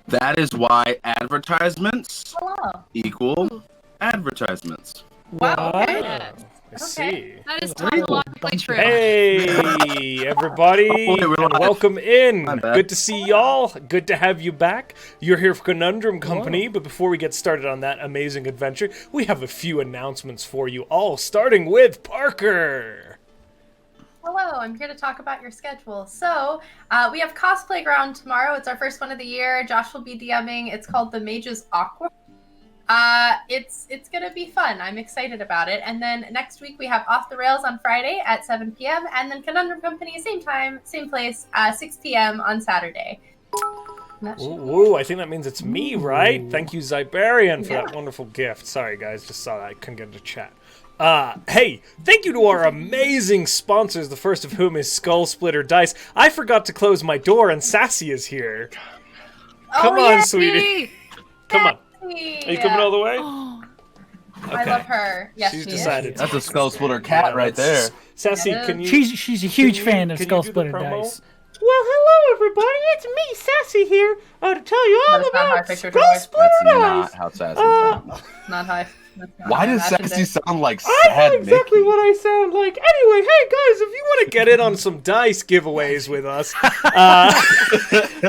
That is why advertisements Hello. equal advertisements. Wow. Okay. I see. That is tautologically true. Hey, everybody, and welcome in. Good to see y'all. Good to have you back. You're here for Conundrum Company, but before we get started on that amazing adventure, we have a few announcements for you all, starting with Parker. Hello, I'm here to talk about your schedule. So, we have Cosplay Ground tomorrow. It's our first one of the year. Josh will be DMing. It's called The Mage's Aqua. It's gonna be fun. I'm excited about it. And then next week we have Off the Rails on Friday at 7 p.m. and then Conundrum Company, same time, same place, 6 p.m. on Saturday. Ooh, I think that means it's me, right? Thank you, Zyberian, for that wonderful gift. Sorry, guys, just saw that. I couldn't get into chat. Hey, thank you to our amazing sponsors, the first of whom is Skull Splitter Dice. I forgot to close my door, and Sassy is here. Come on, sweetie. Come on. Are you coming all the way? Okay. I love her. Yes, she's she decided. is. That's a Skull Splitter cat right there. Sassy, can you? She's a huge fan of Skull Splitter Dice. Well, hello everybody, it's me, Sassy here, to tell you all about Skull Splitter Dice. That's not how Sassy sounds. Not how. Why does Sassy sound like I sad know exactly Mickey? what I sound like. Anyway, hey guys, if you want To get in on some dice giveaways with us,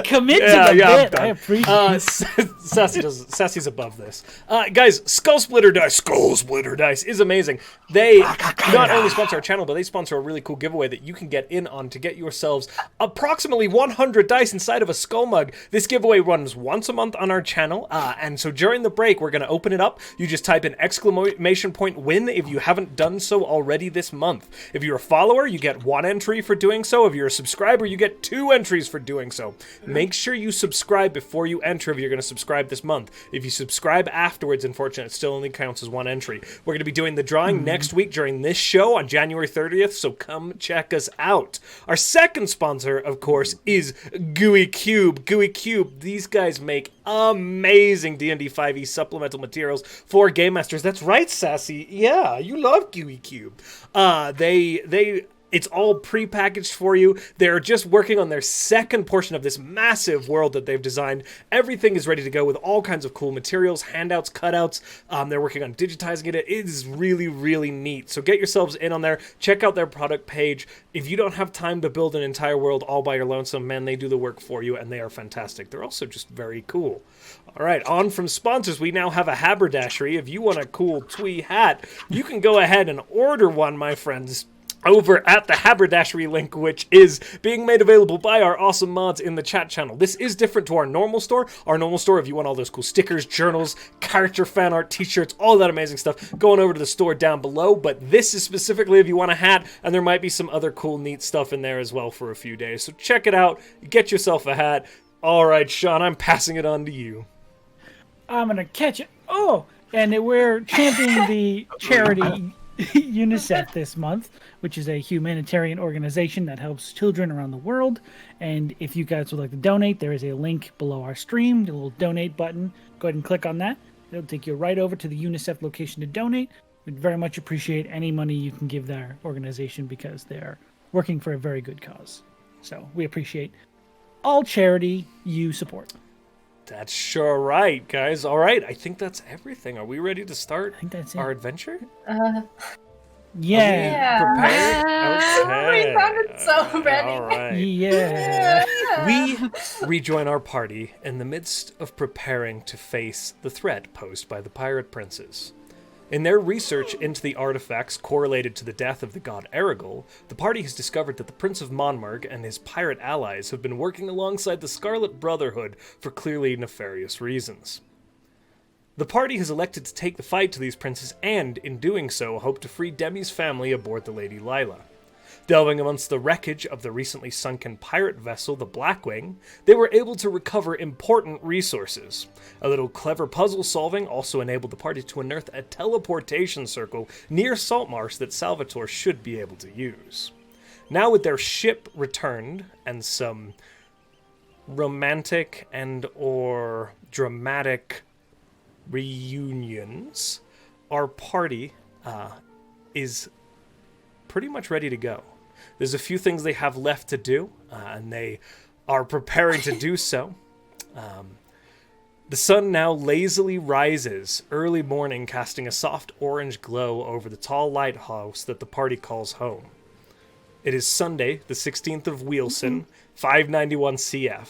Commit to the bit. I appreciate it. Sassy's above this. Guys, Skull Splitter Dice is amazing. They not only sponsor our channel, but they sponsor a really cool giveaway that you can get in on to get yourselves approximately 100 dice inside of a skull mug. This giveaway runs once a month on our channel, and so during the break, we're going to open it up. You just type in exclamation point win if you haven't done so already this month. If you're a follower, you get 1 entry for doing so. If you're a subscriber, you get 2 entries for doing so. Make sure you subscribe before you enter if you're going to subscribe this month. If you subscribe afterwards, unfortunately, it still only counts as 1 entry. We're going to be doing the drawing next week during this show on January 30th, so come check us out. Our second sponsor, of course, is Gooey Cube. Gooey Cube, these guys make amazing D&D 5e supplemental materials for game masters. That's right, Sassy. Yeah, you love Gooey Cube. It's all pre-packaged for you. They're just working on their second portion of this massive world that they've designed. Everything is ready to go with all kinds of cool materials, handouts, cutouts. They're working on digitizing it. It is really, really neat. So get yourselves in on there. Check out their product page. If you don't have time to build an entire world all by your lonesome, man, they do the work for you, and they are fantastic. They're also just very cool. All right, on from sponsors, we now have a haberdashery. If you want a cool twee hat, you can go ahead and order one, my friends, over at the haberdashery link, which is being made available by our awesome mods in the chat channel. This is different to our normal store. Our normal store, if you want all those cool stickers, journals, character fan art, t-shirts, all that amazing stuff, going over to the store down below. But this is specifically if you want a hat, and there might be some other cool, neat stuff in there as well for a few days. So check it out. Get yourself a hat. All right, Sean, I'm passing it on to you. I'm going to catch it. Oh, and we're championing the charity UNICEF this month, which is a humanitarian organization that helps children around the world. And if you guys would like to donate, there is a link below our stream, the little donate button. Go ahead and click on that. It'll take you right over to the UNICEF location to donate. We'd very much appreciate any money you can give their organization because they're working for a very good cause. So we appreciate all charity you support. That's sure right, guys. All right, I think that's everything. Are we ready to start our adventure? Yeah. Prepared? We sounded so ready. All right. Yeah. We rejoin our party in the midst of preparing to face the threat posed by the pirate princes. In their research into the artifacts correlated to the death of the god Erigel, the party has discovered that the Prince of Monmarg and his pirate allies have been working alongside the Scarlet Brotherhood for clearly nefarious reasons. The party has elected to take the fight to these princes and, in doing so, hope to free Demi's family aboard the Lady Lila. Delving amongst the wreckage of the recently sunken pirate vessel, the Blackwing, they were able to recover important resources. A little clever puzzle solving also enabled the party to unearth a teleportation circle near Saltmarsh that Salvator should be able to use. Now with their ship returned and some romantic and or dramatic reunions, our party is pretty much ready to go. There's a few things they have left to do, and they are preparing to do so. The sun now lazily rises, early morning, casting a soft orange glow over the tall lighthouse that the party calls home. It is Sunday, the 16th of Wheelson, 591 CF,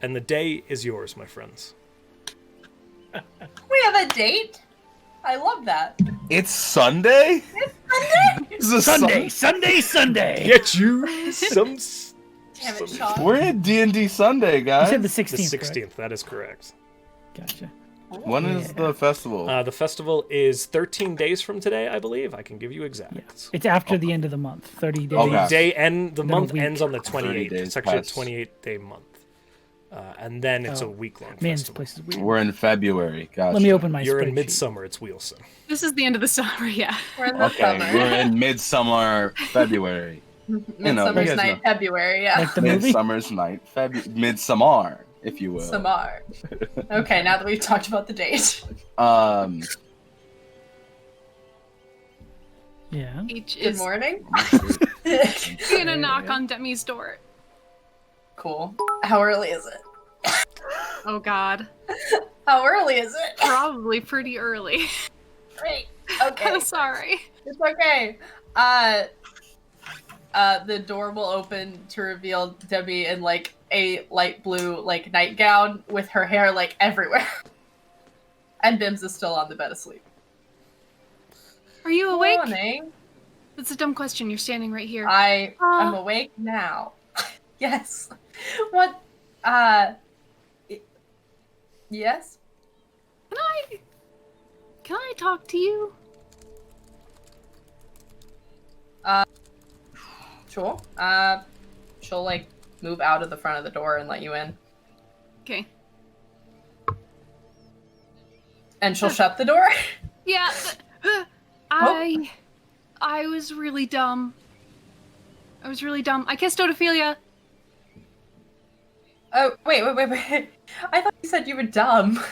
and the day is yours, my friends. We have a date? I love that. It's Sunday? It's a Sunday. Get you some... Damn it, Sean. We're at D&D Sunday, You guys. said the The 16th. 16th, Correct? that is correct. Gotcha. When is the festival? The festival is 13 days from today, I believe. I can give you exact. Yeah. It's after the end of the month. 30 days. Okay. The a month week. ends on the 30 28th. days It's actually a past. 28-day month. And then it's a week-long Man, this festival. place is weird. We're in February. Gotcha. Let me open my You're in spreadsheet. midsummer, it's Wheelson. This is the end of the summer, yeah. We're in the Okay, summer. we're in midsummer February. Midsummer's you guys Night, know. February, yeah. Like the movie? Midsummer's night. Midsummer, if you will. Samar. Okay, now that we've talked about the date. Yeah. H Good is morning. gonna knock on Demi's door. Cool. How early is it? Oh god. How early is it? Probably pretty early. Great. Okay. I'm sorry. It's okay. The door will open to reveal Demi in like a light blue like nightgown with her hair like everywhere. And Bims is still on the bed asleep. Are you awake? Morning. That's a dumb question. You're standing right here. I am awake now. Yes. What? Yes. Can I talk to you? Sure. She'll like move out of the front of the door and let you in, Okay. and she'll shut the door. Yeah. I was really dumb. I kissed Ophelia. Oh wait. I thought you said you were dumb.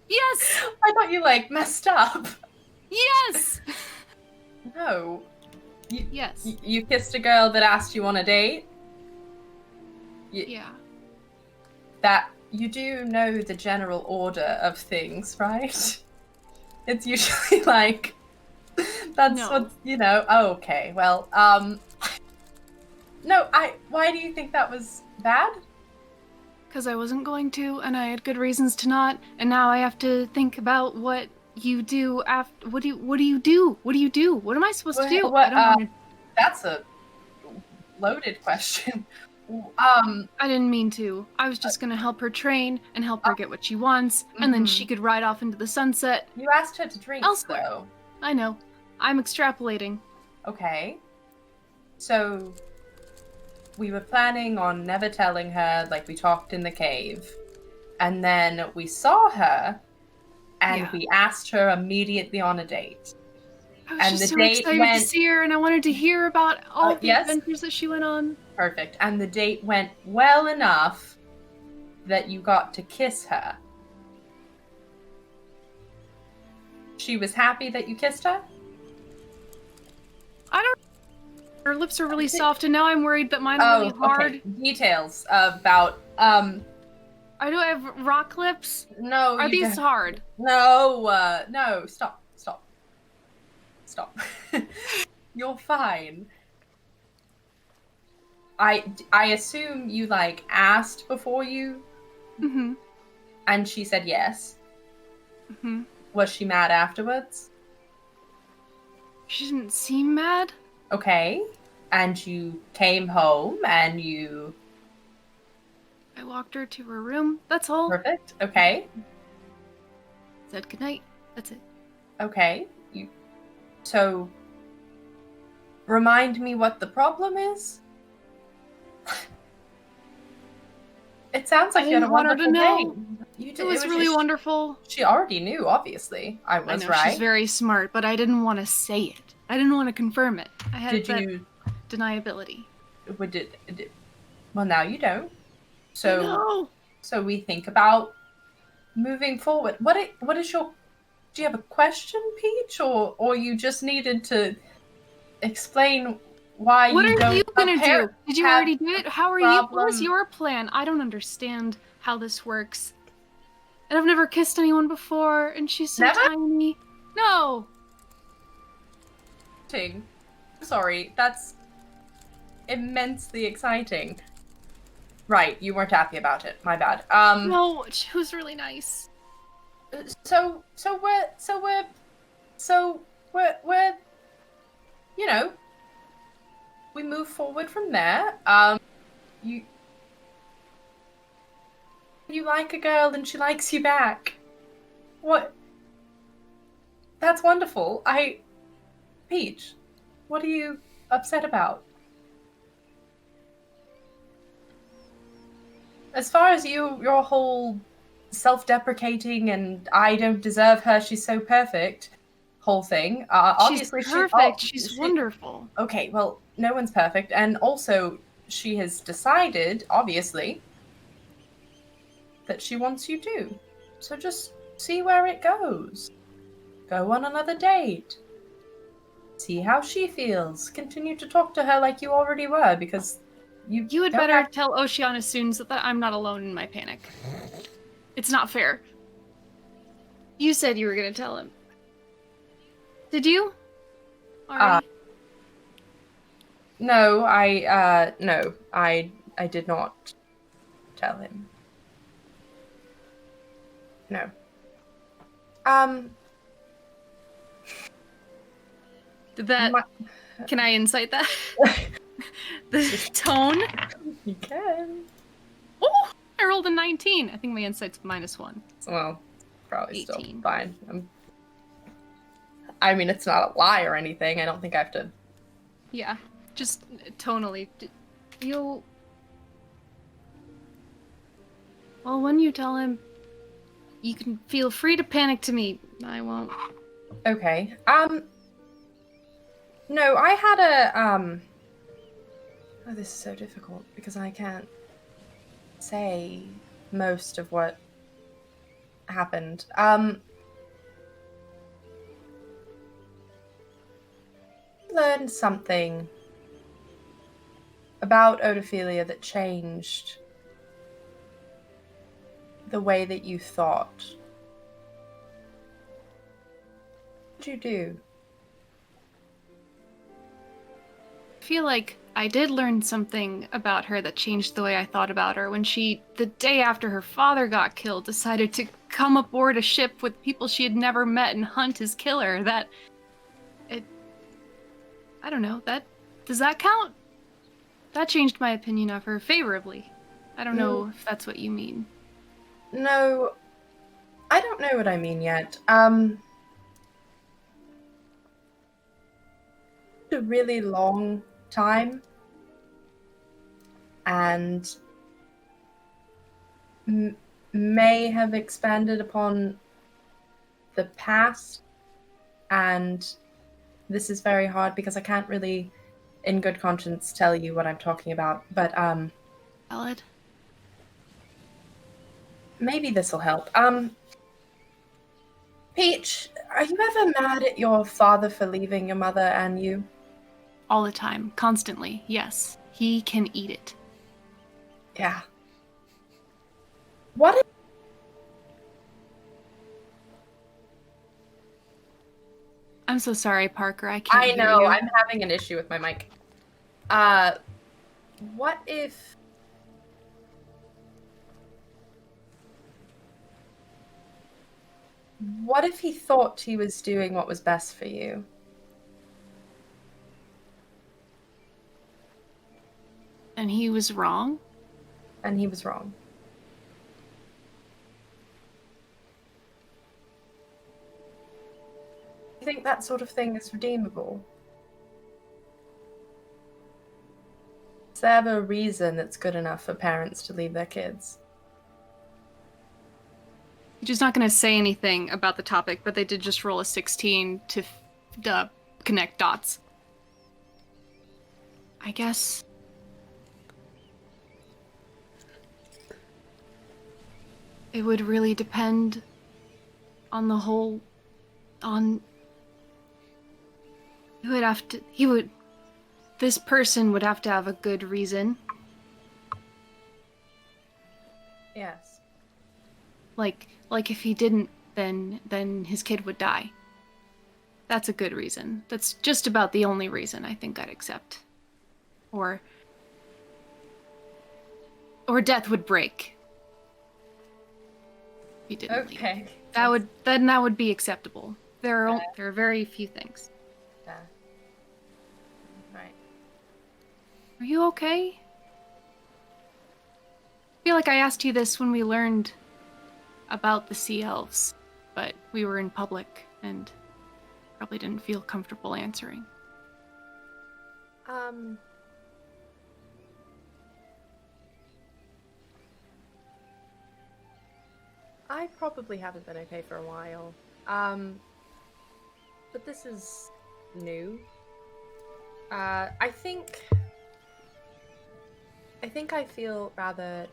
Yes. I thought you like messed up. Yes. No. Yes. You kissed a girl that asked you on a date? Yeah. That you do know the general order of things, right? It's usually like that's No. what Oh, okay. Well, no. Why do you think that was bad? Because I wasn't going to, and I had good reasons to not, and now I have to think about what you do after. What do you do? What am I supposed to do? What, I don't wanna... That's a loaded question. I didn't mean to. I was just gonna help her train and help her get what she wants, and then she could ride off into the sunset. You asked her to drink, Elsewhere. though. I know. I'm extrapolating. Okay. So, we were planning on never telling her, like we talked in the cave. And then we saw her, and Yeah. we asked her immediately on a date. I was And just the so date excited went- to see her, and I wanted to hear about all the yes. adventures that she went on. Perfect. And the date went well enough that you got to kiss her. She was happy that you kissed her? I don't. Her lips are really soft, and now I'm worried that mine are really hard. Okay. Details about, I don't have rock lips. no. Are you these don't- hard? No, stop. You're fine. I assume you, like, asked before you, Mm-hmm. and she said yes. Mm-hmm. Was she mad afterwards? She didn't seem mad. Okay. And you came home, and you... I walked her to her room. That's all. Perfect. Okay. Said goodnight. That's it. Okay. So... Remind me what the problem is? It sounds like I you had a didn't want her wonderful to know. day. You It did. was really wonderful. She already knew, obviously. I I was know right. she's very smart, but I didn't want to say it. I didn't want to confirm it. I had Did that you? deniability. Well, now you don't. So, No. so we think about moving forward. What is your? Do you have a question, Peach, or you just needed to explain why What you are don't you gonna do? apparently Did you have already do it? How are you? What was problem- your plan? I don't understand how this works. And I've never kissed anyone before, and she's so Never? tiny. No! Sorry, that's immensely exciting. Right, you weren't happy about it. My bad. No, she was really nice. So we're, you know, we move forward from there. You like a girl and she likes you back. What? That's wonderful. Peach, what are you upset about? As far as your whole self-deprecating and I don't deserve her, she's so perfect whole thing. Obviously she's perfect. She's wonderful. Okay, well, no one's perfect, and also she has decided, obviously, that she wants you to. So just see where it goes. Go on another date. See how she feels. Continue to talk to her like you already were, because you had don't better have- tell Oceana soon so that I'm not alone in my panic. It's not fair. You said you were gonna tell him. Did you? Alright. No, I did not tell him. No. Did that... Can I insight that? The tone? You can. Oh! I rolled a 19. I think my insight's -1. Well, probably 18. still fine. I mean, it's not a lie or anything. I don't think I have to... Yeah. Just tonally. You'll... Well, when you tell him, you can feel free to panic to me. I won't. Okay. No, I had a, Oh, this is so difficult, because I can't say most of what happened. Learned something about Odophilia that changed the way that you thought. What did you do? I feel like I did learn something about her that changed the way I thought about her when she, the day after her father got killed, decided to come aboard a ship with people she had never met and hunt his killer. I don't know, does that count? That changed my opinion of her favorably. I don't know if that's what you mean. No, I don't know what I mean yet. A really long time, and may have expanded upon the past, and this is very hard because I can't really, in good conscience, tell you what I'm talking about, but, Valid. maybe this'll help. Peach, are you ever mad at your father for leaving your mother and you? All the time. Constantly. Yes. He can eat it. Yeah. What if... I'm so sorry, Parker. I can't I hear know, you. I'm having an issue with my mic. What if... What if he thought he was doing what was best for you? And he was wrong? And he was wrong. You think that sort of thing is redeemable? Is there ever a reason that's good enough for parents to leave their kids? You're just not going to say anything about the topic, but they did just roll a 16 to connect dots. I guess... It would really depend on the whole... This person would have to have a good reason. Yes. Like if he didn't, then his kid would die. That's a good reason. That's just about the only reason I think I'd accept. Or death would break. If he didn't leave. Okay. That would be acceptable. There are very few things. Yeah. Right. Are you okay? I feel like I asked you this when we learned about the sea elves, but we were in public and probably didn't feel comfortable answering. I probably haven't been okay for a while. But this is new. I think I feel rather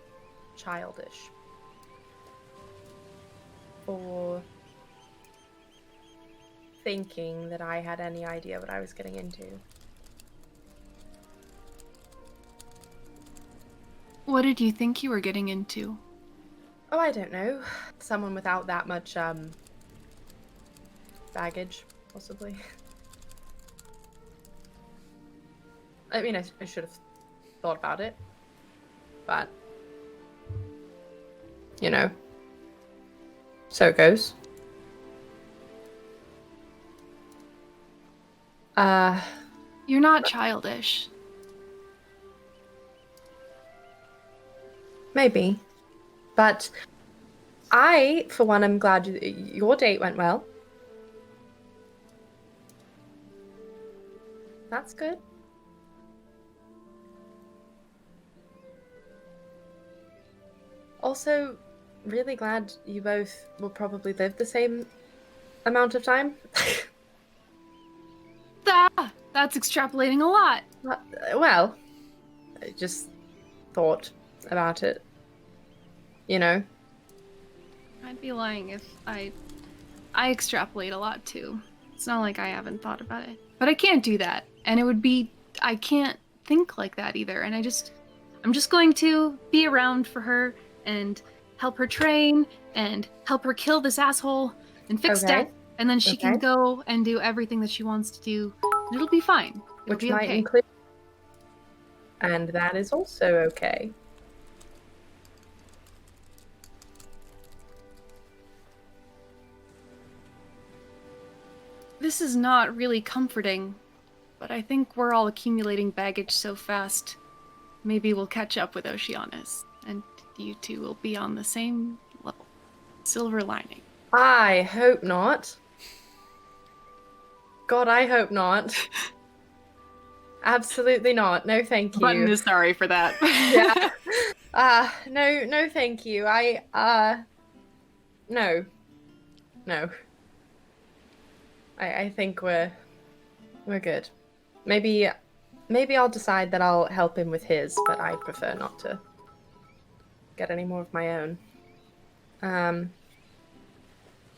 childish for thinking that I had any idea what I was getting into. What did you think you were getting into? Oh, I don't know. Someone without that much, baggage, possibly. I mean, I should have thought about it. But, you know, so it goes. You're not childish. Maybe. But I, for one, am glad your date went well. That's good. Also, really glad you both will probably live the same amount of time. That's extrapolating a lot. Well, I just thought about it. You know? I'd be lying if I extrapolate a lot too. It's not like I haven't thought about it. But I can't do that. And I can't think like that either. And I'm just going to be around for her and help her train and help her kill this asshole and fix death. And then she can go and do everything that she wants to do. And it'll be fine. It'll be okay. Include... And that is also okay. This is not really comforting, but I think we're all accumulating baggage so fast. Maybe we'll catch up with Oceanus, and you two will be on the same level. Silver lining. I hope not. God, I hope not. Absolutely not. No, thank you. Button is sorry for that. Yeah. No, thank you. No. I think we're good. Maybe I'll decide that I'll help him with his, but I prefer not to get any more of my own.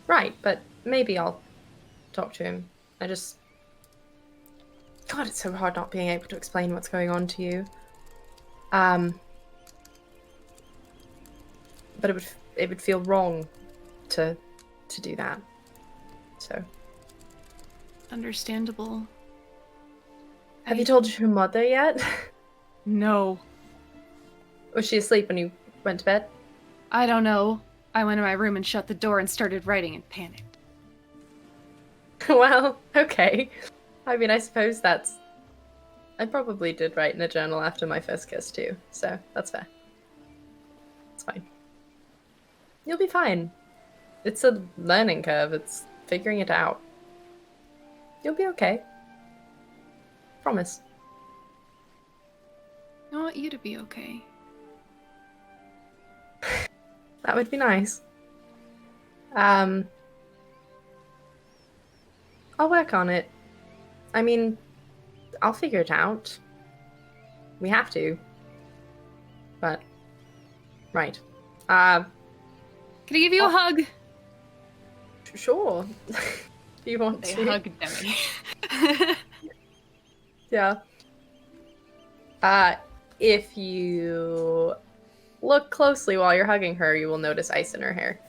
Right, but maybe I'll talk to him. God, it's so hard not being able to explain what's going on to you. But it would feel wrong to do that. So. Understandable. Have you told your mother yet? No. Was she asleep when you went to bed? I don't know. I went in my room and shut the door and started writing in panic. Well, okay. I mean, I suppose I probably did write in a journal after my first kiss too, so that's fair. It's fine. You'll be fine. It's a learning curve. It's figuring it out. You'll be okay. Promise. I want you to be okay. That would be nice. I'll work on it. I mean, I'll figure it out. We have to. But, right. Can I give you a hug? Sure. Do you want to? Hug Demi. Yeah. If you look closely while you're hugging her, you will notice ice in her hair.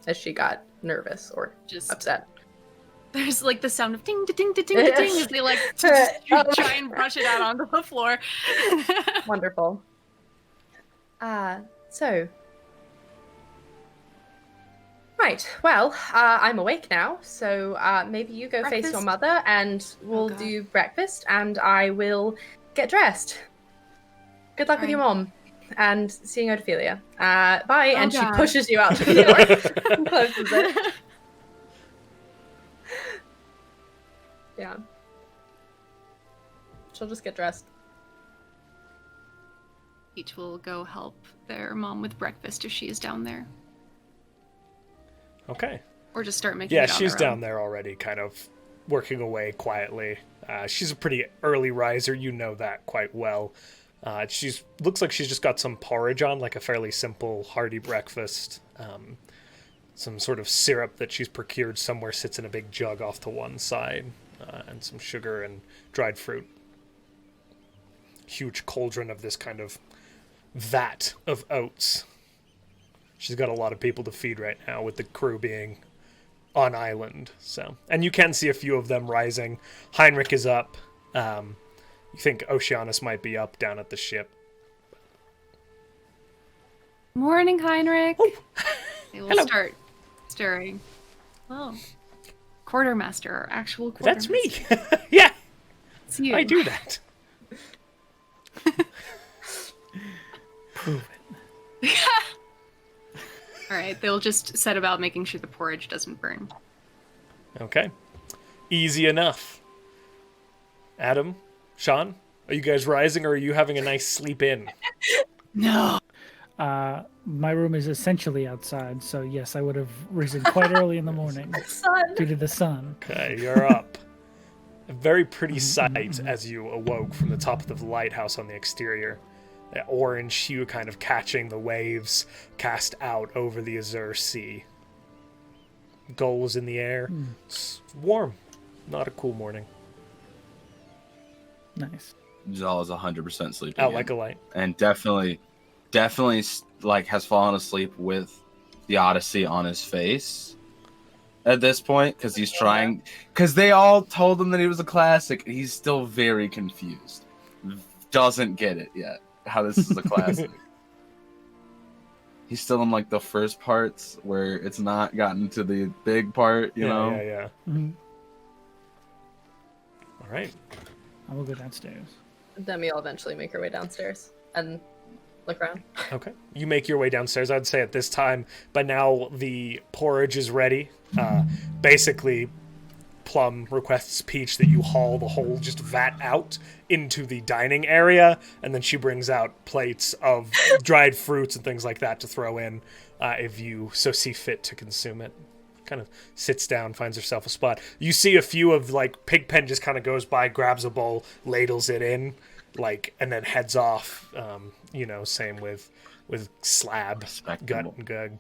as she got nervous or Just upset. there's like the sound of ding, ding, ding, ding, ding, ding as they like try and brush it out onto the floor. Wonderful. So. Right, well, I'm awake now, so maybe you go face your Breakfast? mother and we'll God. do breakfast and I will get dressed. Good luck with your mom and seeing Ophelia. Bye, and she God. pushes you out to the door and closes it. Yeah. She'll just get dressed. Each will go help their mom with breakfast if she is down there. Okay. Or just start making Yeah, it on she's their down own. there already, kind of working away quietly. She's a pretty early riser, you know that quite well. She's looks like she's just got some porridge on, like a fairly simple, hearty breakfast. Some sort of syrup that she's procured somewhere sits in a big jug off to one side, and some sugar and dried fruit. Huge cauldron of this kind of vat of oats. She's got a lot of people to feed right now, with the crew being on island. So, and you can see a few of them rising. Heinrich is up. You think Oceanus might be up down at the ship. Morning, Heinrich. Oh. They will Hello. start stirring. Oh, quartermaster, or actual quartermaster. That's me. Yeah, It's you. I do that. Prove it. All right, they'll just set about making sure the porridge doesn't burn. Okay. Easy enough. Adam, Sean, are you guys rising or are you having a nice sleep in? No. My room is essentially outside, so yes, I would have risen quite early in the morning Son. due to the sun. Okay, you're up. A very pretty sight as you awoke from the top of the lighthouse on the exterior. That orange hue kind of catching the waves cast out over the azure sea. Gulls in the air. It's warm. Not a cool morning. Nice. Zahl is 100% sleeping. Out in. like a light. And definitely like has fallen asleep with the Odyssey on his face at this point because he's trying. Because they all told him that he was a classic. And he's still very confused. Doesn't get it yet. How this is a classic. He's still in like the first parts where it's not gotten to the big part, you know? Yeah. Mhm. All right. I will go downstairs. Demi will eventually make her way downstairs and look around. Okay. You make your way downstairs. I'd say at this time, by now the porridge is ready. Basically, Plum requests Peach that you haul the whole just vat out into the dining area, and then she brings out plates of dried fruits and things like that to throw in if you so see fit to consume it. Kind of sits down, finds herself a spot. You see a few of, like, Pigpen just kind of goes by, grabs a bowl, ladles it in, like, and then heads off. Same with Slab, Gut, and Gug.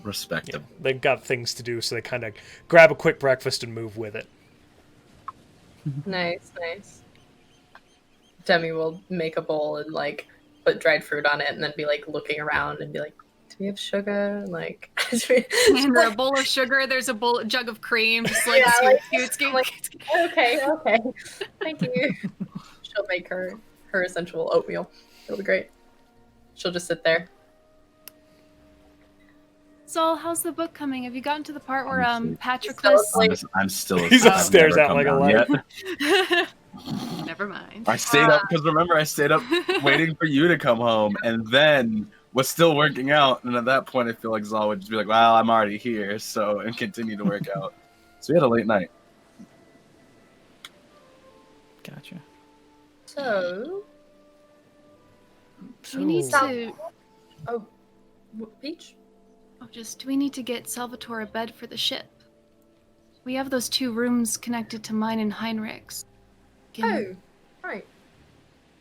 Respectable. Yeah, they've got things to do, so they kind of grab a quick breakfast and move with it. Nice. Demi will make a bowl and like put dried fruit on it and then be like looking around and be like, do we have sugar? Like, And for a bowl of sugar, there's a jug of cream. Just like, Yeah, scoot. like- okay. Thank you. She'll make her essential oatmeal. It'll be great. She'll just sit there. Saul, how's the book coming? Have you gotten to the part where Still asleep. I'm still He's I've upstairs never out come like a down light. yet. Never mind. I stayed up because remember I stayed up waiting for you to come home and then was still working out, and at that point I feel like Zahl would just be like, well, I'm already here, so, and continue to work out. So we had a late night. Gotcha. So, We need So- to. Peach? Do we need to get Salvator a bed for the ship? We have those 2 rooms connected to mine and Heinrich's. Can Right.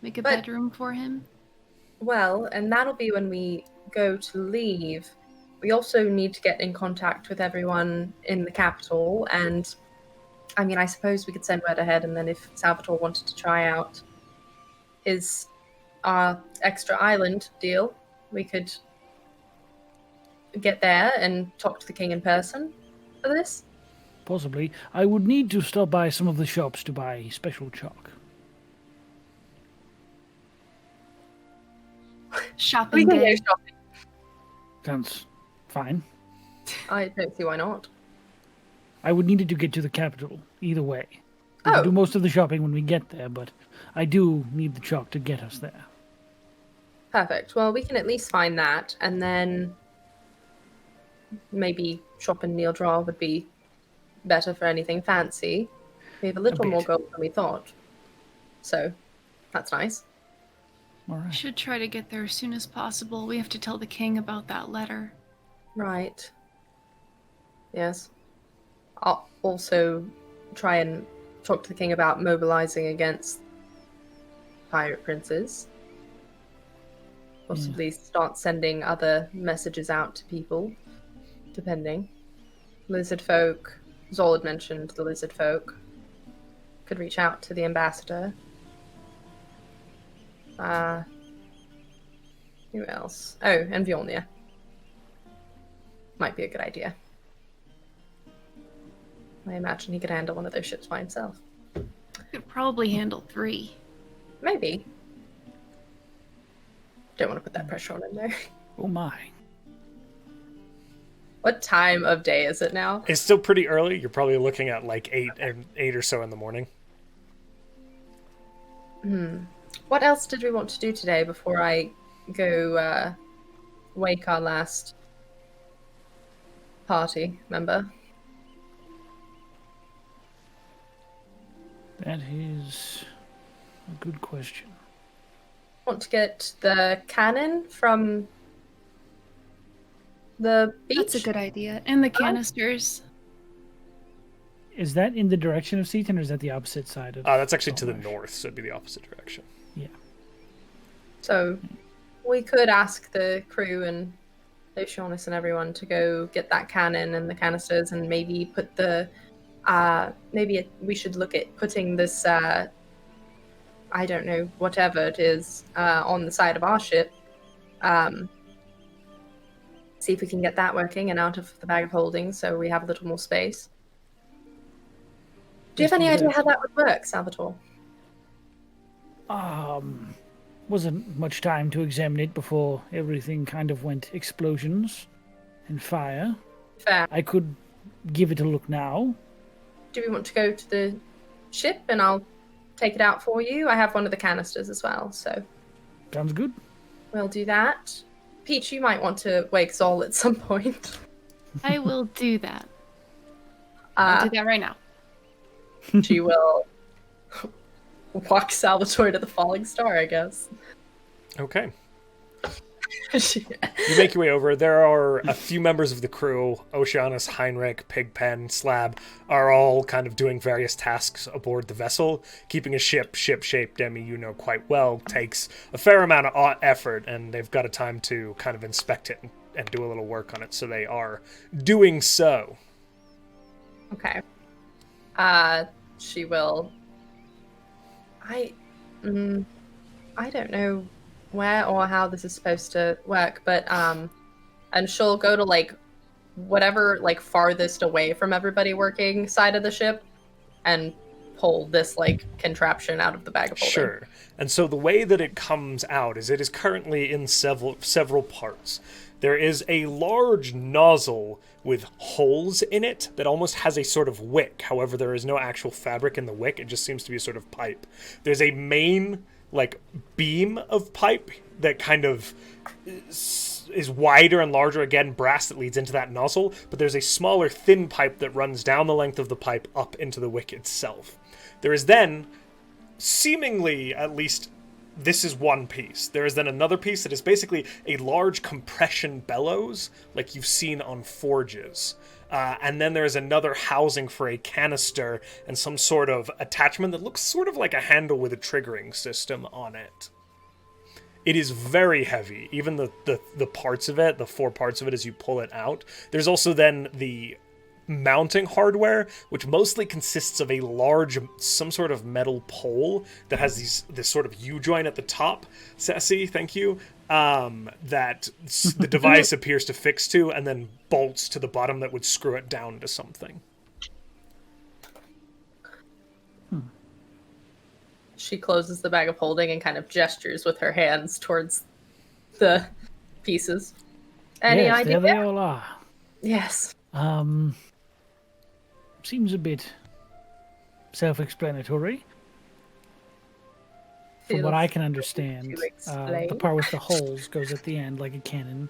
make a but- bedroom for him? Well, and that'll be when we go to leave. We also need to get in contact with everyone in the capital, and I mean, I suppose we could send word ahead, and then if Salvatore wanted to try out his extra island deal, we could get there and talk to the king in person for this? Possibly. I would need to stop by some of the shops to buy special chalk. We Shopping can go day. shopping. Sounds fine. I don't see why not. I would need it to get to the capital, either way. We Oh. can do most of the shopping when we get there, but I do need the chalk to get us there. Perfect. Well, we can at least find that, and then maybe shop in Neildra would be better for anything fancy. We have a little bit. more gold than we thought. So, that's nice. All We right. should try to get there as soon as possible. We have to tell the king about that letter. Right. Yes. I'll also try and talk to the king about mobilizing against pirate princes. Possibly start sending other messages out to people, depending. Lizard folk. Zahl had mentioned the lizard folk. Could reach out to the ambassador. Who else? Oh, and Mjolnir. Might be a good idea. I imagine he could handle one of those ships by himself. Could probably handle 3. Maybe. Don't want to put that pressure on him there. Oh my. What time of day is it now? It's still pretty early. You're probably looking at like 8 or so in the morning. What else did we want to do today before I go wake our last party member? That is a good question. Want to get the cannon from the beach? That's a good idea. And the canisters. Is that in the direction of Seaton, or is that the opposite side of? That's actually to the Salvator? north, so it'd be the opposite direction. Yeah. So we could ask the crew and Oceanus and everyone to go get that cannon and the canisters, and maybe put the we should look at putting this I don't know, whatever it is, on the side of our ship. See if we can get that working and out of the bag of holding, so we have a little more space. Do you have any idea how that would work, Salvator? Wasn't much time to examine it before everything kind of went explosions and fire. Fair. I could give it a look now. Do we want to go to the ship and I'll take it out for you? I have one of the canisters as well, so Sounds good. we'll do that. Peach, you might want to wake Zahl at some point. I will do that. I'll do that right now. She will walk Salvatore to the falling star, I guess. Okay. She- You make your way over. There are a few members of the crew. Oceanus, Heinrich, Pigpen, Slab are all kind of doing various tasks aboard the vessel. Keeping a ship shape, Demi, you know quite well, takes a fair amount of effort, and they've got a time to kind of inspect it and do a little work on it, so they are doing so. Okay. She will. I don't know where or how this is supposed to work, but and she'll go to like whatever like farthest away from everybody working side of the ship and pull this like contraption out of the bag of holding. Sure. And so the way that it comes out is it is currently in several parts. There is a large nozzle with holes in it that almost has a sort of wick. However, there is no actual fabric in the wick. It just seems to be a sort of pipe. There's a main, like, beam of pipe that kind of is wider and larger, again, brass that leads into that nozzle. But there's a smaller, thin pipe that runs down the length of the pipe up into the wick itself. There is then, seemingly, at least, this is one piece. There is then another piece that is basically a large compression bellows, like you've seen on forges. And then there is another housing for a canister and some sort of attachment that looks sort of like a handle with a triggering system on it. It is very heavy, even the parts of it, the 4 parts of it as you pull it out. There's also then the mounting hardware, which mostly consists of a large, some sort of metal pole that has this sort of U-joint at the top. Sassy, thank you. that the device appears to fix to, and then bolts to the bottom that would screw it down to something. She closes the bag of holding and kind of gestures with her hands towards the pieces. Any Yes, idea? there they all are. Yes. Seems a bit self-explanatory. From what I can understand, to the explain. part with the holes goes at the end like a cannon.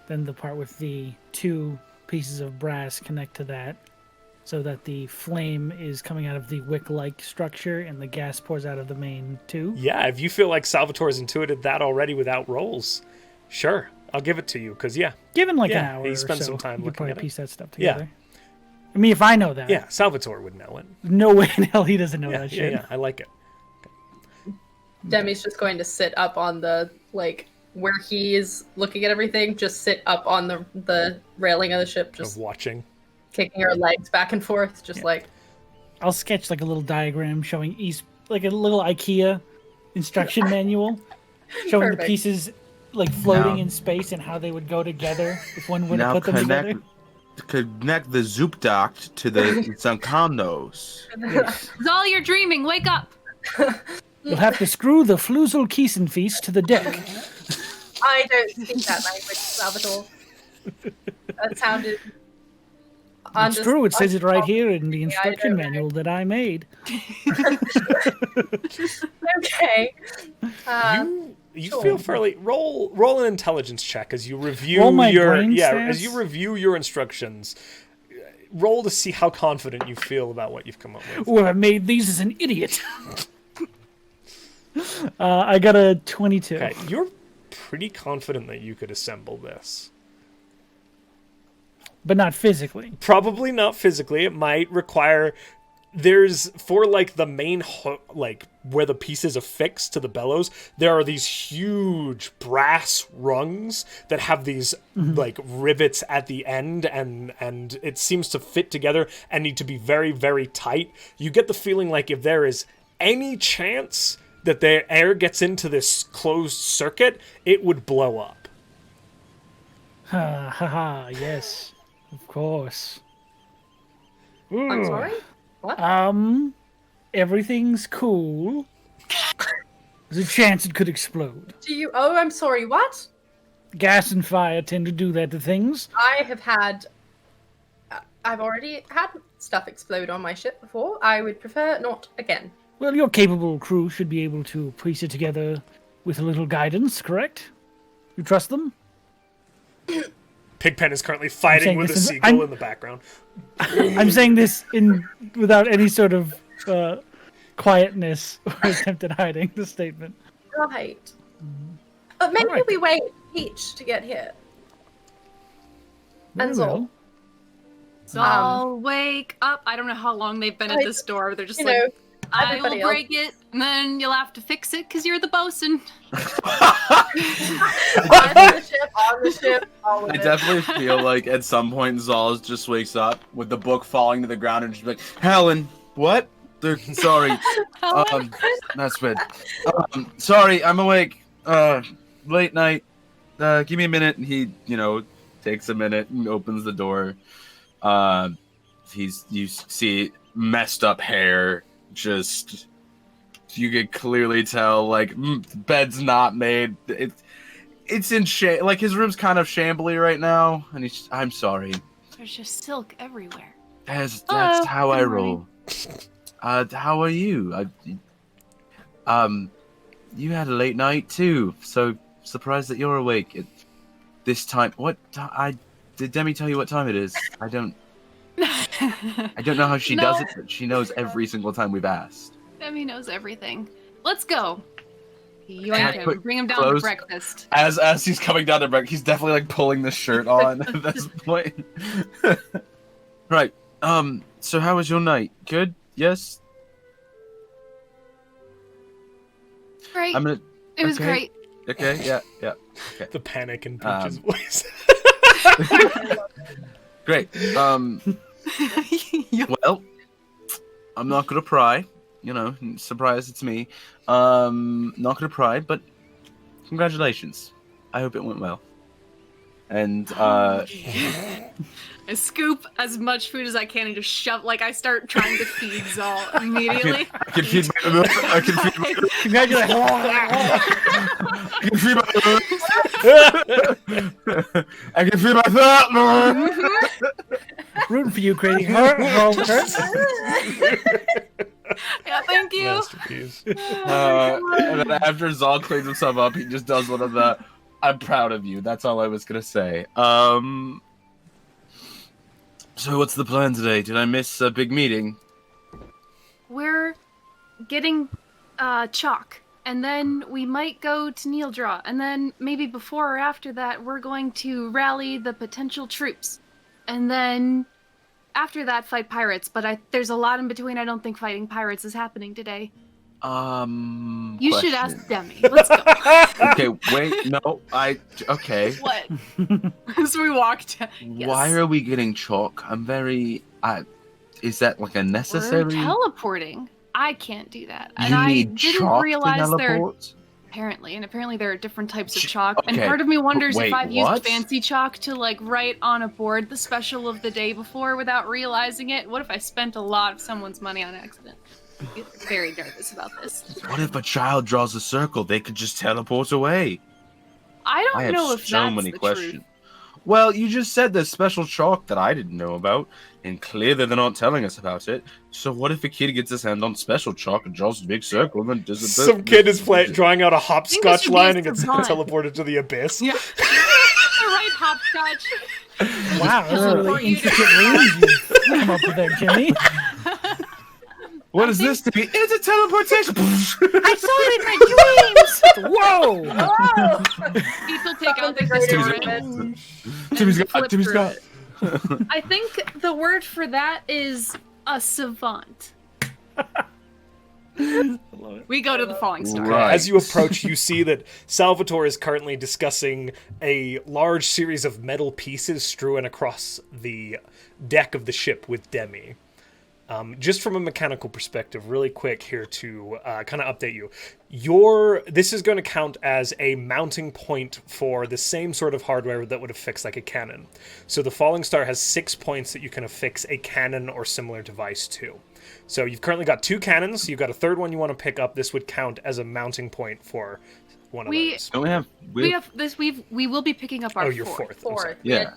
Then the part with the 2 pieces of brass connect to that, so that the flame is coming out of the wick-like structure and the gas pours out of the main tube. Yeah, if you feel like Salvatore's intuited that already without rolls, sure, I'll give it to you, because Given like an Yeah, hour he or spent so, some time you could looking probably at it. piece that stuff Yeah. together. I mean, if I know that. yeah, Salvatore would know it. No way in hell he doesn't know Yeah, that yeah, shit. yeah, I like it. Demi's just going to sit up on the, like, where he is looking at everything, just sit up on the railing of the ship, Of just watching. kicking her legs back and forth, just Yeah. like, I'll sketch like a little diagram showing like a little IKEA instruction manual, showing the Perfect. pieces like floating Now- in space and how they would go together if one were to Now put them together. connect the Zoopdoct to the Zancandos. Yes. Zahl, you're dreaming. Wake up. You'll have to screw the Flusel Kiesenfeast to the deck. I don't speak that language, Salvatore. That sounded... It's true, it says it right here in the I instruction don't know. manual that I made. Okay. You Sure. feel fairly roll an intelligence check as you review Roll my your brain as stats? you review your instructions. Roll to see how confident you feel about what you've come up with. Oh, I made these as an idiot. I got a 22. Okay, you're pretty confident that you could assemble this. But not physically. Probably not physically. It might require. There's for like the main like where the pieces affix to the bellows. There are these huge brass rungs that have these like rivets at the end, and it seems to fit together and need to be very, very tight. You get the feeling like if there is any chance that the air gets into this closed circuit, it would blow up. Ha ha ha, yes. Of course. I'm Ooh. sorry? Everything's cool. There's a chance it could explode. Do you... Oh, I'm sorry, what? Gas and fire tend to do that to things. I've already had stuff explode on my ship before. I would prefer not again. Well, your capable crew should be able to piece it together with a little guidance, correct? You trust them? Pigpen is currently fighting saying with a this is- seagull I'm- in the background. I'm saying this without any sort of quietness or attempt at hiding the statement. Right. But maybe Alright. we wait each to get here. Very And well. Zahl, wake up. I don't know how long they've been at I- this door. They're just You like, know, I everybody will else. break it, and then you'll have to fix it because you're the bosun. on the ship, all of I it. definitely feel like at some point Zahl just wakes up with the book falling to the ground and just be like, Helen, what? They're sorry. That's good. Sorry, I'm awake. Late night. Give me a minute. And he, takes a minute and opens the door. You see messed up hair. Just, you could clearly tell, like, bed's not made. It's in like his room's kind of shambly right now, and I'm sorry. There's just silk everywhere. That's Hello, how I good roll. How are you? You had a late night too, so surprised that you're awake. This time, did Demi tell you what time it is? I don't know how she does it, but she knows every single time we've asked. Demi knows everything. Let's go. Can I Yoink him. put Bring him down clothes? to breakfast. As he's coming down to breakfast, he's definitely like pulling the shirt on at this point. Right. So how was your night? Good? Yes? Great. I'm gonna It was okay. great. Okay, yeah. The panic in Peach's voice. Great. Well, I'm not gonna pry. Surprise, it's me. Not gonna pry, but congratulations. I hope it went well. And I scoop as much food as I can and just shove. Like I start trying to feed Zahl immediately. I can feed my. I can feed my. Congratulations. I can feed my. I can feed my thought. Rooting for you, crazy. Yeah, thank you. Masterpiece. And then after Zahl cleans himself up, he just does one of the "I'm proud of you." That's all I was gonna say. So what's the plan today? Did I miss a big meeting? We're getting chalk, and then we might go to Neildraw, and then maybe before or after that, we're going to rally the potential troops, and then after that, fight pirates. But there's a lot in between. I don't think fighting pirates is happening today. You should ask Demi. Let's go. Okay, wait, no, okay. What? As we walked. Yes. Why are we getting chalk? I'm very. Is that like a necessary? We're teleporting. I can't do that. You And I need didn't chalk realize to there teleport? apparently there are different types of chalk. Okay, And part of me wonders wait, if I've what? used fancy chalk to like write on a board the special of the day before without realizing it. What if I spent a lot of someone's money on accident? I'm very nervous about this. What if a child draws a circle? They could just teleport away. I I don't have know if so that's many the questions. truth. Well, you just said there's special chalk that I didn't know about, and clearly they're not telling us about it. So what if a kid gets his hand on special chalk and draws a big circle and then does Some kid is drawing out a think hopscotch this would be line a and gets savant. teleported to the abyss. Yeah. The right hopscotch. Wow, that's a For really you to- intricate rules you come up with there, Jimmy. What is this to be? It's a teleportation. I saw it in my dreams. Whoa! People take out their Timmy's thesaurus. Timmy's got. I think the word for that is a savant. We go to the Falling Star. Right. As you approach, you see that Salvator is currently discussing a large series of metal pieces strewn across the deck of the ship with Demi. Just from a mechanical perspective, really quick here to kind of update you. This is going to count as a mounting point for the same sort of hardware that would affix like a cannon. So the Falling Star has 6 points that you can affix a cannon or similar device to. So you've currently got 2 cannons. You've got a third one you want to pick up. This would count as a mounting point for one of those. Don't We have this. We will be picking up our Oh, you're fourth. fourth. I'm sorry. We Yeah. had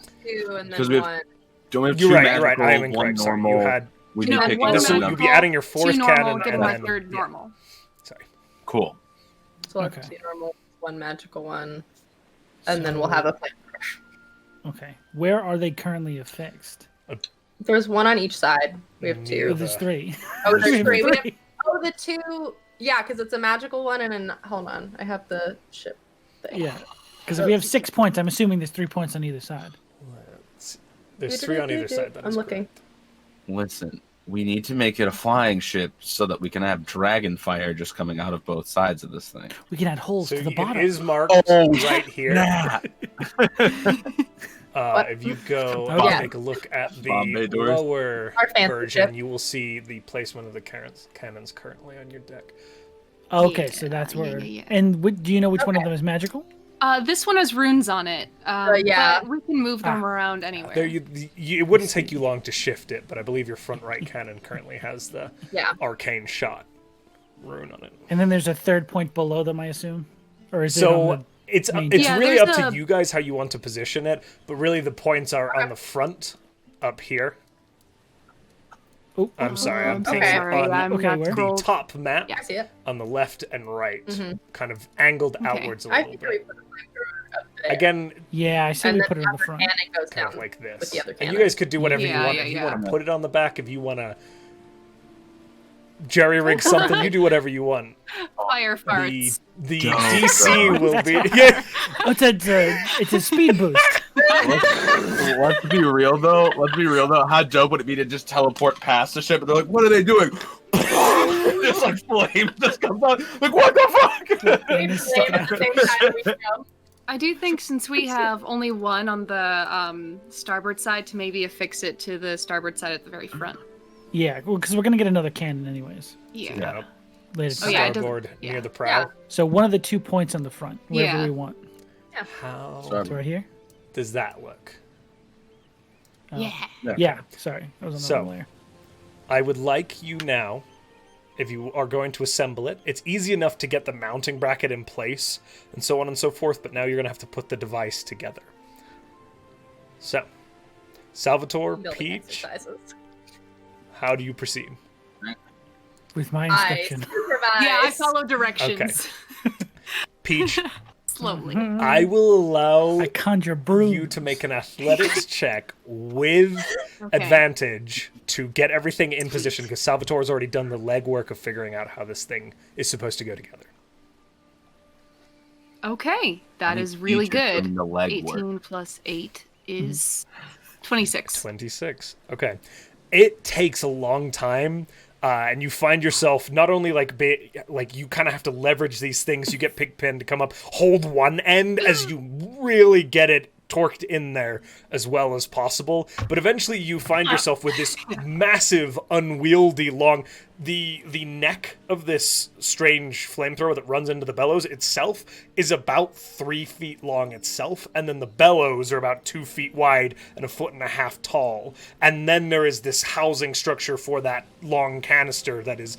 2 and Because then we have- 1. Don't we have You're two right. magical, You're right. I am one incorrect. Sorry. normal? You had. We'd No, be picking one up So the you'll number. be adding your 4th 2 normal, cannon get and my then 3rd yeah. normal. Sorry. Cool. So we'll have Okay. 2 normal, 1 magical one, and then we'll have a flame crush. Okay, where are they currently affixed? There's 1 on each side. We have Oh, 2. there's 3. Oh, there's 3. We have, Three. oh, the 2. Yeah, because it's a magical one and an. Hold on, I have the ship thing. Yeah, because if we have 6 points, I'm assuming there's 3 points on either side. There's 3 on either side. That I'm is looking. Listen, we need to make it a flying ship so that we can have dragon fire just coming out of both sides of this thing. We can add holes So to the it bottom. is marked Oh, right here. Nah. If you go Oh, yeah. take a look at the Bombay doors. lower Our fancy version, ship. you will see the placement of the cannons currently on your deck. Okay, so that's where. yeah. And do you know which one of them is magical? This one has runes on it. Yeah. But we can move them around anywhere. There, it wouldn't take you long to shift it, but I believe your front right cannon currently has the Yeah. arcane shot rune on it. And then there's a 3rd point below them, I assume, or is it? So On it's main- Yeah, really up there's to you guys how you want to position it, but really the points are on the front up here. Oh, I'm sorry, I'm Okay. taking Sorry, on I'm Okay, not where? the scrolled. top map Yeah. I see it. on the left and right, Mhm. kind of angled Okay. outwards a I little think bit. we put the flamethrower up there. Again, yeah, I say and we then put it in the the front. cannon goes kind down of like this. with the other And cannon. you guys could do whatever you Yeah, want. yeah, If you yeah. want to put it on the back, if you want to jerry rig something, you do whatever you want. Fire The farts. DC will be yeah. Oh, it's a speed boost. Let's be real though. How dope would it be to just teleport past the ship? And they're like, "What are they doing?" Just like flame just comes out. Like, what the fuck? And it's sticking out. Same time we go. I do think since we have only one on the starboard side, to maybe affix it to the starboard side at the very front. Yeah, well, because we're gonna get another cannon anyways. Yeah. Yeah. Later. Oh, yeah, it doesn't- Starboard yeah. near the prow. So one of the 2 points on the front, wherever Yeah. we want. How Sorry. It's right here. does that look? Oh. Yeah. Yeah. Sorry, I was on the So- wrong layer. I would like you now, if you are going to assemble it, it's easy enough to get the mounting bracket in place and so on and so forth, but now you're going to have to put the device together. So, Salvator, Building Peach, exercises. how do you proceed? With my I instruction. supervise. Yeah, I follow directions. Peach, Slowly. I will allow I conjure broom. you to make an athletics check with Okay. advantage to get everything in position, because Salvatore's already done the legwork of figuring out how this thing is supposed to go together. Okay, that think is really Peach is doing good. the legwork. 18 plus 8 is 26. 26. Okay. It takes a long time, and you find yourself not only like you kind of have to leverage these things. You get Pigpen to come up, hold one end as you really get it torqued in there as well as possible. But eventually you find yourself with this massive, unwieldy, long... The neck of this strange flamethrower that runs into the bellows itself is about 3 feet long itself, and then the bellows are about 2 feet wide and 1.5 feet tall. And then there is this housing structure for that long canister that is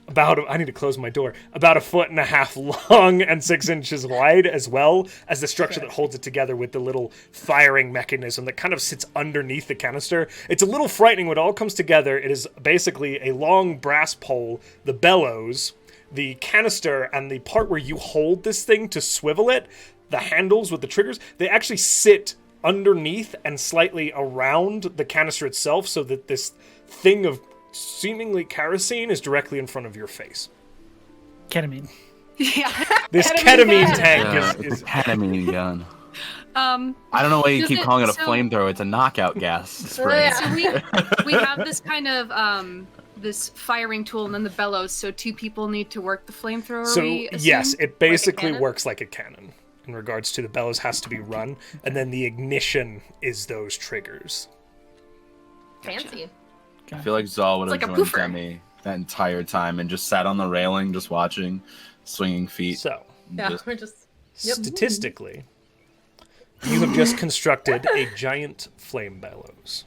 about, I need to close my door, about 1.5 feet long and 6 inches wide, as well as the structure that holds it together with the little firing mechanism that kind of sits underneath the canister. It's a little frightening when it all comes together. It is basically a long brass pole, the bellows, the canister, and the part where you hold this thing to swivel it, the handles with the triggers, they actually sit underneath and slightly around the canister itself, so that this thing of seemingly kerosene is directly in front of your face. Ketamine. Yeah. This Ketamine ketamine gun. tank It's is a ketamine gun. Um, I don't know why you Does keep it- calling it a so- flamethrower. It's a knockout gas spray. Yeah. so we have this kind of this firing tool and then the bellows. So 2 people need to work the flamethrower. so we assume? yes, it basically cannon? works like a cannon in regards to the bellows has to be run, and then the ignition is those triggers. Fancy. I feel like Zahl would It's have like a joined poofer. Demi that entire time and just sat on the railing, just watching, swinging feet. So Yeah, Just- we're just. Yep. statistically, you have just constructed a giant flame bellows.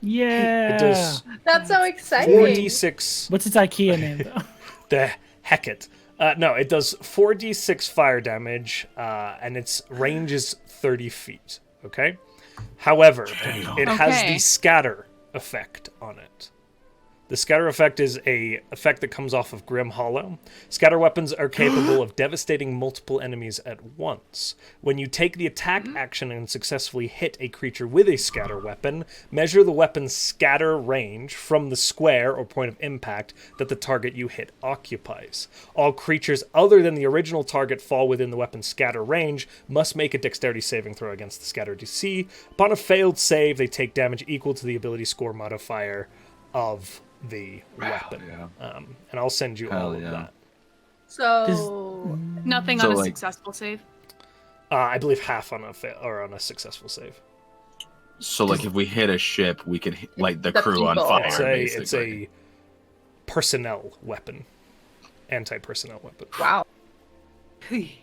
Yeah. It does That's so exciting. 4d6. What's its IKEA name though? The heck it. No, it does 4d6 fire damage, and its range is 30 feet. Okay? However, it has Okay. the scatter effect on it. The scatter effect is a effect that comes off of Grim Hollow. Scatter weapons are capable of devastating multiple enemies at once. When you take the attack action and successfully hit a creature with a scatter weapon, measure the weapon's scatter range from the square or point of impact that the target you hit occupies. All creatures other than the original target fall within the weapon's scatter range must make a dexterity saving throw against the scatter DC. Upon a failed save, they take damage equal to the ability score modifier of the weapon. yeah. And I'll send you Hell all of yeah. that. So. Nothing So, on a like- successful save. I believe half on a or on a successful save. So, like, if we hit a ship, we could light the The crew on people. fire. It's basically. a personnel weapon, anti-personnel weapon. Wow. What if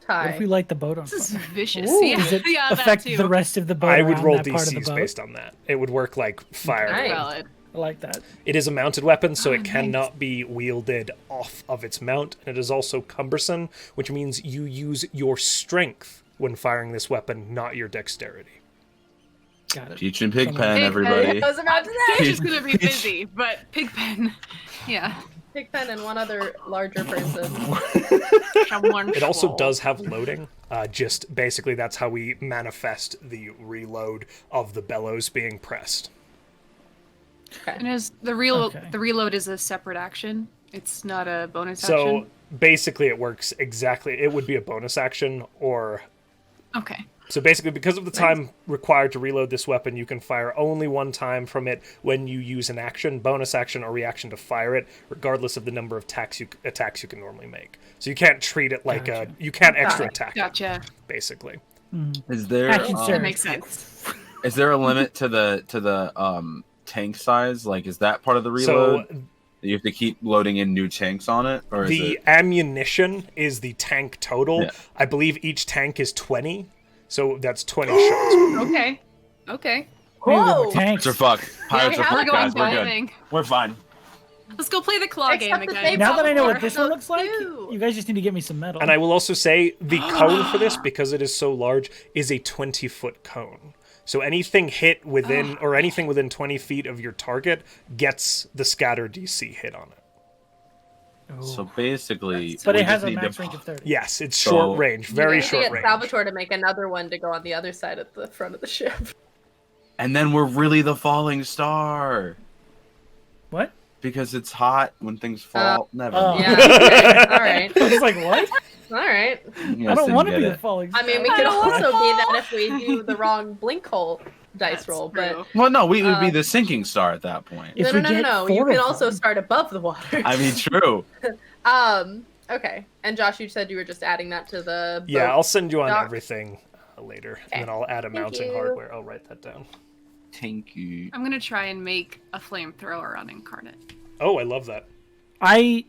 Ty. we light the boat on This is fire? vicious. Ooh, yeah, does it yeah, that affect too. the rest of the boat? I would around roll that part of the DCs boat? based on that. It would work like fire. Nice. Valid. I like that. It is a mounted weapon, so Oh, it nice. cannot be wielded off of its mount, and it is also cumbersome, which means you use your strength when firing this weapon, not your dexterity. Got it. Peach and Pigpen, Hey, everybody. I was about to Peach say. is gonna be busy, but Pigpen, yeah. Pigpen and one other larger person. It also does have loading. Just basically, that's how we manifest the reload of the bellows being pressed. And is the reload? Okay. The reload is a separate action. It's not a bonus So action. basically, it works exactly. It would be a bonus action, or Okay. so basically, because of the time required to reload this weapon, you can fire only one time from it when you use an action, bonus action, or reaction to fire it, regardless of the number of attacks you can normally make. So you can't treat it like Gotcha. you can't extra Got it. attack it, Gotcha. basically. Is there Action That surge. makes sense. is there a limit to the tank size? Like, is that part of the reload? So You have to keep loading in new tanks on it, or is The it? ammunition is the tank total. Yeah. I believe each tank is 20, so that's 20 shots. Okay. Okay. Maybe we have Whoa! more tanks. Pirates are fucked. Pirates are How's it fucked, going, guys. We're good. diving? We're fine. Let's go play the claw game Except that again. they Now that I know what Salvator this has one looks like, two. you guys just need to get me some metal. And I will also say the cone for this, because it is so large, is a 20-foot cone. So anything hit within, or anything within 20 feet of your target gets the scatter DC hit on it. So basically, but we it has just a need max to- range of 30. Yes, it's So- short range, very You need to short get range. Salvator to make another one to go on the other side of the front of the ship. And then we're really the falling star What? because it's hot when things fall. Never. oh. mind. Yeah. Okay. All right. I was like, what? All right. You I guys don't didn't want to get be it. the falling I mean, we star. could don't wanna also be that fall. if we do the wrong blink hole dice That's roll, true. but Well, no, we would be Uh, the sinking star at that point. If no, we no, no, get no. You 4 can of also them- start above the water. I mean, true. Okay. And Josh, you said you were just adding that to the Yeah, boat. I'll send you on Doc. everything later, Okay. and then I'll add a Thank mounting you. hardware. I'll write that down. Thank you. I'm gonna try and make a flamethrower on Incarnate. Oh, I love that. I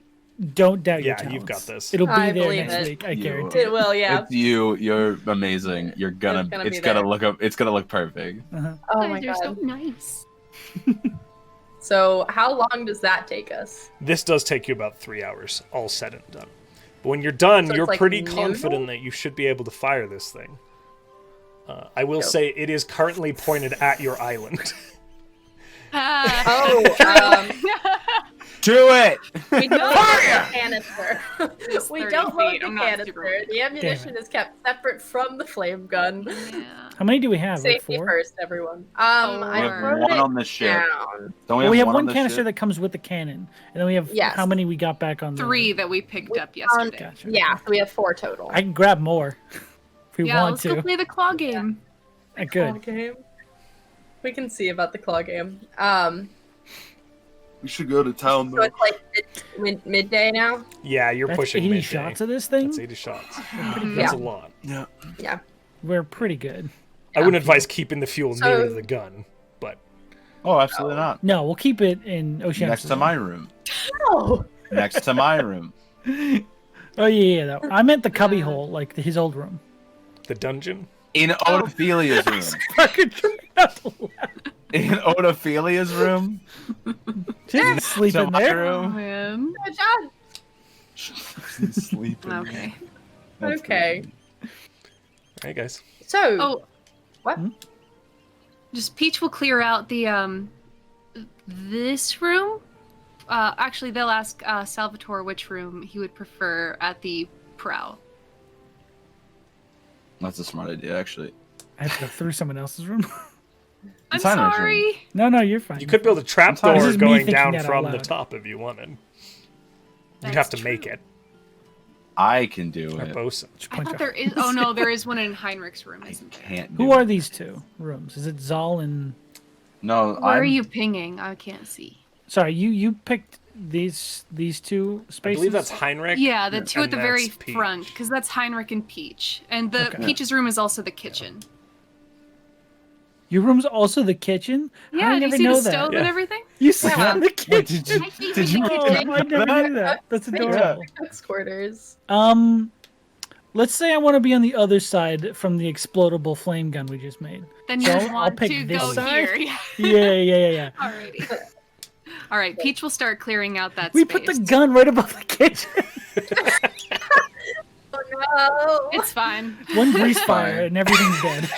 don't doubt your Yeah, you've talents. got this. It'll be I there believe next it. week. I You- guarantee. It will, yeah. It's you. You're amazing. You're gonna. It's gonna It's be gonna there. look up. It's gonna look perfect. Uh-huh. Oh You my guys are so god. nice. So, how long does that take us? This does take you about 3 hours, all said and done. But when you're done, So it's you're like pretty noon? confident that you should be able to fire this thing. I will Dope. say it is currently pointed at your island. Oh, Do it. we don't load the canister. It's We 30 don't load feet. the I'm not canister. super- The ammunition is kept separate from the flame gun. Yeah. How many do we have? Like Safety 4? first, everyone. We I have wrote one it on the ship. down. Don't we Well, we have on one the canister ship? that comes with the cannon, and then we have Yes. how many we got back on the 3 that we picked up found- yesterday. Gotcha. Yeah, so we have 4 total. I can grab more if we Yeah, want let's to. go play the claw game. Good. Claw game. We can see about the claw game. We should go to town So though. it's like midday now. Yeah, you're That's pushing 80 midday. shots of this thing. That's 80 shots. Mhm. That's Yeah. a lot. Yeah. Yeah. We're pretty good. I wouldn't advise keeping the fuel So- near the gun, but Oh, absolutely not. No, we'll keep it in Ocean. Next to my room. Oh. Next to my room. Oh yeah. No. I meant the cubby hole, like his old room. the dungeon. In Otophilia's room. Fucking trying not to laugh. In Otophilia's room. She didn't sleep To in my there. room. Man. Good job. Sleeping. Okay. That's Okay. All right, guys. So, Oh, what? just Peach will clear out the this room. Actually, they'll ask Salvatore which room he would prefer at the prow. That's a smart idea, actually. I have to go through someone else's room. I'm It's Heinrich's room. sorry. No, you're fine. You could build a This trapdoor is me going thinking down that out from the loud. top if you wanted. You'd That's have to make true. it. I can do Or it. both. I thought there is. Oh no, there is one in Heinrich's room, I isn't there? can't do Who it. are these 2 rooms? Is it Zahl and? No, Where are I'm- you pinging? I can't see. Sorry, you picked these 2 I spaces. believe that's Heinrich. Yeah, the 2 at and the very that's Peach. front, because that's Heinrich and Peach, and the Okay. Peach's room is also the kitchen. Your room's also the kitchen. Yeah, I do you never see know the that. stove Yeah. and everything? You sleep Yeah. in the Wait, kitchen. did you, I hate did you the Oh, kitchen. I never knew that. That's adorable. Cook's quarters. Let's say I want to be on the other side from the explodable flame gun we just made. Then you So I'll want pick to this go side? here. Yeah. Alrighty. All right, Peach will start clearing out that We space. put the gun right above the kitchen. Oh no! It's fine. One grease Fine. fire and everything's dead.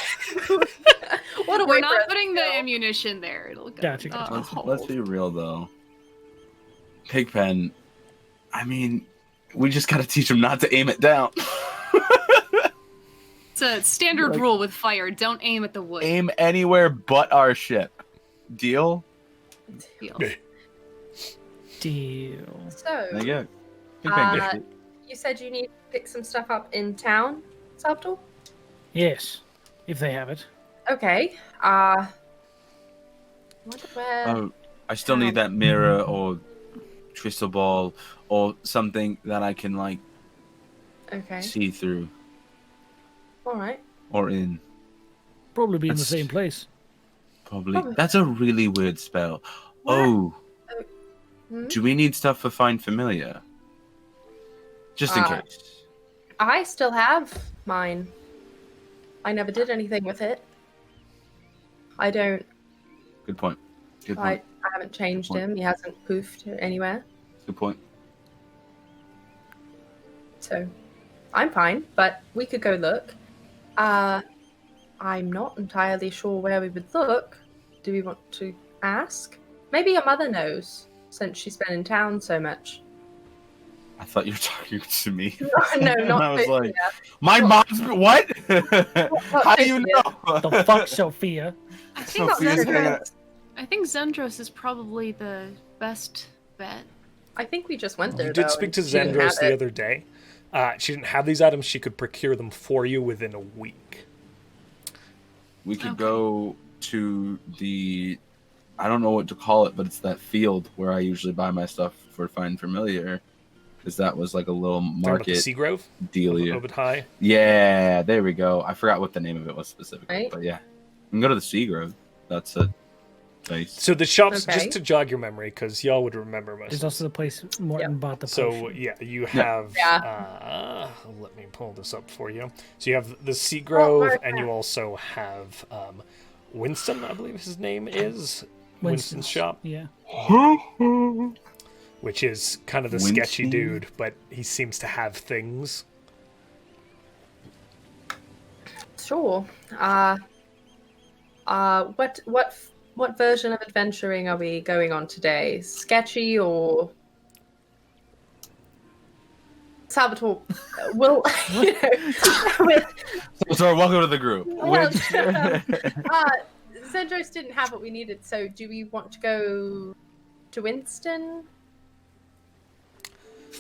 What a We're way for not us putting to the go. ammunition there. It'll go. Gotcha, gotcha. let's be real though. Pigpen, I mean, we just gotta teach him not to aim it down. It's a standard Like- rule with fire. Don't aim at the wood. Aim anywhere but our ship. Deal? Deal. Deal. So, There you go. Pigpen gets it. you said you need to pick some stuff up in town, Salvator? Yes, if they have it. Okay. Wonder where. Oh, I still need that mirror or crystal ball or something that I can like Okay. see through All right. or in. Probably be in the That's- same place. Probably. That's a really weird spell. Oh, Do we need stuff for Find Familiar? Just in case. I still have mine. I never did anything with it. I don't. Good point. Good I point. haven't changed point. him. He hasn't poofed anywhere. Good point. So, I'm fine, but we could go look. I'm not entirely sure where we would look. Do we want to ask? Maybe your mother knows, since she's been in town so much. I thought you were talking to me. No, not I was Sophia. like, my mom's what? How do you Sophia. know? The fuck, Sophia? I think Sophia's hanging out. I think Zendros is probably the best bet. I think we just went there. You did though, speak and to she didn't Zendros have the it. other day. She didn't have these items. She could procure them for you within a week. We could Okay. go to the, I don't know what to call it, but it's that field where I usually buy my stuff for Find Familiar. Because that was like a little Talking about the market Seagrove? dealio. Over high. Yeah, there we go. I forgot what the name of it was specifically, Right. but yeah, we can go to the Seagrove. That's a place. So the shops, Okay. just to jog your memory, because y'all would remember most. There's also the place Morton bought the So potion. yeah, you have. Yeah. Let me pull this up for you. So you have the Seagrove, right, and you also have Winston, I believe his name is. Winston's shop, Yeah. which is kind of the Winston? sketchy dude, but he seems to have things. Sure. What version of adventuring are we going on today? Sketchy or Salvator? Will you know? So welcome to the group. Well, Zendros didn't have what we needed, so do we want to go to Winston?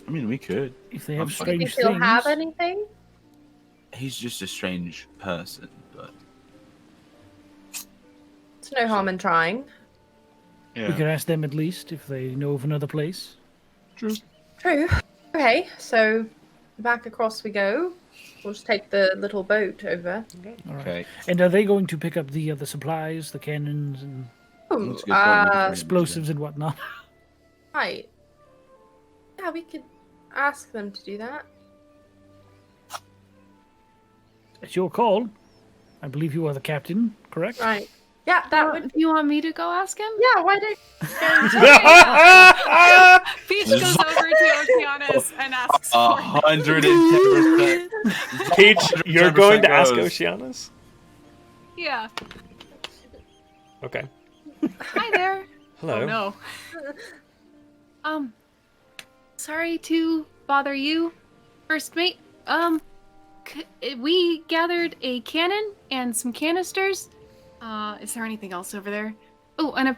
I mean, we could. If they have I'm fine. Do you strange think he'll things. have anything? He's just a strange person, but It's no harm in trying. yeah. We could ask them at least if they know of another place. True. Okay, so back across we go. We'll just take the little boat over. All right. Okay. And are they going to pick up the supplies, the cannons, and That's a good point. explosives and whatnot? Right. Yeah, we could ask them to do that. It's your call. I believe you are the captain, correct? Right. Yeah, that would. Do you want me to go ask him? Yeah, why don't? Peach goes over to Oceanus and asks for him. 110%. Peach, you're going to ask goes. Oceanus? Yeah. Okay. Hi there. Hello. Oh no. Sorry to bother you, first mate. We gathered a cannon and some canisters. Is there anything else over there? Oh, and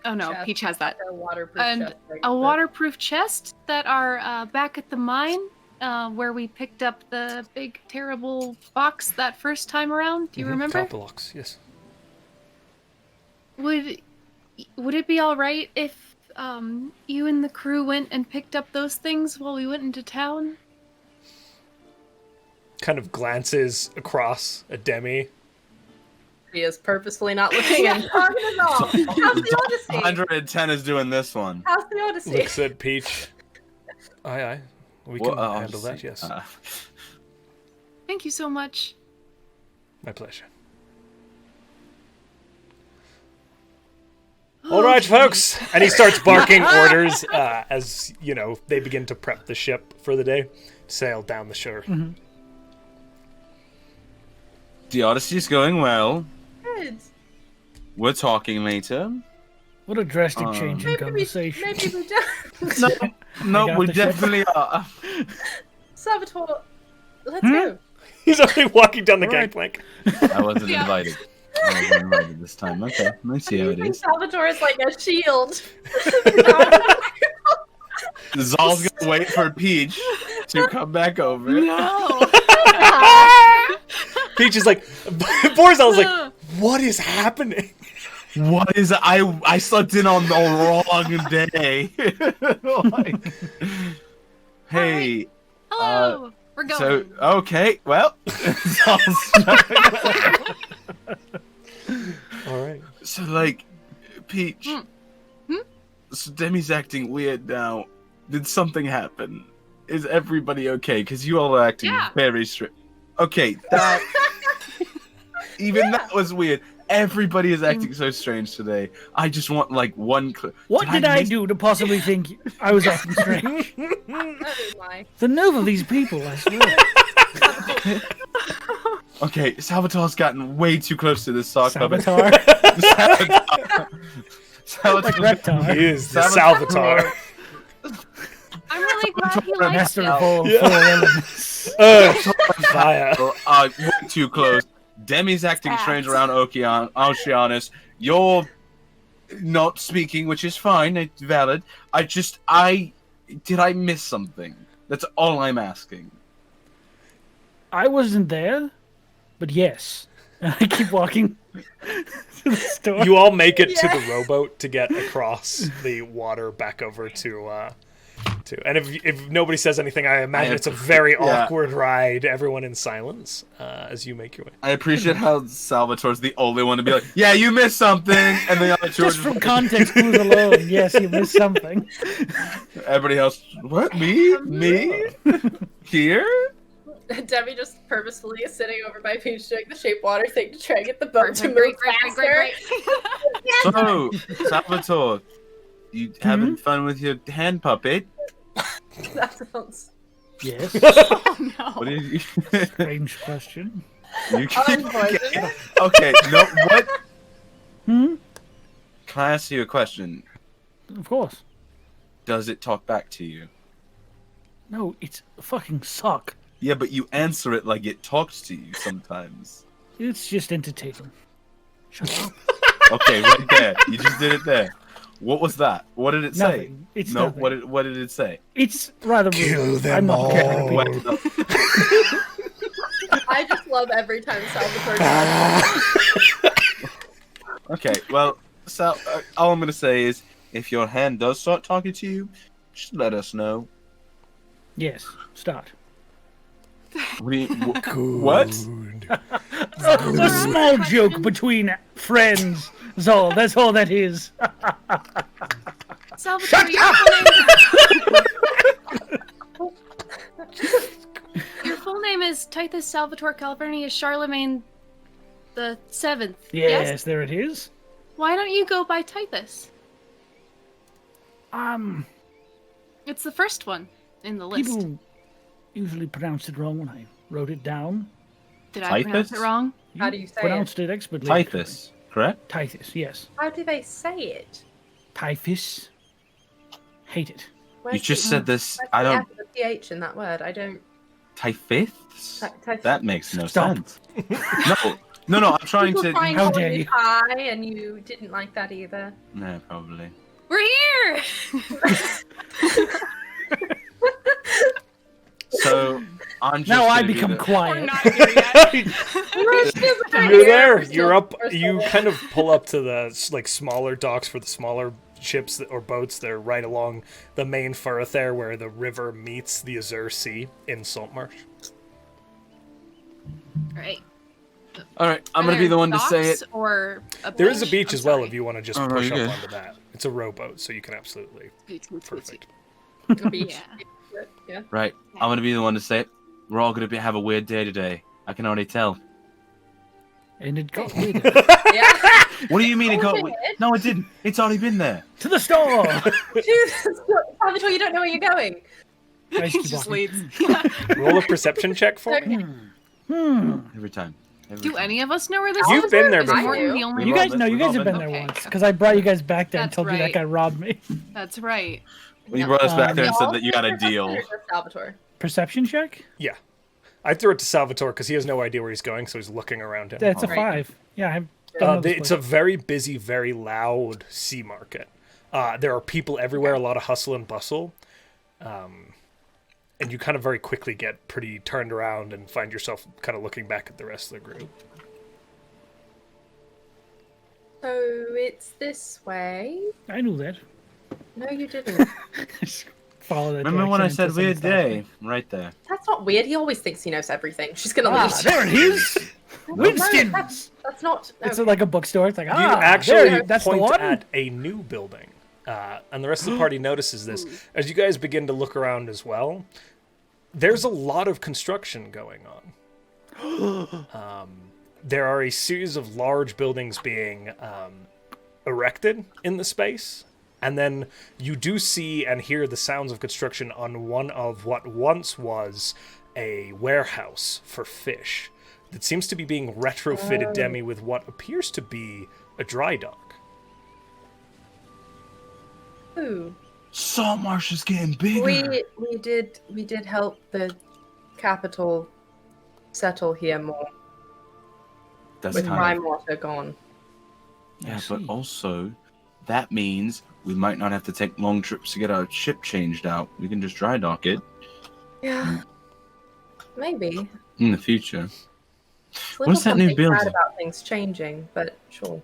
oh no, chest, Peach has that. a waterproof And chest, right, a but- waterproof chest that are back at the mine, where we picked up the big terrible box that first time around. Do you remember? Copperlocks, yes. Would it be all right if you and the crew went and picked up those things while we went into town? Kind of glances across at Demi. He is purposefully not looking and talking at all. How's the Odyssey? 110 is doing this one. How's the Odyssey? Looks at Peach. Aye. We can Well, handle that, yes. Thank you so much. My pleasure. All right, folks. And he starts barking orders as, they begin to prep the ship for the day. Sail down the shore. The Odyssey's going well. Good. We're talking later. What a drastic change in conversation. Maybe we don't. No, got we the ship. definitely are. Salvatore, let's go. He's already walking down the All right. gangplank. I wasn't invited. I wasn't invited this time. Okay, let's see how it is. Salvatore is like a shield. Zahl's gonna wait for Peach to come back over. No. Peach is like, Borzel's like, what is happening? What is I slept in on the wrong day. Like, hey, Hello. We're going. so okay, well, All right. so like, Peach, So Demi's acting weird now. Did something happen? Is everybody okay? Because you all are acting very strange. Okay, that... even that was weird. Everybody is acting so strange today. I just want, like, one clue. What did I do to possibly think I was acting strange? The nerve of these people, I swear. Okay, Salvator's gotten way too close to this sock puppet. Salvator. Salvator. Like Reptar. He is the Salvator. I'm really glad he likes Master it. of all four elements. Fire. Way too close. Demi's acting strange around Oceanus. You're not speaking, which is fine. It's valid. Did I miss something? That's all I'm asking. I wasn't there, but yes. I keep walking to the store. You all make it to the rowboat to get across the water back over to. And if nobody says anything, I imagine it's a very awkward ride. Everyone in silence as you make your way. I appreciate how Salvatore's the only one to be like, "Yeah, you missed something," and the other two are Just from context clues alone, yes, you missed something. Everybody else, what? Me? Here? Demi just purposefully is sitting over by Peach doing the shape water thing to try and get the boat to move Great. faster. So, Salvatore, you having fun with your hand puppet? That sounds... Yes. Oh no. What are you? Strange question. You okay, no, what? Hmm? Can I ask you a question? Of course. Does it talk back to you? No, it's a fucking sock. Yeah, but you answer it like it talks to you sometimes. It's just entertaining. Shut up. Okay, right there. You just did it there. What was that? What did it say? Nothing. It's no. nothing. What did it say? It's rather rude. Kill them I'm not all. gonna What repeat it. the- I just love every time Salvatore does. Okay, well, Sal, all I'm gonna say is, if your hand does start talking to you, just let us know. Yes, start. What? Do you, what? A small joke between friends, Zahl. That's all that is. Salvatore, your full name is Titus Salvatore Calvernius Charlemagne the 7th. Yes, there it is. Why don't you go by Titus? It's It's the first one in the list. people usually pronounced it wrong when I wrote it down. Did I pronounce it Titus? wrong? How do you say Pronounced it expertly. Titus, correct? Titus, yes. How do they say it? Typhus. Hate it. You just said this. Where's I the don't. F and the PH in that word? I don't... Typhus? Typhus. That makes no Stop. sense. No. I'm trying People to. trying How to dare be you. high, and you didn't like that either. No, probably. We're here! So I'm just. Now I gonna be become the- We're quiet. not here yet. You're there. You're up. You kind of pull up to the like smaller docks for the smaller ships or boats that are right along the main thoroughfare where the river meets the Azure Sea in Saltmarsh. Right. All right, I'm gonna be the one to say it. Or There is a beach I'm as well sorry. if you want to just Oh, push you're up good. onto that. It's a rowboat, so you can absolutely. Perfect. Beach. Yeah. Right, I'm gonna be the one to say it. We're all gonna have a weird day today. I can already tell. And it got weird. Yeah. What do you mean it got? weird. No, it didn't. It's already been there. To the store! Salvatore, you don't know where you're going. I just keep Just walking. leads. Roll a perception check for me. Every time. Do any of us know where this You've is? been there Is before. Morton the only You We've one? all guys, no, you been- guys have been there Okay, once. okay. Because I brought you guys back there and That's told you that right. guy robbed me. That's right. When you brought us back there and Y'all said that you got a think deal. or just Salvatore. Perception check? Yeah. I threw it to Salvatore because he has no idea where he's going, so he's looking around him. That's a Right. 5. Yeah, I don't know this It's a place. very busy, very loud sea market. There are people everywhere, a lot of hustle and bustle. And you kind of very quickly get pretty turned around and find yourself kind of looking back at the rest of the group. So it's this way. I knew that. No, you didn't. Follow that Remember when I direction said until weird someone stopped day? me. Right there. That's not weird. He always thinks he knows everything. She's gonna Ah, leave. there it is! No, Winskins! that's not. It's okay. like a bookstore. It's like, You ah, actually there, that's the point one? at a new building and the rest of the party notices this. As you guys begin to look around as well, there's a lot of construction going on. There are a series of large buildings being erected in the space, and then you do see and hear the sounds of construction on one of what once was a warehouse for fish that seems to be being retrofitted, Demi, with what appears to be a dry dock. Ooh. Saltmarsh is getting bigger. We did help the capital settle here more That's with kind Rhyme of, Water gone. yeah, I but see. also that means we might not have to take long trips to get our ship changed out. We can just dry dock it Yeah. Maybe. in the future. It's a What's that little new something sad building? about things changing, but sure.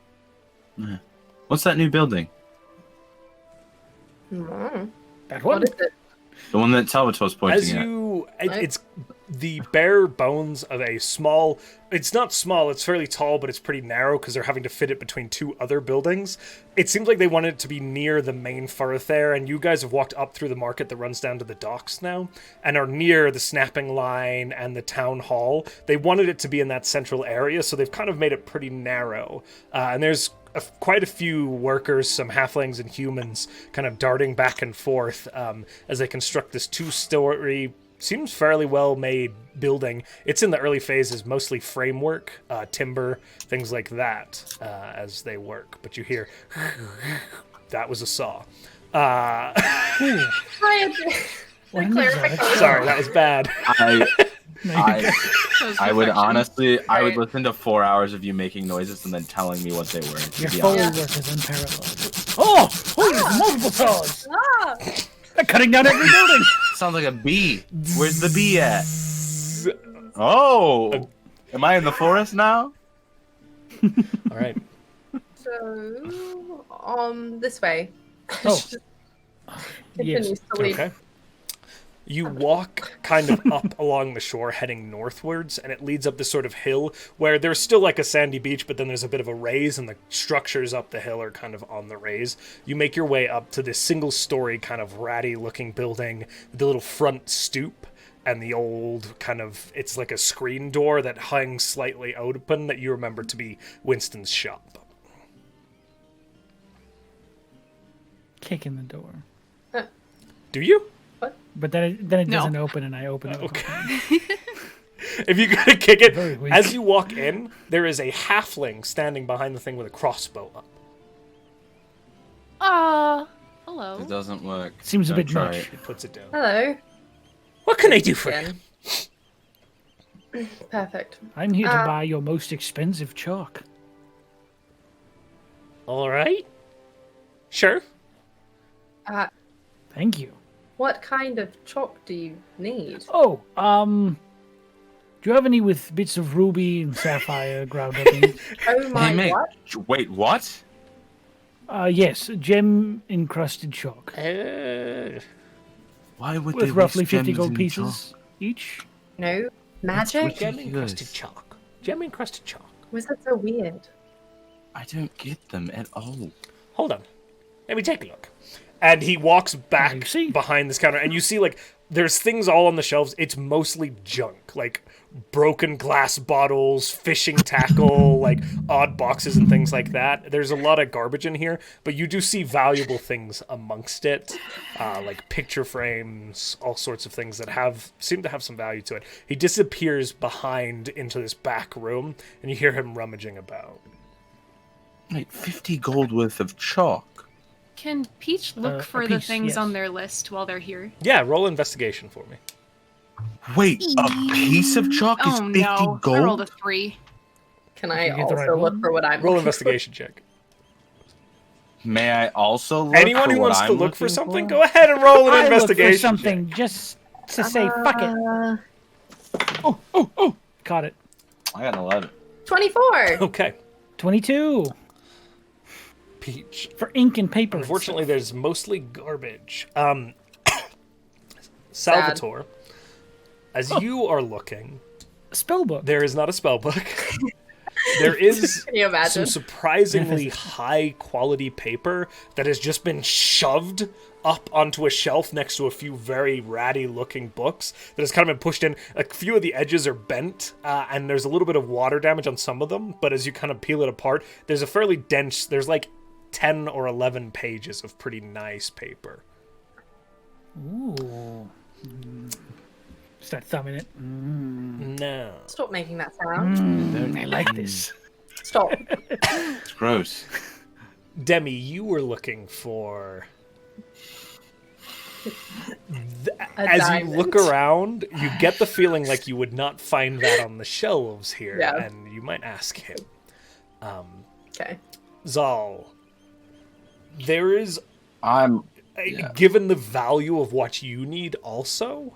What's that new building? Mm. That What one? is it? The one that Salvator's pointing As at. it's the bare bones of a small, it's not small, it's fairly tall, but it's pretty narrow because they're having to fit it between two other buildings. It seems like they wanted it to be near the main thoroughfare, and you guys have walked up through the market that runs down to the docks now, and are near the snapping line and the town hall. They wanted it to be in that central area, so they've kind of made it pretty narrow. And there's quite a few workers, some halflings and humans, kind of darting back and forth as they construct this two-story, seems fairly well-made building. It's in the early phases, mostly framework, timber, things like that, as they work. But you hear, that was a saw. What is that? Sorry, that was bad. I would honestly, I would Right. listen to 4 hours of you making noises and then telling me what they were. to Your be Foley honest. work is unparalleled. Oh! There's multiple saws! Ah! They're cutting down every building! Sounds like a bee. Where's the bee at? Oh, am I in the forest now? All right. So, this way. Oh. Continues Yes. to lead. Okay. You walk kind of up along the shore heading northwards, and it leads up this sort of hill where there's still like a sandy beach, but then there's a bit of a raise, and the structures up the hill are kind of on the raise. You make your way up to this single-story kind of ratty-looking building with the little front stoop and the old kind of, it's like a screen door that hangs slightly open that you remember to be Winston's shop. Kick in the door. Do you? But then it No. doesn't open, and I open it. Okay. If you gotta kick it, Very weak. as you walk in, there is a halfling standing behind the thing with a crossbow up. Hello. It doesn't work. Seems a Don't bit try much. it. He puts it down. Hello. What can I do for you? Again. Perfect. I'm here to buy your most expensive chalk. All right. Sure. Thank you. What kind of chalk do you need? Oh, do you have any with bits of ruby and sapphire ground up in it? Oh my Hey, mate. what? Wait, what? Yes, gem encrusted chalk. Why would With they roughly waste 50 gems gold in pieces chalk? each. No? Magic? Gem Yes. encrusted chalk. Gem encrusted chalk. Was that so weird? I don't get them at all. Hold on. Let me take a look. And he walks back You see? behind this counter, and you see, like, there's things all on the shelves. It's mostly junk. Like, broken glass bottles, fishing tackle, like, odd boxes and things like that. There's a lot of garbage in here, but you do see valuable things amongst it. Like picture frames, all sorts of things that seem to have some value to it. He disappears behind into this back room, and you hear him rummaging about. Wait, 50 gold worth of chalk. Can Peach look A for the piece, things yes. on their list while they're here? Yeah, roll investigation for me. Wait, a piece of chalk is Oh 50 no! gold? I rolled a 3. Can I you get the also right look one? for what I'm Roll looking investigation check. May I also look Anyone for who what wants to I'm look for looking something, for? go ahead and roll an I look for investigation. something just to say fuck it. for? Caught it. I got an 11. 24! Okay, 22 Peach. for ink and paper. and Unfortunately, stuff. there's mostly garbage. Salvator, as you are looking, spell book. there is not a spell book. There is Can you some imagine? surprisingly high quality paper that has just been shoved up onto a shelf next to a few very ratty looking books that has kind of been pushed in. A few of the edges are bent, and there's a little bit of water damage on some of them, but as you kind of peel it apart, there's a fairly dense, there's like 10 or 11 pages of pretty nice paper. Ooh. Start thumbing it. No. Stop making that sound. I like this. Stop. It's gross. Demi, you were looking for... As you look around, you get the feeling like you would not find that on the shelves here, Yeah. and you might ask him. Okay. Zahl, there is, Yeah. given the value of what you need also,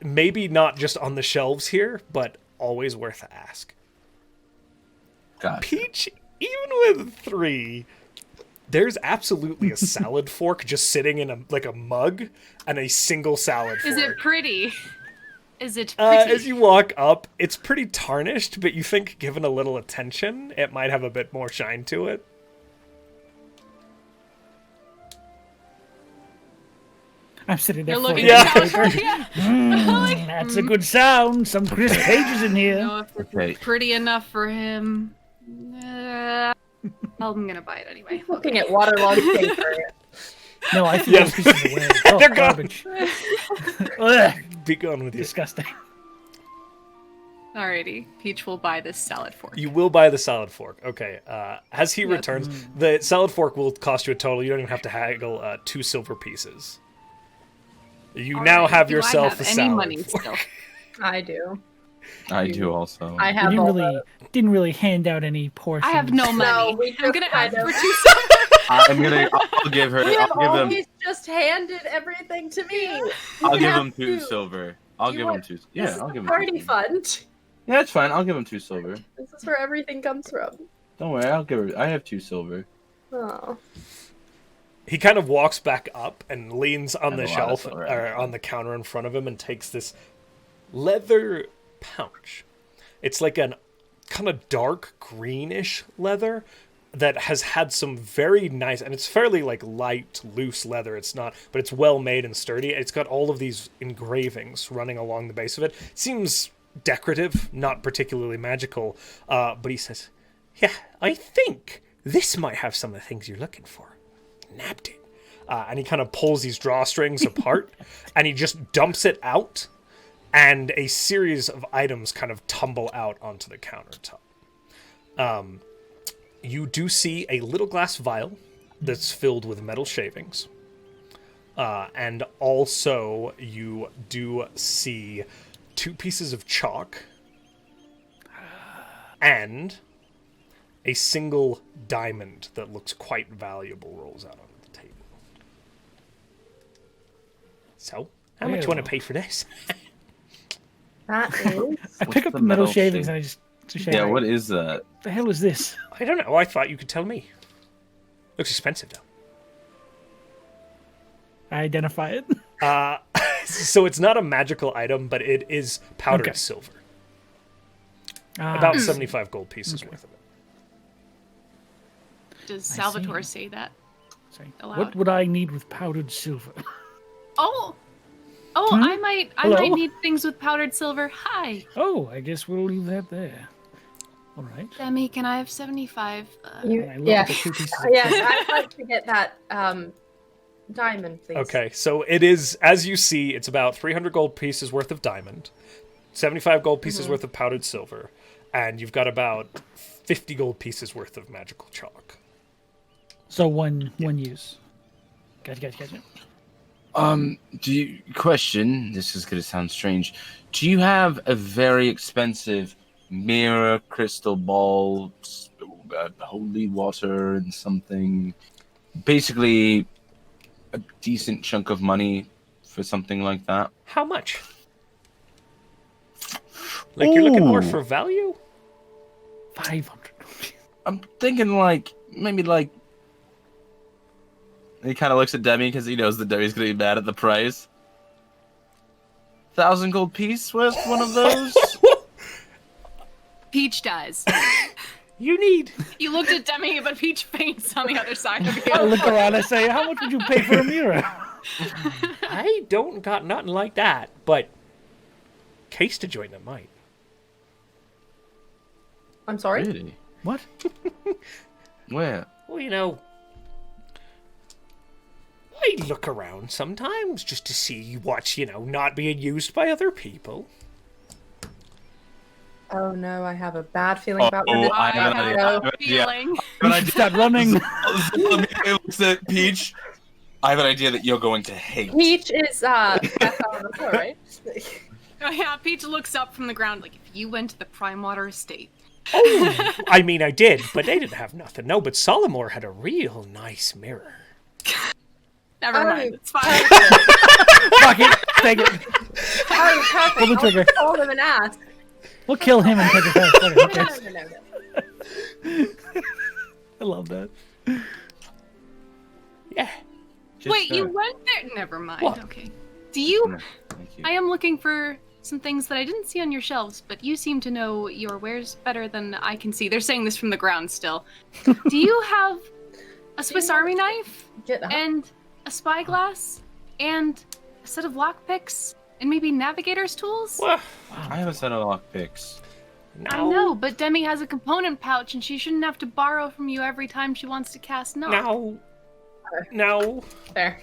maybe not just on the shelves here, but always worth a ask. Gotcha. Peach, even with 3... There's absolutely a salad fork just sitting in a mug and a single salad fork. Is it pretty? Is it pretty? As you walk up, it's pretty tarnished, but you think given a little attention, it might have a bit more shine to it. I'm sitting there. You're looking folding at paper. yeah. That's a good sound. Some crisp pages in here. know if this Okay. is pretty enough for him. I'm gonna buy it anyway. Looking at waterlogged paper. No, I threw Yeah. those pieces away. Oh, They're gone. garbage. Ugh, Be gone with you. disgusting. Alrighty, Peach will buy this salad fork. You will buy the salad fork. Okay. As he Yep. returns, the salad fork will cost you a total. You don't even have to haggle 2 silver pieces. You now Alright, have do I yourself have a any salad money fork. still? I do. I do also. I You have all the... didn't really hand out any portions. I have no money. we I'm just gonna kind ask of- for 2 silver. I'll give her. You have I'll give him. always just handed everything to me. I'll You give have him 2 to. silver. I'll You give want- him 2. This Yeah, is I'll the give him. party 2 silver. fund. Yeah, it's fine. I'll give him 2 silver. This is where everything comes from. Don't worry. I'll give her. I have 2 silver. Oh. He kind of walks back up and leans on I the have a lot of shelf silver, or actually. on the counter in front of him and takes this leather pouch. It's like an kind of dark greenish leather that has had some very nice, and it's fairly like light, loose leather. It's not, but it's well made and sturdy. It's got all of these engravings running along the base of it. Seems decorative, not particularly magical. But he says, "Yeah, I think this might have some of the things you're looking for." Nabbed it. And he kind of pulls these drawstrings apart, and he just dumps it out, and a series of items kind of tumble out onto the countertop. You do see a little glass vial that's filled with metal shavings. And also you do see 2 pieces of chalk and a single diamond that looks quite valuable rolls out onto the table. So, how much you want to pay for this? That is... I pick up the the metal metal shavings shave? and I just shave. Yeah, what is that? the hell is this? I don't know. I thought you could tell me. Looks expensive, though. I identify it. So it's not a magical item, but it is powdered Okay. silver. Ah, About 75 gold pieces worth of it. Does I Salvator see. say that? sorry. allowed. What would I need with powdered silver? Oh, Hmm? I might Hello? need things with powdered silver. Hi, Oh, I guess we'll leave that there. All right. Demi. Can I have 75? And I look Yeah. at the 2 pieces of Yes, I'd like to get that diamond, please. Okay, so it is, as you see, it's about 300 gold pieces worth of diamond, 75 gold pieces worth of powdered silver, and you've got about 50 gold pieces worth of magical chalk. So one use. Gotcha. Question, this is going to sound strange. Do you have a very expensive mirror, crystal ball, holy water, and something? Basically, a decent chunk of money for something like that? How much? Like, you're looking more Ooh. for value? 500. I'm thinking maybe he kind of looks at Demi because he knows that Demi's going to be mad at the price. 1,000 gold piece worth one of those? Peach dies. You need. You looked at Demi, but Peach faints on the other side of I you. look around and say, how much would you pay for a mirror? I don't got nothing like that, but case to join it might. I'm sorry? Really? What? Where? Well, you know, I look around sometimes just to see what's, not being used by other people. Oh no, I have a bad feeling about where this I is have gonna an go. idea. Feeling. But I did Start running. looks at Peach. I have an idea that you're going to hate. Peach is passed out on the floor, right? Oh, yeah, Peach looks up from the ground like, if you went to the Prime Water Estate. Oh, I mean, I did, but they didn't have nothing. No, but Solomor had a real nice mirror. Never mind, it's fine. Fuck it. Take it. Oh, perfect. Pull the trigger. I'll hold him and ask. We'll kill him and take his head. Fuck it, who cares? No. I love that. Yeah. Wait, you went there? Never mind, What? okay. Do you... No, thank you. I am looking for some things that I didn't see on your shelves, but you seem to know your wares better than I can see. They're saying this from the ground still. Do you have a Swiss Army knife? Get up. And a spyglass? And a set of lockpicks? And maybe navigator's tools? Well, I have a set of lockpicks. I know, but Demi has a component pouch and she shouldn't have to borrow from you every time she wants to cast knock. Now, Fair.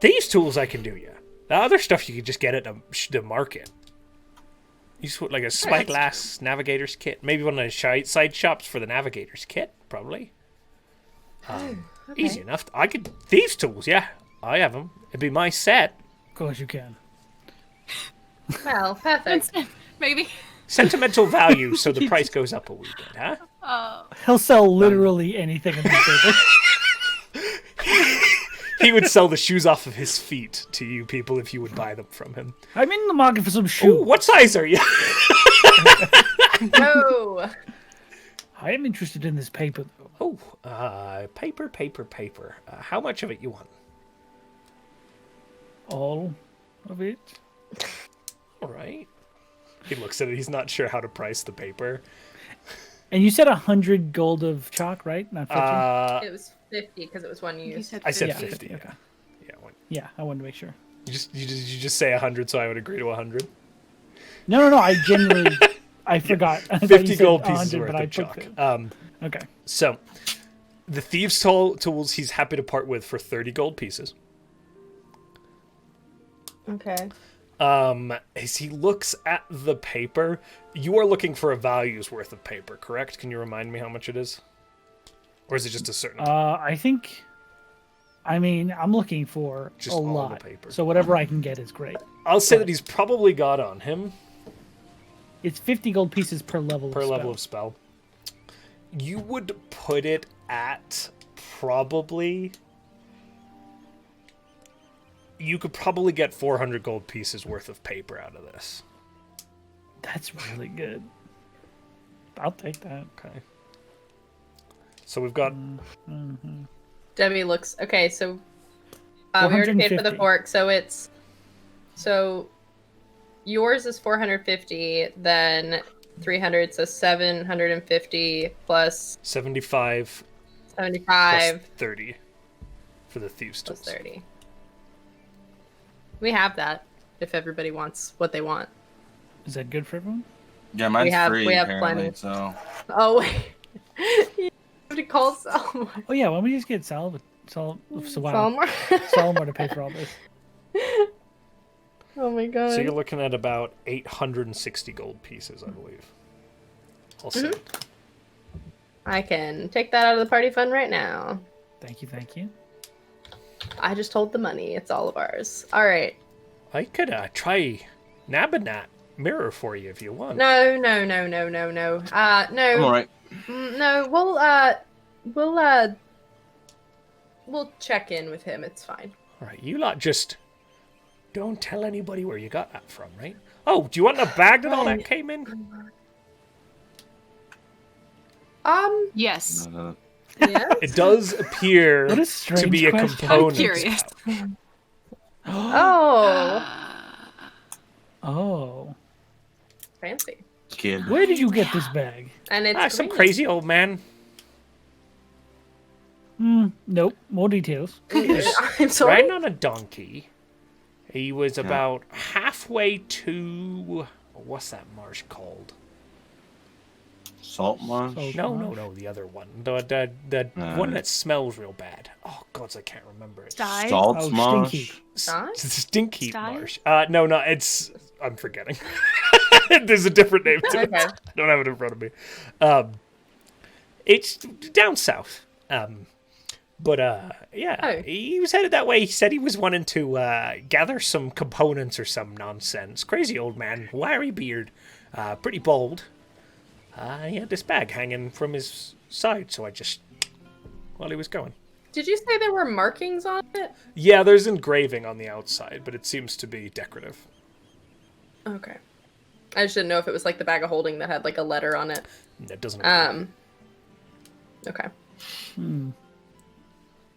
these tools I can do you. The other stuff you can just get at the market. You just put like a spyglass navigator's kit. Maybe one of the side shops for the navigator's kit, probably. Easy enough. I could... Thieves' tools, yeah. I have them. It'd be my set. Of course you can. Well, perfect. Maybe. Sentimental value, so the price goes up a wee bit, huh? He'll sell literally anything in this paper. He would sell the shoes off of his feet to you people if you would buy them from him. I'm in the market for some Ooh, shoes. what size are you? No. I am interested in this paper, though. Oh, paper. How much of it you want? All of it. All right. He looks at it. He's not sure how to price the paper. And you said 100 gold of chalk, right? Not 50? It was 50 because it was one You use. said I said Yeah, 50. okay. Yeah. Yeah, I wanted to make sure. You just say 100, so I would agree to 100. No. I genuinely, I forgot. I thought 50 you said gold pieces 100, worth but I of took chalk. it. Okay. So, the thieves' tools he's happy to part with for 30 gold pieces. Okay. As he looks at the paper, you are looking for a value's worth of paper, correct? Can you remind me how much it is? Or is it just a certain... I think... I'm looking for Just a all the lot. paper. So whatever I can get is great. I'll say that he's probably got on him, It's 50 gold pieces per level per of level of spell. You would put it at probably... You could probably get 400 gold pieces worth of paper out of this. That's really good. I'll take that. Okay. So we've got... Demi looks okay. So we already paid for the 450. fork, so it's yours is 450, then 300, so 750 plus 75 75 plus 30 for the thieves' plus tools. 30. We have that if everybody wants what they want. Is that good for everyone? Yeah, mine's have- free we have apparently. plenty. So Oh wait, you have to call someone. Oh yeah, why don't we just get Salvator to pay for all this? Oh my god. So you're looking at about 860 gold pieces, I believe. I'll say. I can take that out of the party fund right now. Thank you. I just hold the money. It's all of ours. All right. I could try nabbing that mirror for you if you want. No. No. I'm alright. No, we'll check in with him. It's fine. All right, you lot just don't tell anybody where you got that from, right? Oh, do you want the bag that all that came in? Yes. Yeah. It does appear What a to strange be a question. component. I'm curious. Oh, Oh. fancy. skin. Where did you get this bag? And it's Some green. crazy old man. Nope. More details. I'm sorry. Riding on a donkey. He was about halfway to... What's that marsh called? Salt marsh? No, the other one. The one that smells real bad. Oh, gods, I can't remember it. Sty? Salt Oh, marsh? Sty? Stinky Sty? marsh. No, it's... I'm forgetting. There's a different name to it. Okay. I don't have it in front of me. It's down south. He was headed that way. He said he was wanting to gather some components or some nonsense. Crazy old man, wiry beard, pretty bold. He had this bag hanging from his side, so I just... While he was going. Did you say there were markings on it? Yeah, there's engraving on the outside, but it seems to be decorative. Okay. I just didn't know if it was like the bag of holding that had like a letter on it. It doesn't... Okay.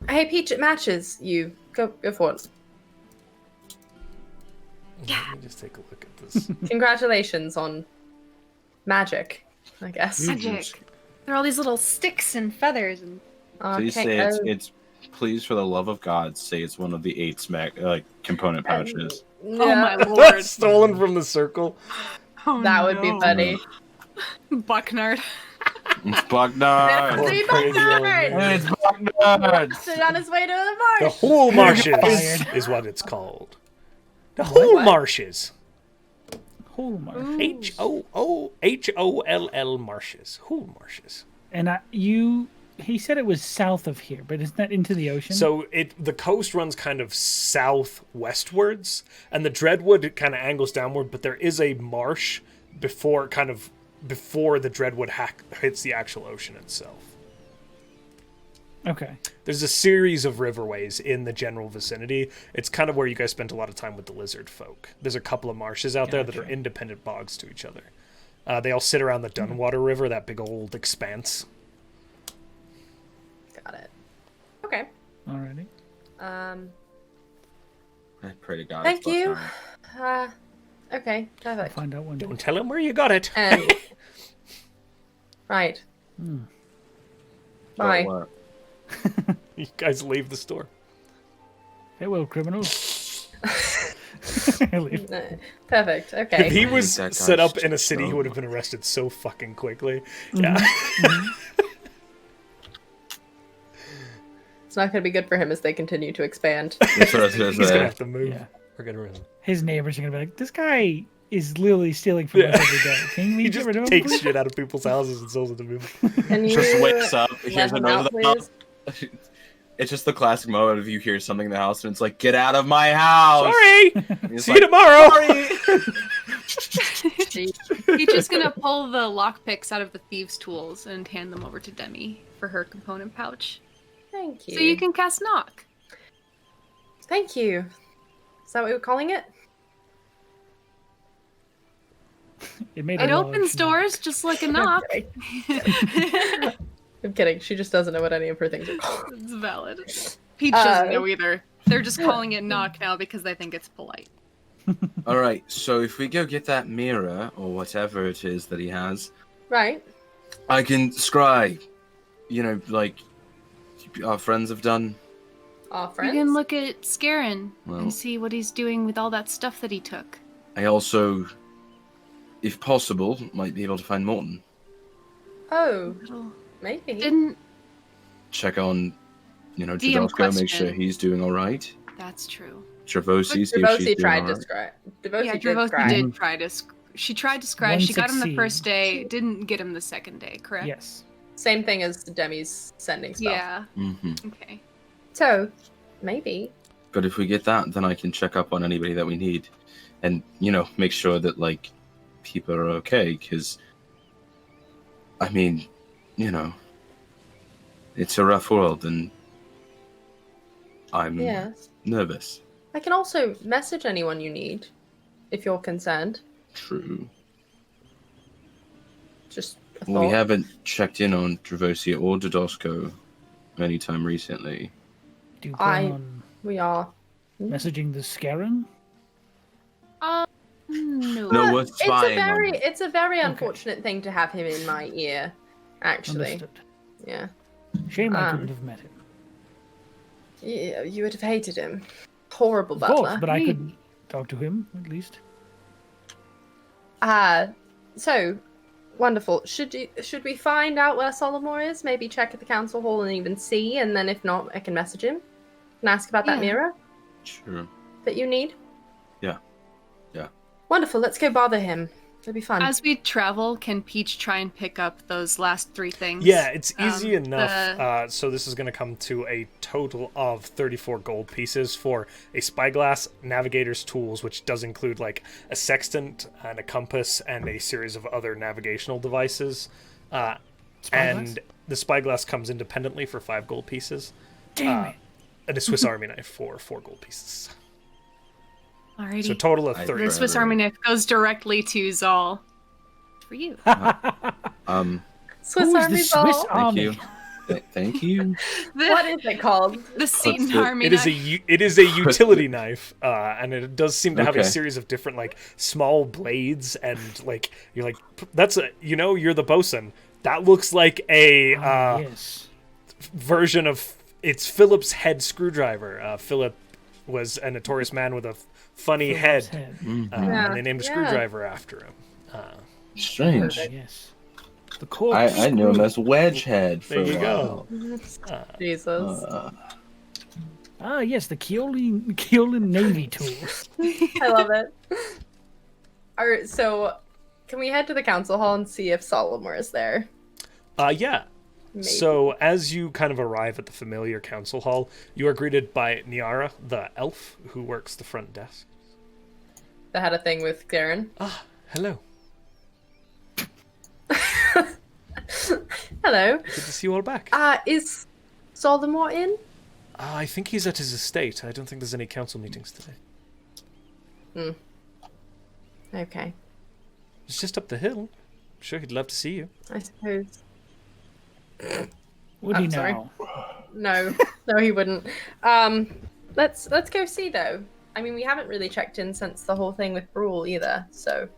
Hey, Peach, it matches you. Go for it. Let me just take a look at this. Congratulations on magic, I guess. Magic. There are all these little sticks and feathers and Please say it's. Please, for the love of God, say it's one of the 8 component pouches. oh my lord. Stolen from the circle. Oh, That would be funny. Bucknard. It's Bucknard! Hey, Crazy old Bucknard! man. It's Bucknard! Sit on his way to the The marsh. whole marshes Fired. is what it's called. The whole marshes. Whole marsh. Holl marshes. Whole marshes. And he said it was south of here, but isn't that into the ocean? So the coast runs kind of southwestwards, and the Dreadwood kind of angles downward, but there is a marsh before the Dreadwood hits the actual ocean itself. Okay. There's a series of riverways in the general vicinity. It's kind of where you guys spent a lot of time with the lizard folk. There's a couple of marshes out there that are independent bogs to each other. They all sit around the Dunwater River, that big old expanse. Got it. Okay. Alrighty. I pray to God. Thank it's you. Bucknard. Okay, perfect. Find out one day. Don't tell him where you got it. And right. Bye. But what? You guys leave the store. Farewell, criminals. I leave. Perfect. If Okay. he was That set guy's up in a city, he so would have been arrested so fucking quickly. Yeah. It's not going to be good for him as they continue to expand. That's what I was gonna He's gonna say. have to move. Yeah. We're gonna rid him. His neighbors are gonna be like, "This guy is literally stealing from us every day. Can we He get just rid of him?" takes please?" shit out of people's houses and sells it to people. Can you Just wakes up, let hears a him note out, of the house. please? It's just the classic moment of you hear something in the house and it's like, get out of my house! Sorry. And he's See like, you tomorrow. Sorry! He's just gonna pull the lockpicks out of the thieves' tools and hand them over to Demi for her component pouch. Thank you. So you can cast knock. Thank you. Is that what we're calling it? It made a It opens large knock. doors just like a knock. I'm kidding. She just doesn't know what any of her things are called. It's valid. Peach doesn't know either. They're just calling it knock now because they think it's polite. Alright, so if we go get that mirror, or whatever it is that he has, Right. I can scry. You know, like our friends have done. All You friends. can look at Scarrin Well. and see what he's doing with all that stuff that he took. I also, if possible, might be able to find Morton. Oh, Little... maybe. Didn't... Check on, DM Jadovko, make sure question. he's doing alright. That's true. Travosi, see if she's Devosi doing tried to alright. scry. Devosi Yeah, did Dravosi scry. did try to... She tried to scry. One She got him the first succeeds. day. Didn't get him the second day, correct? Yes. Same thing as Demi's sending spell. Yeah. hmm Okay. So, maybe. But if we get that, then I can check up on anybody that we need. And, make sure that, people are okay. Because, I mean, it's a rough world and I'm Yes. nervous. I can also message anyone you need, if you're concerned. True. Just a Well, we thought. haven't checked in on Dravosia or Dodosko anytime recently. Do you plan I- on We are. messaging the Scarrin? No. Ew. No, we're spying on him. It's a very unfortunate thing to have him in my ear, actually. Understood. Yeah. Shame I couldn't have met him. You would have hated him. Horrible Of butler. course, but I could talk to him, at least. So, wonderful. Should we find out where Solomor is? Maybe check at the council hall and even see, and then if not, I can message him and ask about that mirror Sure. that you need. Yeah. Yeah. Wonderful. Let's go bother him. It'll be fun. As we travel, can Peach try and pick up those last 3 things? Yeah, it's easy enough. So this is going to come to a total of 34 gold pieces for a spyglass, navigator's tools, which does include like a sextant and a compass and a series of other navigational devices. And the spyglass comes independently for 5 gold pieces. Damn it. And a Swiss Army knife for 4 gold pieces. Alrighty. So a total of 30. The Swiss Army knife goes directly to Zahl. For you. Swiss Who is Army the ball. Swiss Army? Thank you. What is it called? The Seton What's it? Army It knife. is a utility knife, and it does seem to have a Okay. series of different like small blades, and like you're like that's a you're the bosun. That looks like a Yes. version of it's Philip's head screwdriver. Philip was a notorious man with a funny Philip's head, Yeah. and they named a Yeah. screwdriver after him. Strange. Yes. The corpse. I knew him as Wedgehead for There you a go. while. Jesus. Yes, the Keolin Navy tools. I love it. Alright, so can we head to the council hall and see if Solomor is there? Yeah. Maybe. So as you kind of arrive at the familiar council hall, you are greeted by Niara, the elf who works the front desk. They had a thing with Scarrin. Hello. Hello. Good to see you all back. Is Solomor in? I think he's at his estate. I don't think there's any council meetings today. Okay. It's just up the hill. I'm sure he'd love to see you. I suppose. Would he I'm sorry. now? No, no, he wouldn't. Let's go see though. I mean, we haven't really checked in since the whole thing with Brawl either. So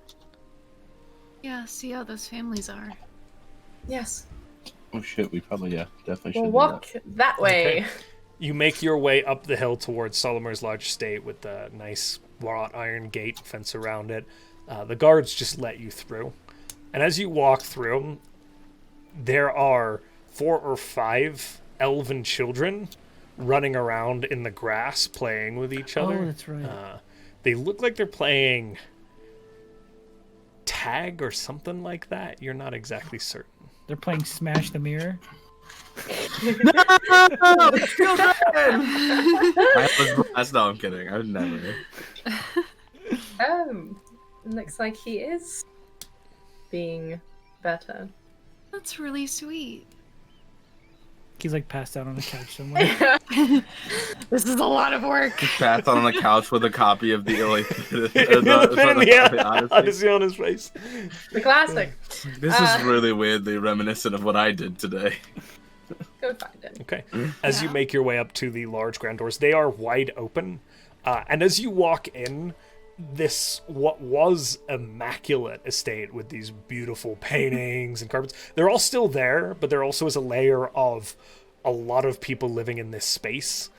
Yeah, see how those families are. yes, Oh shit, we probably definitely should we'll do walk that way. Okay. You make your way up the hill towards Solomor's large estate with the nice wrought iron gate fence around it. The guards just let you through. And as you walk through, there are 4 or 5 elven children running around in the grass playing with each other. Oh, that's right. They look like they're playing tag or something like that. You're not exactly certain. They're playing Smash the Mirror. No, I'm kidding. I would never. Looks like he is being better. That's really sweet. He's like passed out on a couch somewhere. This is a lot of work. Sat on the couch with a copy of the Odyssey on his face. The classic. This is really weirdly reminiscent of what I did today. Go find him. Okay. As you make your way up to the large grand doors, they are wide open. And as you walk in, this what was immaculate estate with these beautiful paintings and carpets, they're all still there, but there also is a layer of a lot of people living in this space.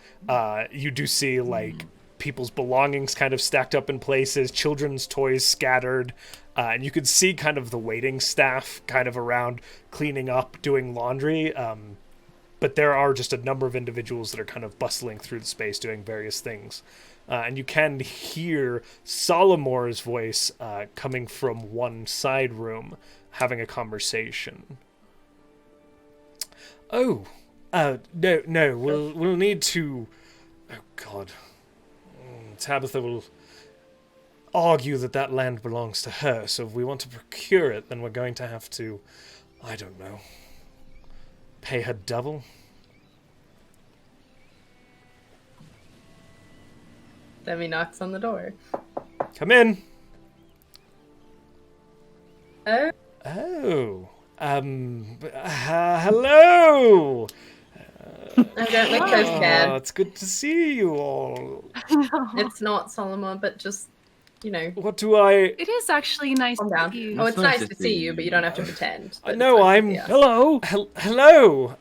You do see like people's belongings kind of stacked up in places, children's toys scattered, and you could see kind of the waiting staff kind of around cleaning up, doing laundry. But there are just a number of individuals that are kind of bustling through the space doing various things. And you can hear Solomor's voice coming from one side room, having a conversation. No, we'll need to... Oh, God. Tabitha will argue that land belongs to her, so if we want to procure it, then we're going to have to, I don't know, pay her double. Demi knocks on the door. Come in. Oh, Oh. Hello. I don't look so Oh, scared. it's good to see you all. It's not Solomon, but just you know. What do I... It is actually nice Calm to down. see you. Oh, it's nice to see you, but you don't have to pretend. that it's No, nice to I'm- see us. Hello. Hello!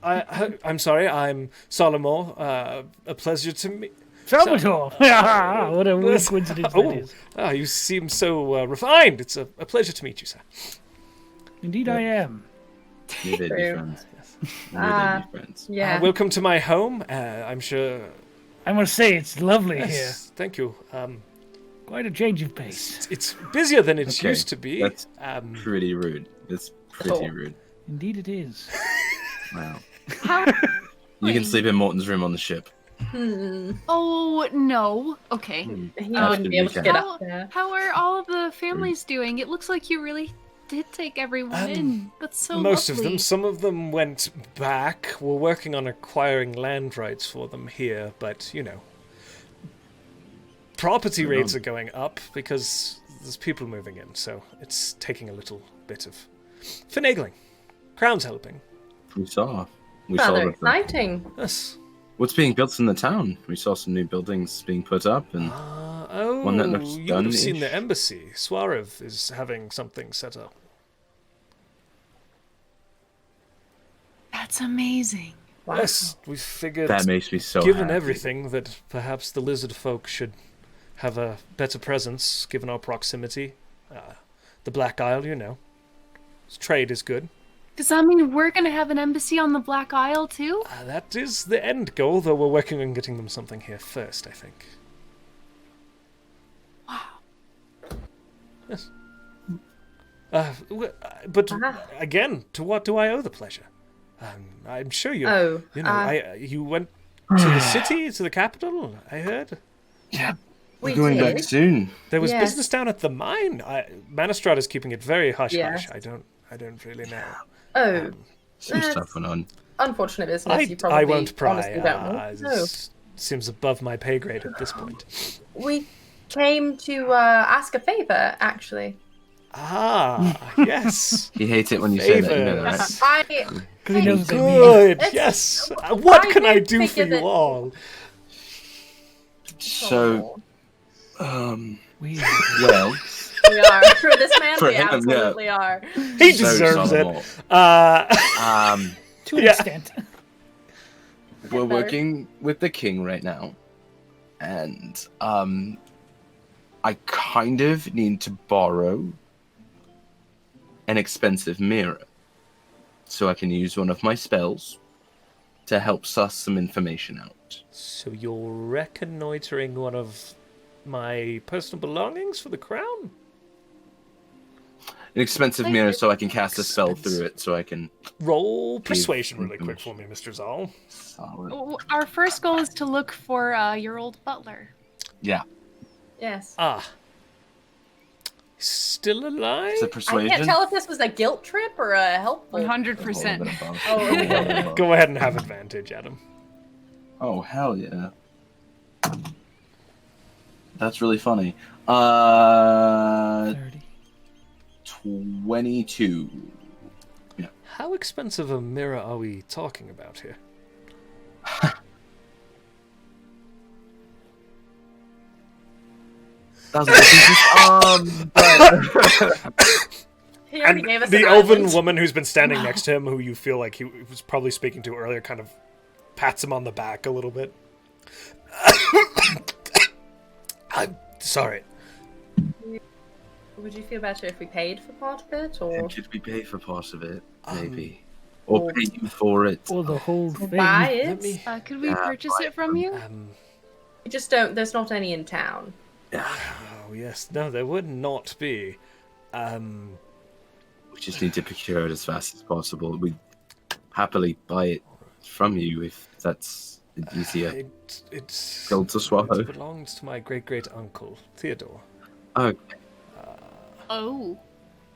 I'm sorry, I'm Solomon. A pleasure to meet... Salvator. What a weird coincidence that is. You seem so refined. It's a pleasure to meet you, sir. Indeed, I am. May they be True. friends. May they be friends. Yeah. Welcome to my home. I'm sure... I must say, it's lovely here. Yes, thank you. Quite a change of pace. It's busier than it Okay, used to be. That's pretty rude. That's pretty Cool. rude. Indeed, it is. Wow. How? You can sleep in Morton's room on the ship. Oh no. Okay. He wouldn't be able to get up there. How are all of the families doing? It looks like you really did take everyone in. That's so Most lovely. of them. Some of them went back. We're working on acquiring land rights for them here, but, you know. Property rates are going up because there's people moving in, so it's taking a little bit of finagling. Crown's helping. We saw. We saw Rather that the- exciting. Yes. what's being built in the town. We saw some new buildings being put up, and one that looks you would have seen done-ish. the embassy. Swarev is having something set up. That's amazing. Wow. Yes, we figured, that makes me so given happy. everything, that perhaps the lizard folk should have a better presence, given our proximity. The Black Isle, you know. Trade is good. Does that mean we're gonna have an embassy on the Black Isle too? That is the end goal, though we're working on getting them something here first, I think. Wow. Yes. But Ah. again, to what do I owe the pleasure? I'm sure you. Oh, You know, you went to the city, to the capital. I heard Yeah, we we're going did. back soon. there was Yes. business down at the mine. Manistrad is keeping it very hush Yes. hush. I don't really know. Oh, Some That's- stuff went on. unfortunate business. You probably I won't pry. honestly don't know. No. This seems above my pay grade at this point. We came to ask a favor, actually. Yes. He hates it when you say that. You know that, right? Favors. I Because he knows what they mean. Good. It's- Yes. What can I did do for figure you that- all? So, Well, well, we are for this man. For We him, yeah. absolutely are. He so deserves it. Solomon. to an Yeah. extent. We're better. working with the king right now, and I kind of need to borrow an expensive mirror so I can use one of my spells to help suss some information out. So you're reconnoitering one of my personal belongings for the crown? An expensive Like mirror so I can cast a spell through it so I can. Roll persuasion really quick for me, Mr. Zahl. W- Our first goal is to look for your old butler. Yeah, Yes. Still alive? it's a I persuasion. can't tell if this was a guilt trip or a helpful. 100%. Oh, Go ahead and have advantage, Adam. Oh, hell yeah. That's really funny. 30. 22. How expensive a mirror are we talking about here? he already And gave us the an elven island. woman who's been standing next to him, who you feel like he was probably speaking to earlier, kind of pats him on the back a little bit. I'm sorry. Would you feel better if we paid for part of it, or And should we pay for part of it? Maybe. Or pay you for it? Or the whole thing. buy Let it? me. Could we Yeah, purchase it from you? We just don't. There's not any in town. Oh yes, no, there would not be. We just need to procure it as fast as possible. We'd happily buy it from you if that's easier. It's Pill to swallow. It belongs to my great uncle Theodore, Oh, Oh.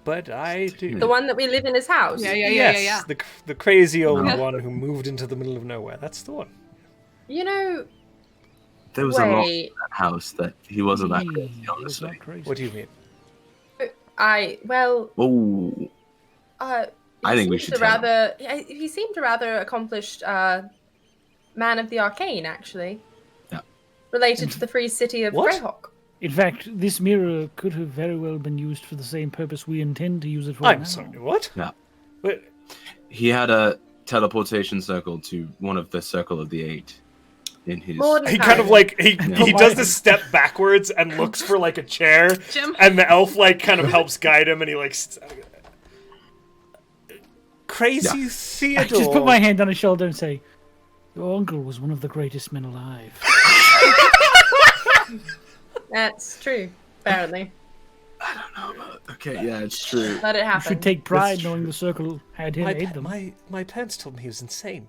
but I do. The one that we live in his house. Yes, the crazy old Yeah. one who moved into the middle of nowhere. That's the one. You know. there was a lot in Wait. that house that he wasn't that crazy, It was honestly. not crazy. What do you mean? Well. Oh, I think we should tell him. He seemed a rather accomplished man of the arcane, actually. Yeah. Related to the free city of What? Greyhawk. In fact, this mirror could have very well been used for the same purpose we intend to use it for I'm now. sorry, what? Yeah. Wait, He had a teleportation circle to one of the Circle of the Eight in his. More than he kind of like, he Yeah. does this step backwards and looks for like a chair, Jim. and the elf like kind of helps guide him, and he like... Crazy Yeah. Theodore. I just put my hand on his shoulder and say, "Your uncle was one of the greatest men alive." That's true, apparently. I don't know about. Okay, yeah, it's true. Let it You happen. should take pride That's knowing the circle had him aid them. My parents told me he was insane.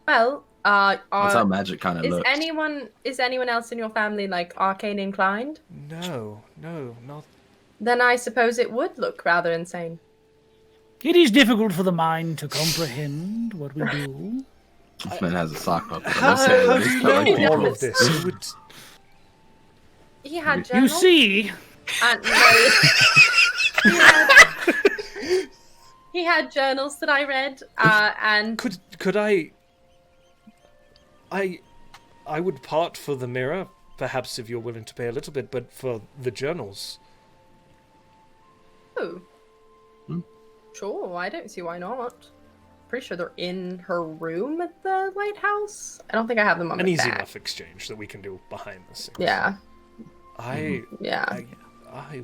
Well, That's how magic kind of is looks. anyone else in your family like arcane inclined? No, not... Then I suppose it would look rather insane. It is difficult for the mind to comprehend what we do. This man has a sock puppet. How That's it. do It's you not like know people. all of this? It would... He had You journals. see, And, he had journals that I read, and Could I would part for the mirror, perhaps if you're willing to pay a little bit, but for the journals. oh, sure, I don't see why not. Pretty sure they're in her room at the lighthouse. I don't think I have them on An the easy back. enough exchange that we can do behind the scenes. Yeah, I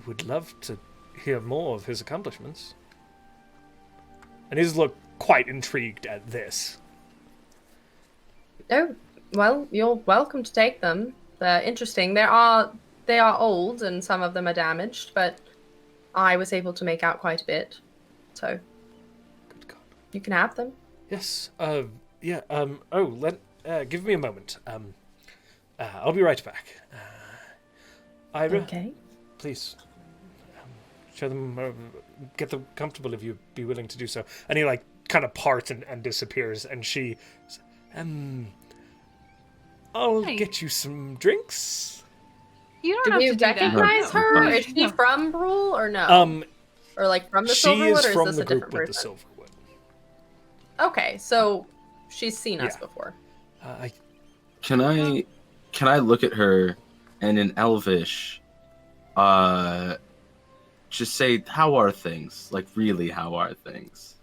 would love to hear more of his accomplishments. And he's looked quite intrigued at this. Oh, well, you're welcome to take them. They're interesting. They are old and some of them are damaged, but I was able to make out quite a bit. So Good God. you can have them. Yes. Give me a moment. I'll be right back. Ira, Okay. please. Show them, get them comfortable if you'd be willing to do so. And he like kind of parts and disappears, and she says, I'll Hey. get you some drinks. You don't Do have we to do that. recognize her? No. Is she from Brule or no? Or like from the She Silverwood, is or from is the this a group different with the person? Silverwood. Okay, so she's seen us Yeah. before. Can I look at her and in Elvish, just say, "How are things?" Like, really, how are things?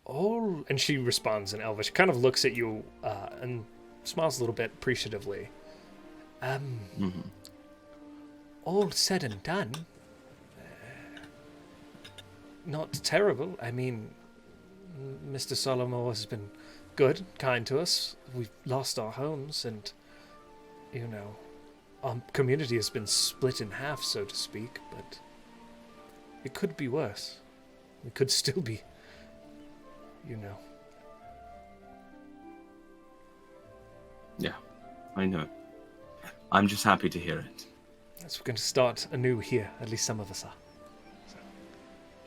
Oh, and she responds in Elvish, kind of looks at you and smiles a little bit appreciatively. All said and done, not terrible. I mean, Mr. Solomon has been good, kind to us. We've lost our homes, and, you know, our community has been split in half, so to speak, but it could be worse. It could still be, you know. Yeah, I know. I'm just happy to hear it. Yes, we're going to start anew here. At least some of us are.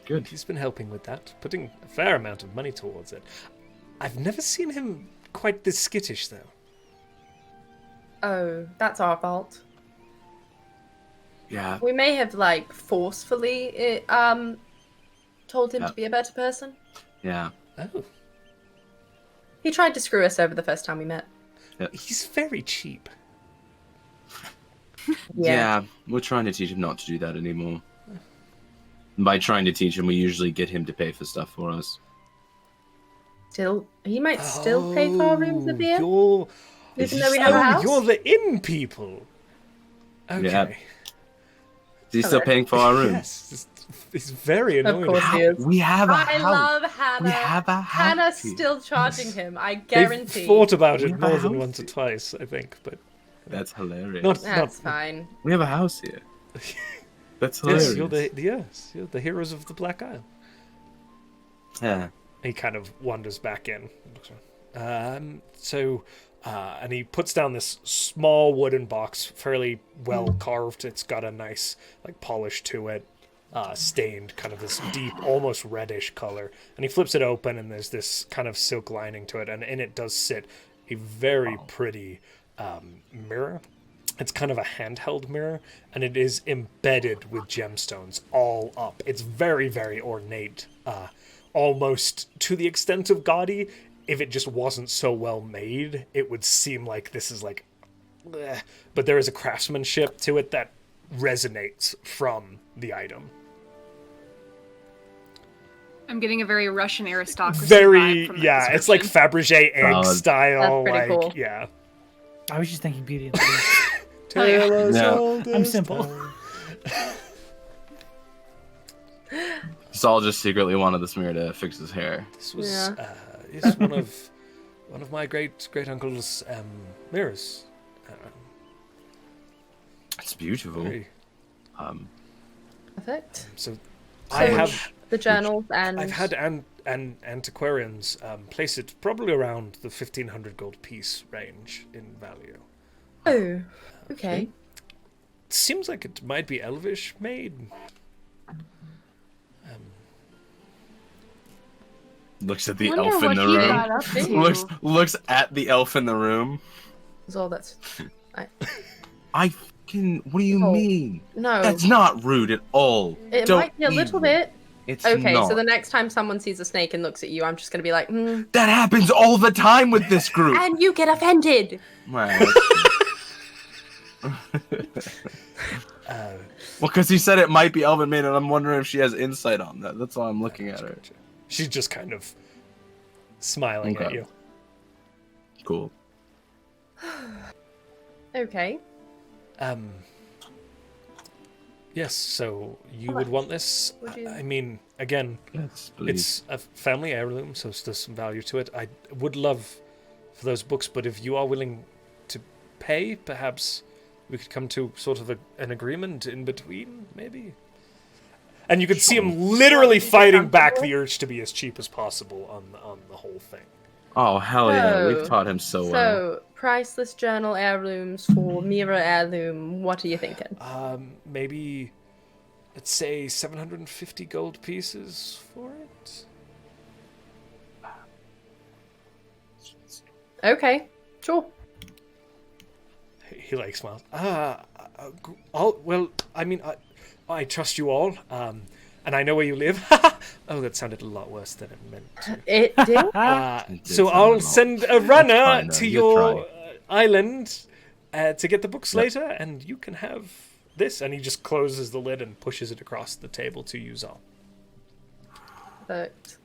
Good. He's been helping with that, putting a fair amount of money towards it. I've never seen him quite this skittish, though. Oh, that's our fault. Yeah. We may have like forcefully told him Yeah. to be a better person. Yeah. Oh, He tried to screw us over the first time we met. he's very cheap. Yeah, we're trying to teach him not to do that anymore. And by trying to teach him, we usually get him to pay for stuff for us. Still, he might still pay for our rooms at the inn, You're... even though we have a house. You're the inn people. Okay. Yeah. Is he still paying for our room? Yes, it's very Of annoying. course he is. We have a I house. love Hannah. We have a house Hannah's here. still charging him. I They've guarantee. thought about We it have a more than house once or here. twice, I think, but That's hilarious. not. That's fine. We have a house here. That's Yes, hilarious. you're the heroes of the Black Isle. Yeah. He kind of wanders back in. And he puts down this small wooden box, fairly well carved. It's got a nice, like, polish to it, stained, kind of this deep, almost reddish color. And he flips it open, and there's this kind of silk lining to it, and in it does sit a very pretty mirror. It's kind of a handheld mirror, and it is embedded with gemstones all up. It's very, very ornate, almost to the extent of gaudy. If it just wasn't so well made, it would seem like this is like but there is a craftsmanship to it that resonates from the item. I'm getting a very Russian aristocracy Very, vibe from that yeah, it's like description. Fabergé egg Solid. style, That's pretty like, cool. yeah. I was just thinking Beauty and the Beast. Tell us Yeah. all I'm this simple. time. Saul just secretly wanted this mirror to fix his hair. This was Yeah. it's one of my great uncle's mirrors. It's beautiful. Very- Perfect. so So I have the journals and I've had antiquarians place it probably around the 1,500 gold piece range in value. Oh, okay. Seems like it might be elvish made. Looks at the Wonder elf in what the he room. got up to. Looks at the elf in the room. Is all that's I fucking. What do you Oh. mean? no. That's not rude at all. It Don't might be a little even. bit. It's Okay, not. so the next time someone sees a snake and looks at you, I'm just gonna be like, That happens all the time with this group. and you get offended. Right, that's true. Well, because he said it might be elven made, and I'm wondering if she has insight on that. That's why I'm looking at her. She's just kind of smiling at Okay. you. Cool. Okay. Yes, so you How would much want this? would you- I mean, again, Yes, please. it's a family heirloom, so there's some value to it. I would love for those books, but if you are willing to pay, perhaps we could come to sort of an agreement in between, maybe? And you could see him literally fighting back the urge to be as cheap as possible on the whole thing. Oh, hell yeah. So- We've taught him so well. So, priceless journal heirlooms for mirror heirloom. What are you thinking? Maybe, let's say 750 gold pieces for it? Okay, sure. He like smiles. Well, I mean, I trust you all, and I know where you live. Oh, that sounded a lot worse than it meant to. It did. It did So sound a I'll lot. send a runner fine, though. to You're your island to get the books Yep. later, and you can have this. And he just closes the lid and pushes it across the table to you, Zahl. But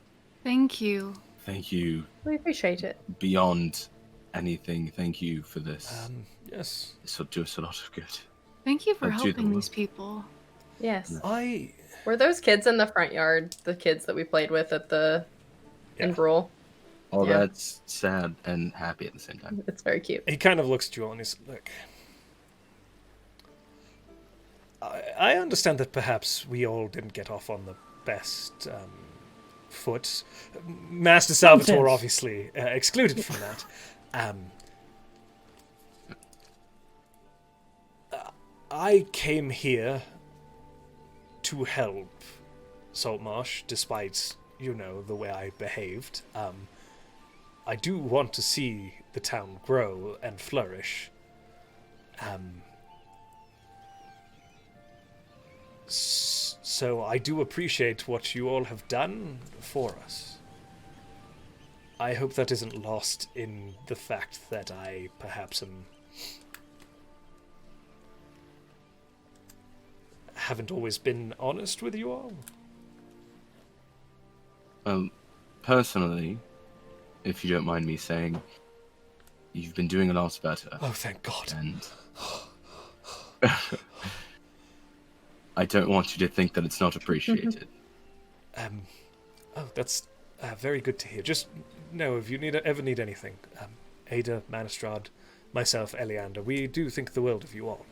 Thank you. Thank you. we appreciate it. Beyond anything, thank you for this. Yes. This will do us a lot of good. Thank you for I'll do the helping these work. people. Yes. Were those kids in the front yard the kids that we played with at the in Yeah. Brawl? Oh, Yeah. that's sad and happy at the same time. It's very cute. He kind of looks at you all and he's like, I understand that perhaps we all didn't get off on the best foot. Master Salvator, Nonsense. obviously, excluded from that. I came here to help Saltmarsh, despite, the way I behaved. I do want to see the town grow and flourish. So I do appreciate what you all have done for us. I hope that isn't lost in the fact that I perhaps haven't always been honest with you all. Personally, if you don't mind me saying, you've been doing a lot better. Oh, thank God. And I don't want you to think that it's not appreciated. Oh, that's very good to hear. Just know if you ever need anything, Ada, Manistrad, myself, Eliander, we do think the world of you all.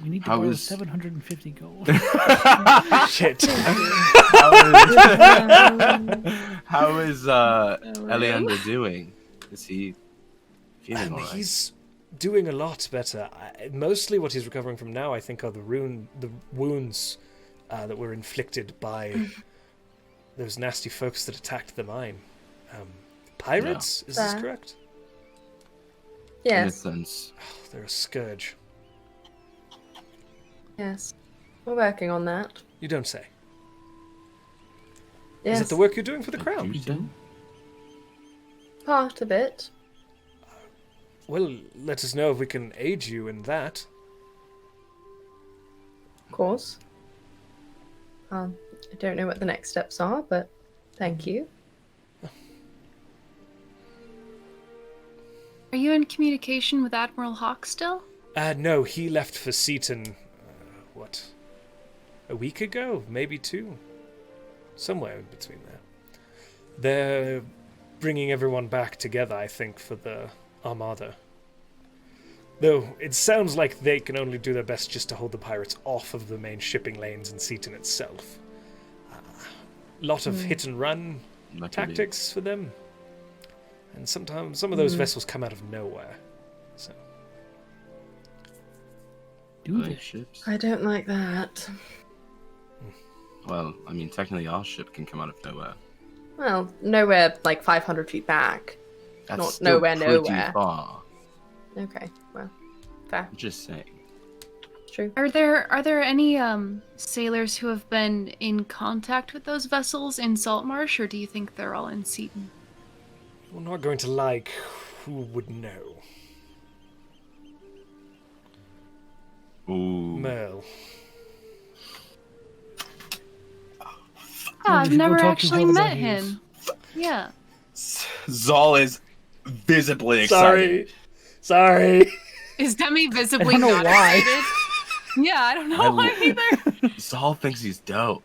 We need to How borrow is- 750 gold. Shit. How is Eliander doing? Is he feeling alright? He's doing a lot better. Mostly what he's recovering from now, I think, are the wounds that were inflicted by those nasty folks that attacked the mine. Pirates? Is this Fair. correct? In a Yes. sense. Oh, they're a scourge. Yes. We're working on that. You don't say. Yes. Is it the work you're doing for the crown? You say? Part of it. Well, let us know if we can aid you in that. Of course. I don't know what the next steps are, but thank you. Are you in communication with Admiral Hawk still? No, he left for Seaton, a week ago? Maybe 2? Somewhere in between there. They're bringing everyone back together, I think, for the Armada. Though, it sounds like they can only do their best just to hold the pirates off of the main shipping lanes in Seaton itself. Lot of hit and run tactics for them. And sometimes some of those vessels come out of nowhere. So. Do they? Ships. I don't like that. Well, I mean, technically our ship can come out of nowhere. Well, nowhere like 500 feet back. That's Not still nowhere, pretty nowhere. far. Okay, well, fair. I'm just saying. True. Are there any sailors who have been in contact with those vessels in Saltmarsh, or do you think they're all in Seaton? We're not going to like who would know. Ooh. Well, Yeah, I've did you go never talk to actually whoever met that is? him. Yeah. Zahl is visibly excited. Sorry. Is Demi visibly I don't know not why. excited? Yeah, I don't know why either. Zahl thinks he's dope.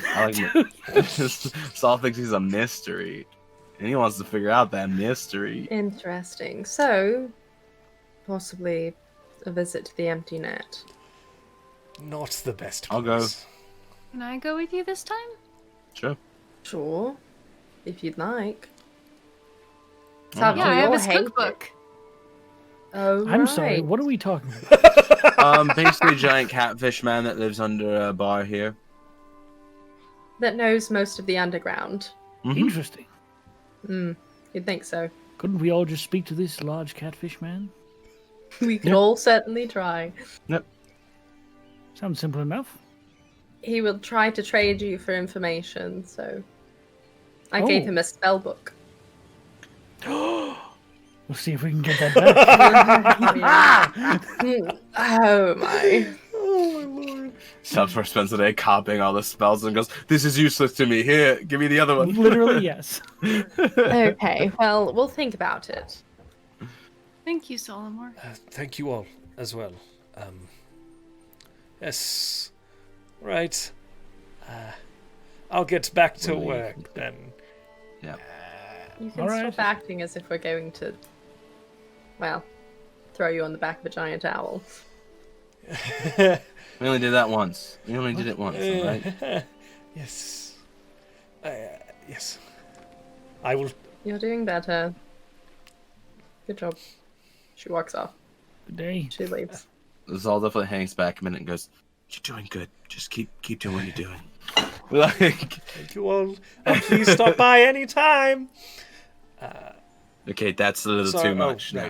I like Zahl thinks he's a mystery. And he wants to figure out that mystery. Interesting. So, possibly a visit to the empty net. Not the best. I'll go. place. Can I go with you this time? Sure. Sure, if you'd like. Oh, Yeah, I have his hate cookbook. it. Oh, I'm right. sorry. What are we talking about? Basically a giant catfish man that lives under a bar here. That knows most of the underground. Interesting. You'd think so. Couldn't we all just speak to this large catfish man? We could all certainly try. Yep. Sounds simple enough. He will try to trade you for information, so I gave Oh. him a spell book. We'll see if we can get that back. Oh my. Salvator spends the day copying all the spells and goes, "This is useless to me. Here, give me the other one." Literally, yes. Okay, well, we'll think about it. Thank you, Solomor. Thank you all as well. Yes. Right. I'll get back to work then. Yeah. You can All right. stop acting as if we're going to, well, throw you on the back of a giant owl. We only did that once. We only did it once, alright? Yes. Yes. I will. You're doing better. Good job. She walks off. Good day. She leaves. Zahl definitely hangs back a minute and goes, "You're doing good. Just keep doing what you're doing." Like, Thank you all. And please stop by any time. okay, that's a little too much now.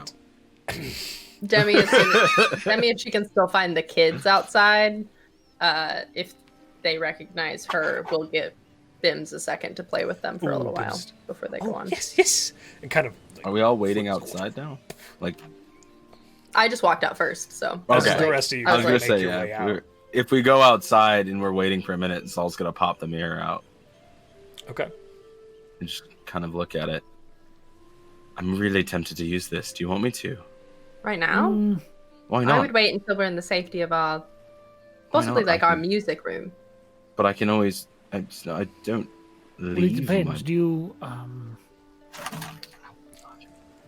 right. Demi, if she can still find the kids outside, if they recognize her, we'll give Bims a second to play with them for a little while Bims. before they go on. Yes. And kind of. Are we all waiting outside now? Like, I just walked out first, so. This is Okay. the rest of you. I was like, gonna make say, your yeah. way out. If we go outside and we're waiting for a minute, Zahl's gonna pop the mirror out Okay. and just kind of look at it. I'm really tempted to use this. Do you want me to? Right now? Why I not? would wait until we're in the safety of our, Why possibly not? like I our can- music room. But I can always. I don't Well, it leave. depends. my- Do you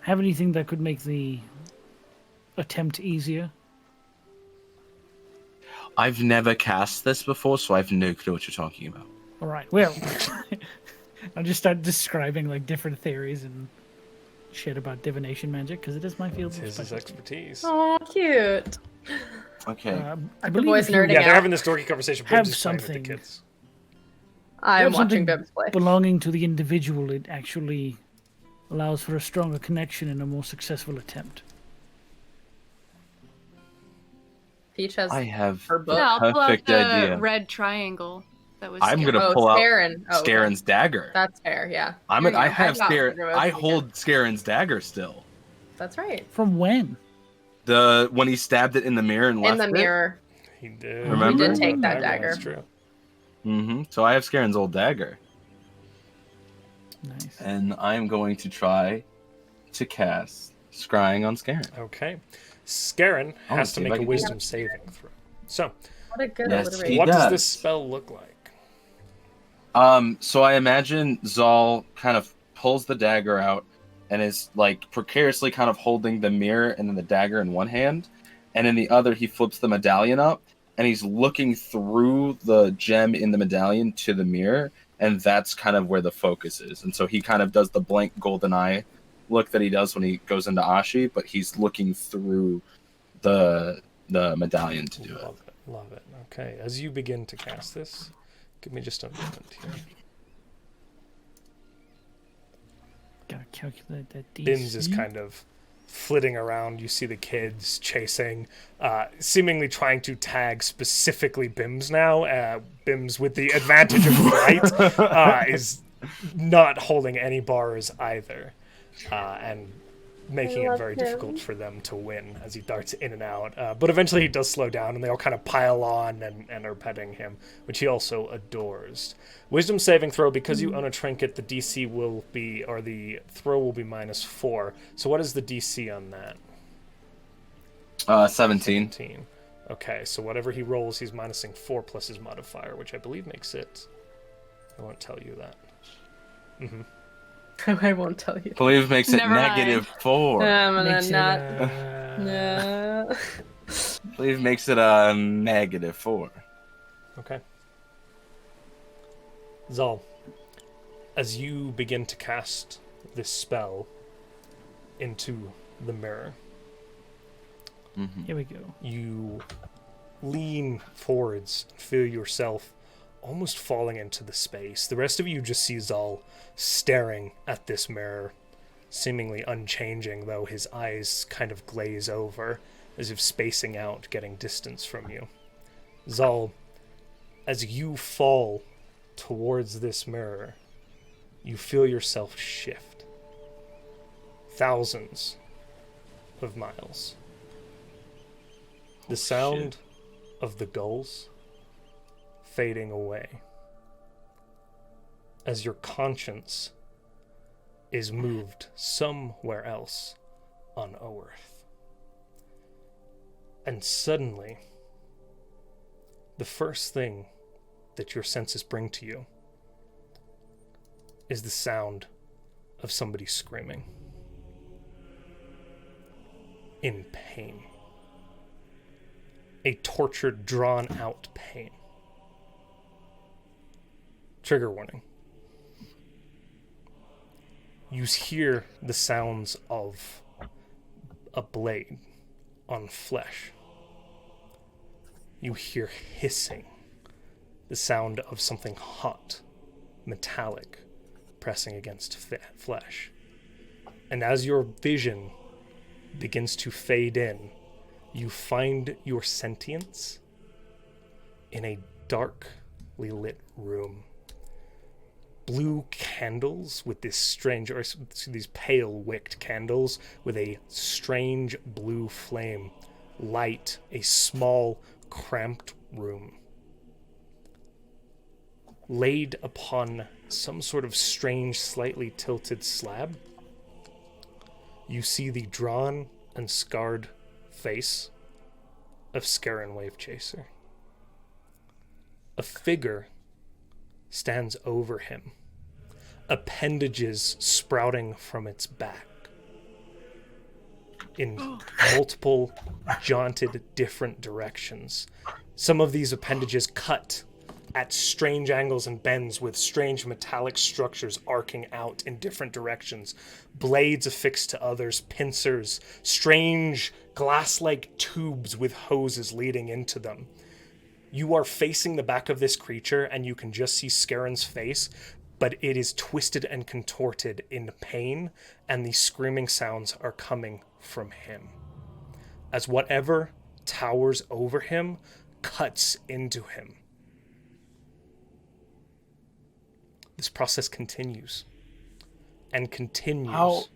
have anything that could make the attempt easier? I've never cast this before, so I have no clue what you're talking about. All right. Well, I'll just start describing like different theories and shit about divination magic because it is my field It's of his specialty. expertise. Oh, cute. Okay. I believe boy's if you nerding Yeah, out. they're having this dorky conversation. Have Bim's just playing with something. the kids. I'm have watching something Bims play. belonging to the individual, it actually allows for a stronger connection and a more successful attempt. Peach has I have her the book. Yeah, I'll pull out perfect the idea. red triangle that was. I'm scary. gonna pull out Scarrin. Oh, okay. Scarrin's dagger. That's fair, yeah. I Here you have go. got Scarrin. one. I hold Scarrin's dagger still. That's right. From when? When he stabbed it in the mirror and left In the it. mirror. He did. Remember? He did take that That's dagger. true. So I have Scarrin's old dagger. Nice. And I'm going to try to cast Scrying on Scarrin. Okay. Scarrin I wanna has to see if make I a can do wisdom saving throw. So, What a good Yes, alliteration. he what does does. this spell look like? So I imagine Zahl kind of pulls the dagger out and is like precariously kind of holding the mirror and then the dagger in one hand, and in the other he flips the medallion up and he's looking through the gem in the medallion to the mirror, and that's kind of where the focus is. And so he kind of does the blank golden eye look that he does when he goes into Ashi, but he's looking through the medallion to do it. Love it. Love it. Okay. As you begin to cast this, give me just a moment here. Gotta calculate that DC. Bims is kind of flitting around. You see the kids chasing, seemingly trying to tag specifically Bims now. Bims, with the advantage of flight, is not holding any bars either, and making it very difficult for them to win as he darts in and out. But eventually he does slow down, and they all kind of pile on and are petting him, which he also adores. Wisdom saving throw, because you own a trinket, the DC will be, or the throw will be -4. So what is the DC on that? 17. 17. Okay, so whatever he rolls, he's minusing 4 plus his modifier, which I believe makes it... I won't tell you that. I won't tell you. I believe makes it Never mind. -4. I'm gonna Makes it, not. No. I believe makes it a -4. Okay. Zahl, as you begin to cast this spell into the mirror, Here we go. you lean forwards and feel yourself almost falling into the space. The rest of you just see Zahl staring at this mirror, seemingly unchanging, though his eyes kind of glaze over, as if spacing out, getting distance from you. Zahl, as you fall towards this mirror, you feel yourself shift. Thousands of miles. The sound of the gulls fading away as your conscience is moved somewhere else on Oerth. And suddenly, the first thing that your senses bring to you is the sound of somebody screaming in pain. A tortured, drawn-out pain. Trigger warning. You hear the sounds of a blade on flesh. You hear hissing, the sound of something hot, metallic, pressing against flesh. And as your vision begins to fade in, you find your sentience in a darkly lit room. Blue candles with this strange, or these pale wicked candles with a strange blue flame light a small, cramped room. Laid upon some sort of strange, slightly tilted slab, you see the drawn and scarred face of Scarrin Wavechaser. A figure stands over him, appendages sprouting from its back in multiple, jaunted, different directions. Some of these appendages cut at strange angles and bends with strange metallic structures arcing out in different directions. Blades affixed to others, pincers, strange glass-like tubes with hoses leading into them. You are facing the back of this creature, and you can just see Scarrin's face, but it is twisted and contorted in pain, and the screaming sounds are coming from him. As whatever towers over him cuts into him. This process continues and continues.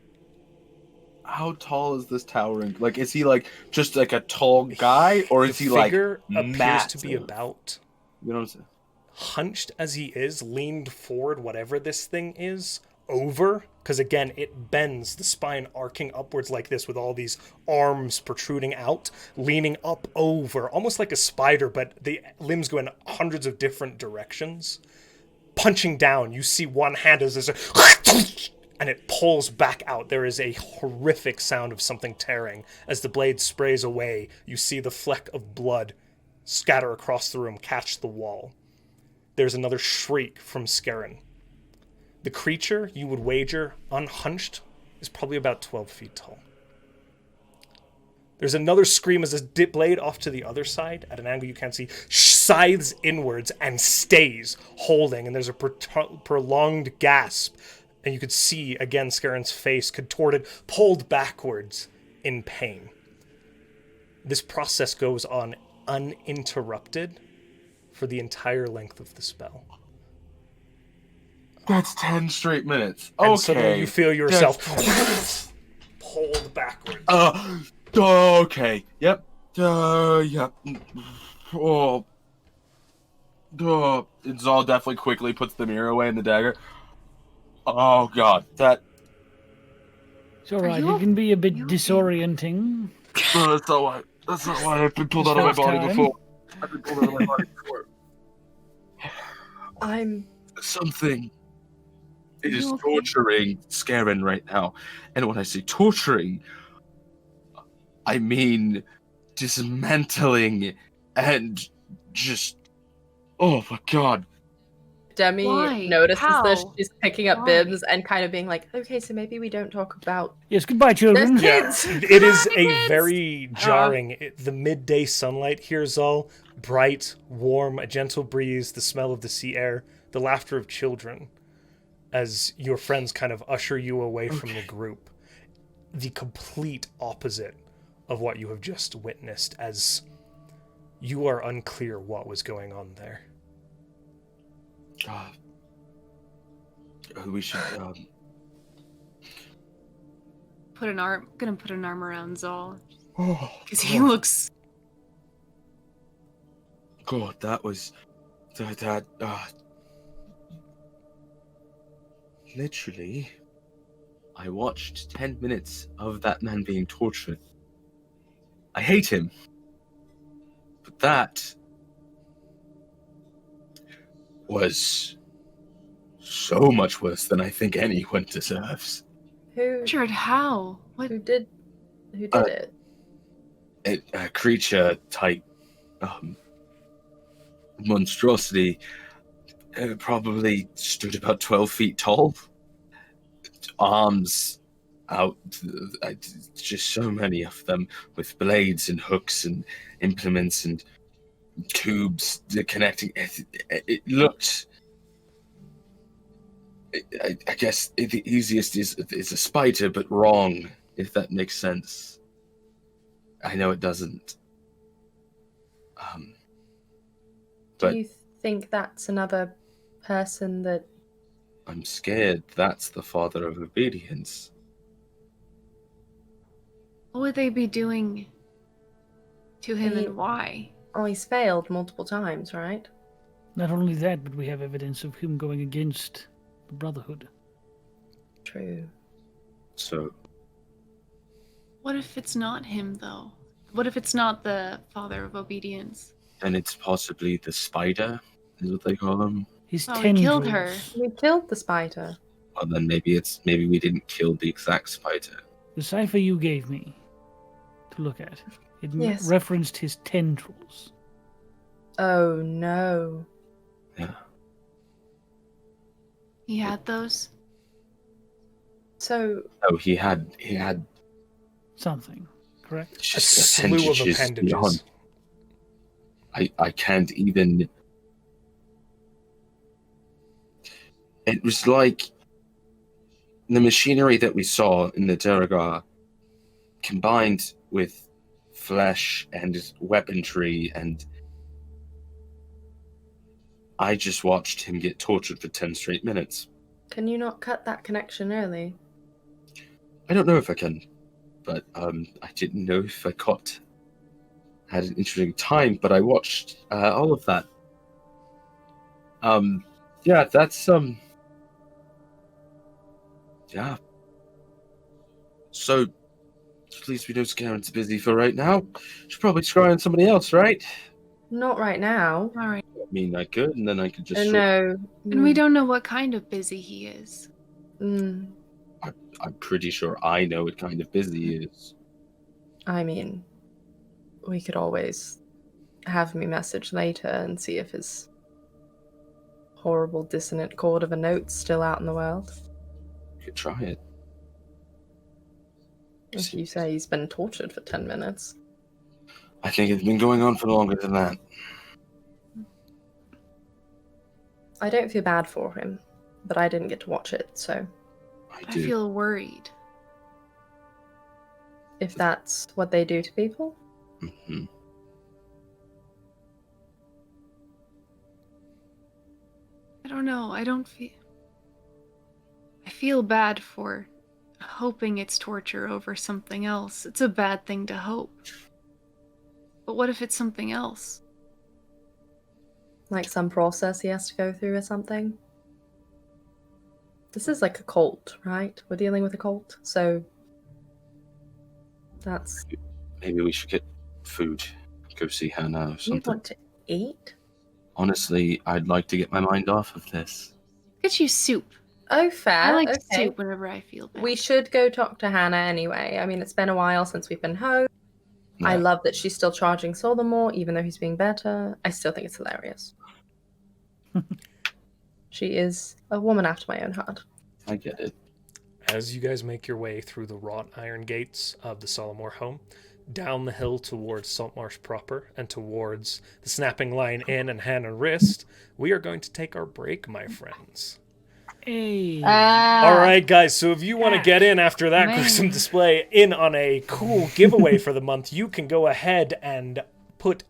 how tall is this towering? Like, is he like just like a tall guy, or is he like figure appears massive? to be about You know what I'm saying? hunched as he is, leaned forward, whatever this thing is, over, because again, it bends, the spine arcing upwards like this with all these arms protruding out, leaning up over, almost like a spider, but the limbs go in hundreds of different directions. Punching down, you see one hand as there's a and it pulls back out. There is a horrific sound of something tearing. As the blade sprays away, you see the fleck of blood scatter across the room, catch the wall. There's another shriek from Scarrin. The creature, you would wager, unhunched, is probably about 12 feet tall. There's another scream as this blade off to the other side, at an angle you can't see, scythes inwards and stays holding, and there's a prolonged gasp, and you could see, again, Scarrin's face contorted, pulled backwards in pain. This process goes on uninterrupted for the entire length of the spell. That's 10 straight minutes. And suddenly Okay. you feel yourself pulled backwards. Okay. Yep. Yep. And Zahl definitely quickly puts the mirror away and the dagger. Oh god, that. It's alright, it can be a bit disorienting. That's not why. That's not why I've been pulled out of my body before. I've been pulled out of my body before. Something is torturing Scarrin right now, and when I say torturing, I mean dismantling and just. Oh my god. Demi Why? notices How? this. She's picking up Why? bibs and kind of being like, okay, so maybe we don't talk about Yes, goodbye, children. There's Yeah, kids. it is Come on, a kids. very jarring. The midday sunlight here, Zahl, bright, warm, a gentle breeze, the smell of the sea air, the laughter of children, as your friends kind of usher you away from the group. The complete opposite of what you have just witnessed, as you are unclear what was going on there. We should. Gonna put an arm around Zahl Oh, because he looks. God, that was. Literally, I watched 10 minutes of that man being tortured. I hate him. But that was so much worse than I think anyone deserves. Who Richard, how? What? did it? A creature type monstrosity, probably stood about 12 feet tall. Arms out, just so many of them, with blades and hooks and implements and tubes connecting. It looked. I guess the easiest is a spider, but wrong, if that makes sense. I know it doesn't. But Do you think that's another person that... I'm scared that's the father of obedience. What would they be doing to him, He- and why? Oh, he's failed multiple times, right? Not only that, but we have evidence of him going against the Brotherhood. True. So, What if it's not him, though? What if it's not the father of obedience? and it's possibly the spider, is what they call them. His Oh, he tendrils. killed her. We killed the spider. Well, then maybe we didn't kill the exact spider. The cipher you gave me to look at, it Yes. referenced his tendrils. Oh, no. Yeah. He had those? So, Oh, he had Something, correct? A just slew of appendages appendages. beyond. I can't even. It was like the machinery that we saw in the Duragar combined with flesh and weaponry, and I just watched him get tortured for 10 straight minutes. can you not cut that connection early? I don't know if I can. but I didn't know if I had an interesting time, but I watched all of that. Yeah, that's yeah. So, please, we know Scarrin's busy for right now. Should probably try on somebody else, right? Not right now. All right. I mean, I could, and then I could just. No. And we don't know what kind of busy he is. Mm, I'm pretty sure I know what kind of busy he is. I mean, we could always have me message later and see if his horrible dissonant chord of a note's still out in the world. You could try it. If you say he's been tortured for 10 minutes. I think it's been going on for longer than that. I don't feel bad for him, but I didn't get to watch it, so I feel worried. if that's what they do to people. Mm-hmm. I don't know. I feel bad for hoping it's torture over something else. It's a bad thing to hope. But what if it's something else? Like some process he has to go through or something. This is like a cult, right? We're dealing with a cult, so that's... Maybe we should get food. Go see Hannah or You something. want to eat? Honestly, I'd like to get my mind off of this. Get you soup. Oh, fair. I like okay. soup whenever I feel bad. We should go talk to Hannah anyway. I mean, it's been a while since we've been home. Yeah. I love that she's still charging Solomore, even though he's being better. I still think it's hilarious. She is a woman after my own heart. I get it. As you guys make your way through the wrought iron gates of the Solomore home, down the hill towards Saltmarsh proper, and towards the Snapping Line Inn and Hand and Wrist, we are going to take our break, my friends. Hey. All right, guys, so if you want to get in after that Man. gruesome display in on a cool giveaway for the month, you can go ahead and put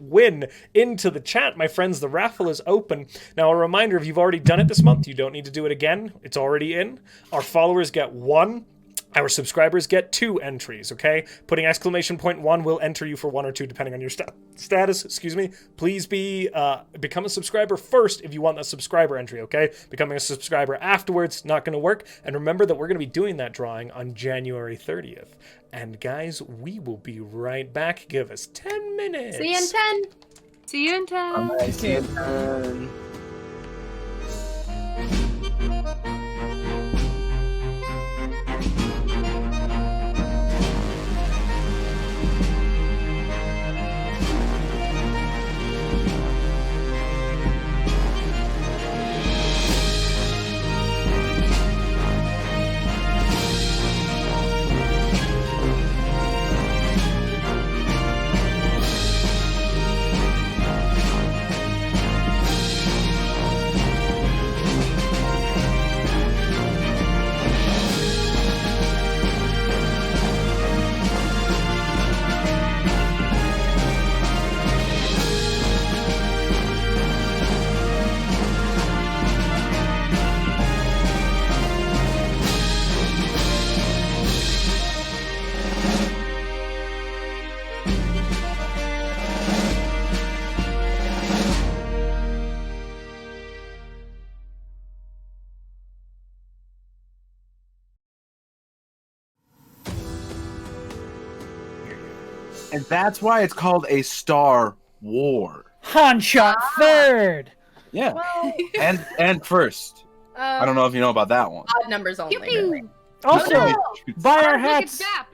!win into the chat, my friends. The raffle is open. Now, a reminder, if you've already done it this month, you don't need to do it again. It's already in. Our followers get 1. Our subscribers get 2 entries, okay? Putting !1 will enter you for 1 or 2, depending on your status, excuse me. Please become a subscriber first if you want that subscriber entry, okay? Becoming a subscriber afterwards, not going to work. And remember that we're going to be doing that drawing on January 30th. And guys, we will be right back. Give us 10 minutes. See you in 10! See you in 10. See you then. And that's why it's called a Star War. Han shot third. Yeah. Well, And first. I don't know if you know about that one. odd numbers only. really. Also, no. buy our Look at hats. Zap.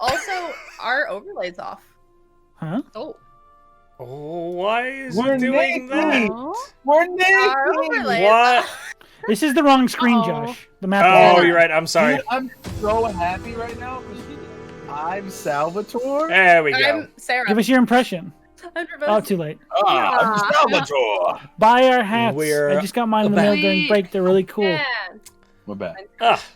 Also, our overlay's off. Huh? Oh. Oh, why is We're it doing naked. that? Oh. We're Our naked. overlay What? This is the wrong screen, Uh-oh. Josh. The map. Oh, is- you're right. I'm sorry. Dude, I'm so happy right now. I'm Salvator. There we go. I'm Sarah. Give us your impression. I'm Oh, too late. I'm Salvator. Buy our hats. We're I just got mine in the mail during back. break. They're really cool. Yeah. We're back.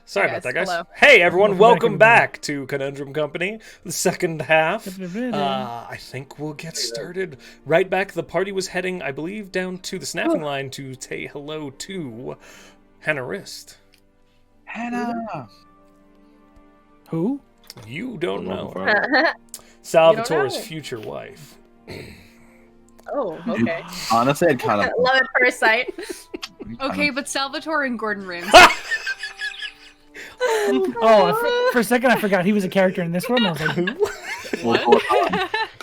Sorry Hey, about that, guys. guys. Hello. Hey, everyone. Welcome back, Welcome back to Conundrum Company, the second half. I think we'll get started right back. The party was heading, I believe, down to the snapping line to say hello to Hannah Wrist. Hannah. Who? You don't know. know. Salvatore's future wife. Oh, okay. Honestly, I'd kind of. Love at first sight. Okay, but Salvatore and Gordon Ramsay. Oh, for a second I forgot he was a character in this one. I was like, who?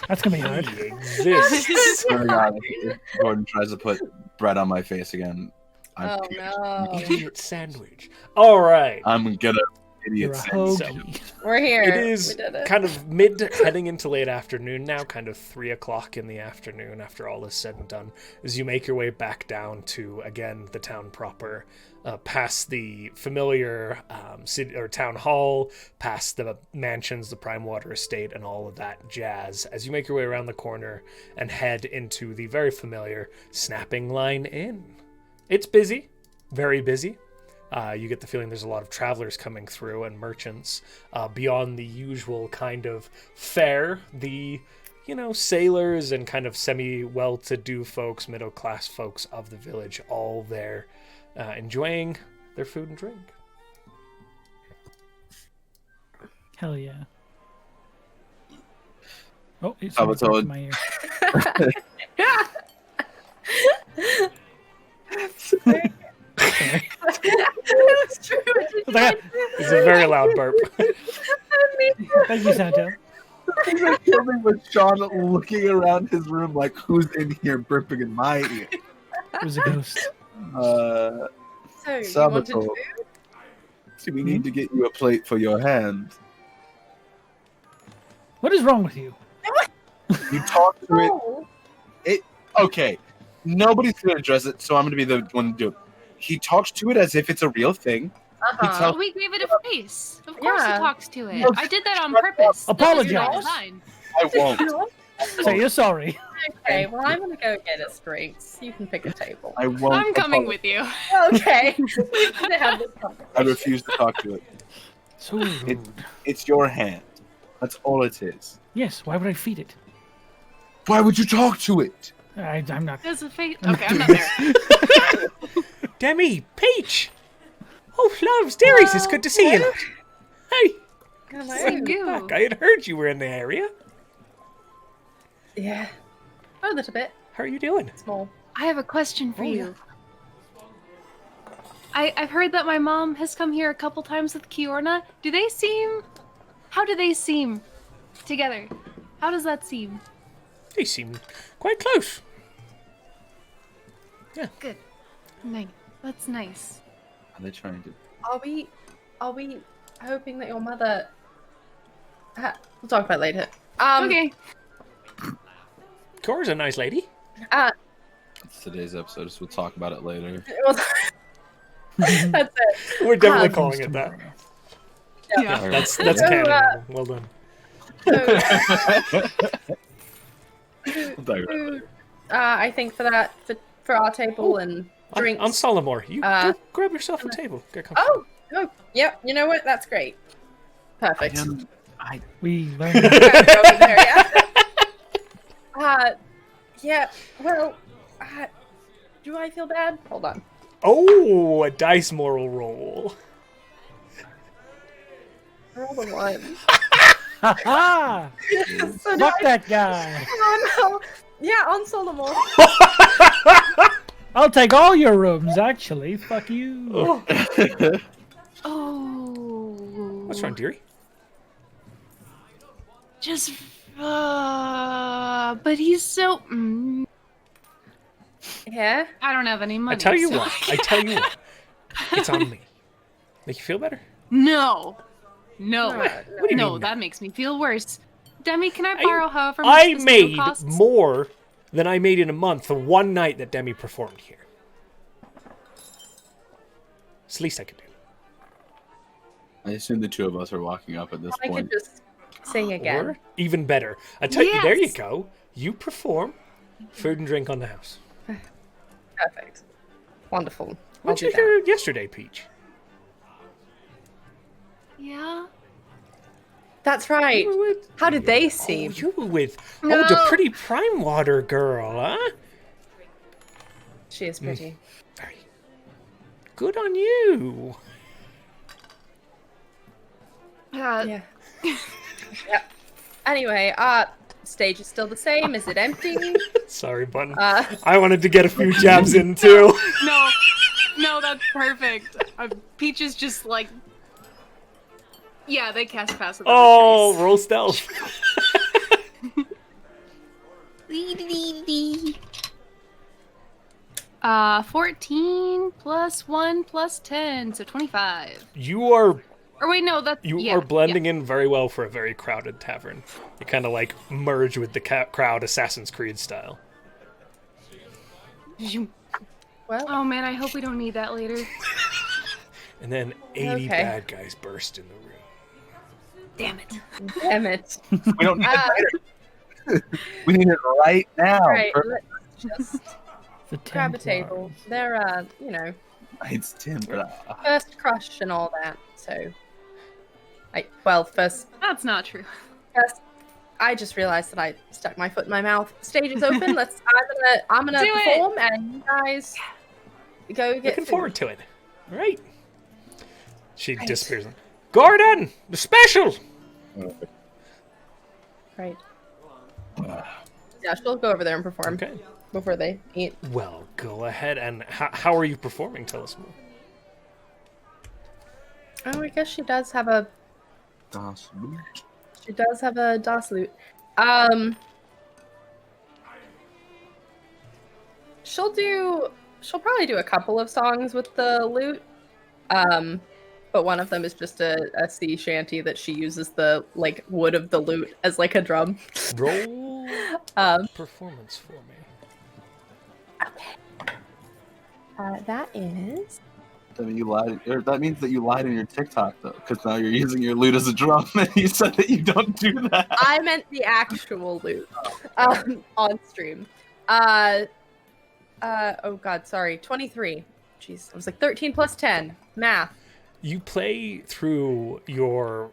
That's gonna be hard. He exists. Oh my God, if Gordon tries to put bread on my face again. Oh no. Idiot sandwich. All right. I'm gonna You're idiot a sandwich. hoagie. We're here. It is We did it. kind of mid heading into late afternoon now, kind of 3 o'clock in the afternoon after all is said and done, as you make your way back down to, again, the town proper, past the familiar city or town hall, past the mansions, the Prime Water Estate, and all of that jazz, as you make your way around the corner and head into the very familiar Snapping Line Inn. It's busy, very busy. You get the feeling there's a lot of travelers coming through and merchants beyond the usual kind of fare. The, sailors and kind of semi-well-to-do folks, middle-class folks of the village, all there enjoying their food and drink. Hell yeah. Oh, it's Salvatore. in my ear. It's true. It's a very loud burp. Thank you, Santo. Something with Sean looking around his room like, who's in here burping in my ear? It was a ghost. So, you wanted Salvatore. food? See, we need to get you a plate for your hand. What is wrong with you? You talk to No. it. Okay, nobody's gonna address it, so I'm gonna be the one to do it. He talks to it as if it's a real thing. Uh-huh. tells- We gave it a face. Of course Yeah. he talks to it. No, I did that on purpose. That was Apologize. by design. I won't. Say you're sorry. Okay, well, I'm gonna go get us drinks. You can pick a table. I won't. I'm coming with you. Okay. We need to have this conversation. I refuse to talk to it. So rude. It's your hand. That's all it is. Yes, why would I feed it? Why would you talk to it? I'm not. There's a face. Okay, I'm not there. Demi, Peach! Oh, loves, dearies, it's good to see you. Hey, See you. back. I had heard you were in the area. Yeah. A little bit. How are you doing? Small. I have a question for Oh, you. I've heard that my mom has come here a couple times with Kiorna. How do they seem together? How does that seem? They seem quite close. Good. Nice. That's nice. Are they trying to? Are we hoping that your mother... We'll talk about it later. Okay. Cora's a nice lady. It's today's episode, so we'll talk about it later. That's it. We're definitely Ah, calling it that. Yeah. That's So, canon. Well done. We'll talk about it. Food, I think for our table and drinks. On Solomore, you Uh, go grab yourself a table. Get comfortable. Oh, yep. You know what? That's great. Perfect. We learned. Go over there, yeah. Yeah. Well, do I feel bad? Hold on. Oh, a dice moral roll. Roll the one. Ha ha! So Fuck that guy! Oh no. Yeah, on Solomon. I'll take all your rooms, actually. Fuck you. Oh. What's wrong, dearie? Just. But he's so. Yeah. I don't have any money. I tell you so- what. It's on me. Make you feel better? No. No. What do you No, mean? that makes me feel worse. Demi, can I borrow however much I this made meal costs? more than I made in a month the one night that Demi performed here. It's the least I could do. I assume the two of us are walking up at this I point. could just sing again. Or even better. I tell you, there you Yes. go. You perform, food and drink on the house. Perfect. Wonderful. I'll What'd do you that. hear yesterday, Peach? Yeah. That's right. You were with- How did they Oh, seem? you were with the No. pretty Prime Water girl, huh? She is pretty. Very good on you. Yeah. Yep. Anyway, stage is still the same. Is it empty? Sorry, Button. I wanted to get a few jabs in too. No, that's perfect. Peach is just like... Yeah, they cast passive. Oh, roll stealth. 14 plus 1 plus 10, so 25. You are Or wait, no, that's... You are blending in very well for a very crowded tavern. You kind of like merge with the crowd, Assassin's Creed style. Well, Oh man, I hope we don't need that later. And then 80 bad guys burst in the room. Damn it. damn it. We don't need it later. We need it right now. Right, let's just The grab a table. Templars. They're, you know, It's Tim. first crush and all that, so... first, That's not true. I just realized that I stuck my foot in my mouth. Stage is open. I'm gonna Do it. perform, and you guys go get Looking food. forward to it. All right. She disappears. Gordon, the special. Right. Yeah, she'll go over there and perform Okay. before they eat. Well, go ahead. And how are you performing? Tell us more. Oh, I guess she does have a Das Lute. She'll probably do a couple of songs with the lute. But one of them is just a sea shanty that she uses the like wood of the lute as like a drum. Roll performance for me. That is You lied. Or that means that you lied in your TikTok though, because now you're using your lute as a drum, and you said that you don't do that. I meant the actual lute on stream. Oh god, sorry. 23. Jeez, I was like 13 plus 10. Math. You play through your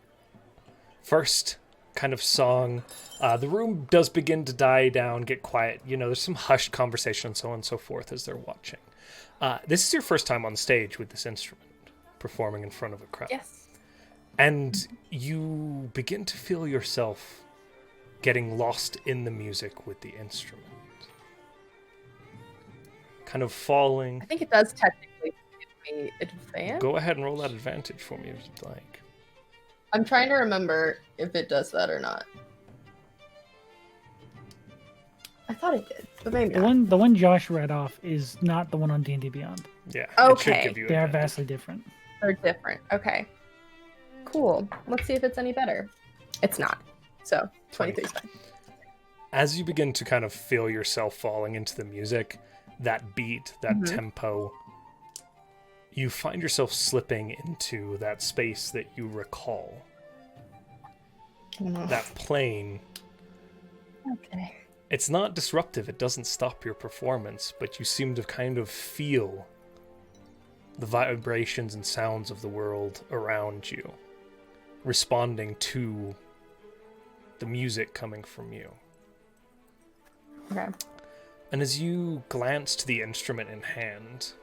first kind of song. The room does begin to die down, get quiet. You know, there's some hushed conversation, so on and so forth as they're watching. This is your first time on stage with this instrument, performing in front of a crowd. Yes. And you begin to feel yourself getting lost in the music with the instrument. Kind of falling. I think it does technically give me advantage. Go ahead and roll that advantage for me if you'd like. I'm trying to remember if it does that or not. I thought it did, but maybe not. The one Josh read off is not the one on D&D Beyond. Yeah. Okay. It should give you They are advantage. vastly different. They're different. Okay. Cool. Let's see if it's any better. It's not. So 23 is fine. As you begin to kind of feel yourself falling into the music, that beat, that tempo, you find yourself slipping into that space that you recall. That plane. Okay. It's not disruptive, it doesn't stop your performance, but you seem to kind of feel the vibrations and sounds of the world around you, responding to the music coming from you. Okay. And as you glance to the instrument in hand,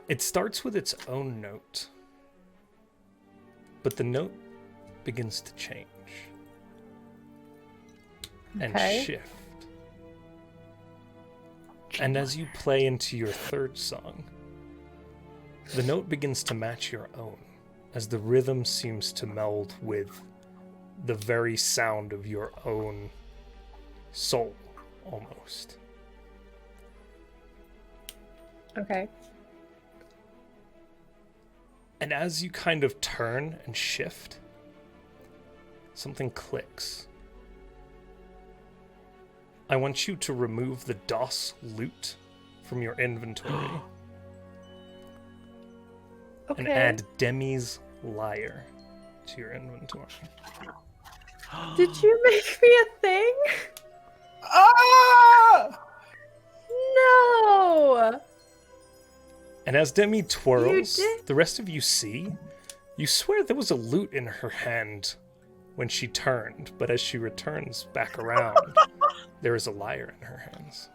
it starts with its own note, but the note begins to change and Okay. shift. And as you play into your third song, the note begins to match your own, as the rhythm seems to meld with the very sound of your own soul, almost. Okay. And as you kind of turn and shift, something clicks. I want you to remove the DOS loot from your inventory and add Demi's lyre to your inventory. Did you make me a thing? Ah! No. And as Demi twirls, You did? the rest of you see, you swear there was a lute in her hand when she turned, but as she returns back around, there is a lyre in her hands.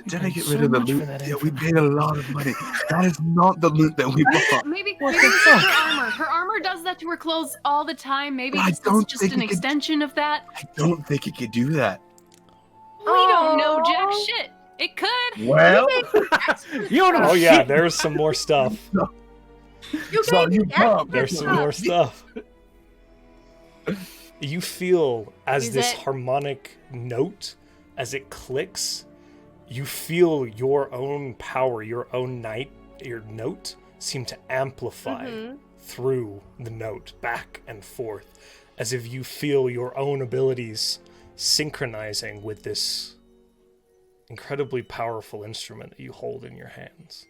Did I get So rid of the much for loot? that Yeah, we paid a lot of money. That is not the loot that we bought. Maybe What maybe the this is fuck? her armor. Her armor does that to her clothes all the time. Maybe I this don't is just think an it could- extension of that. I don't think it could do that. We don't know jack Aw. shit. It could. Well, You don't know Oh yeah, shit. there's some more stuff. You so gave you me come. There's some more stuff. You feel as Is this it- harmonic note, as it clicks, you feel your own power, your own your note seem to amplify through the note, back and forth, as if you feel your own abilities synchronizing with this incredibly powerful instrument that you hold in your hands.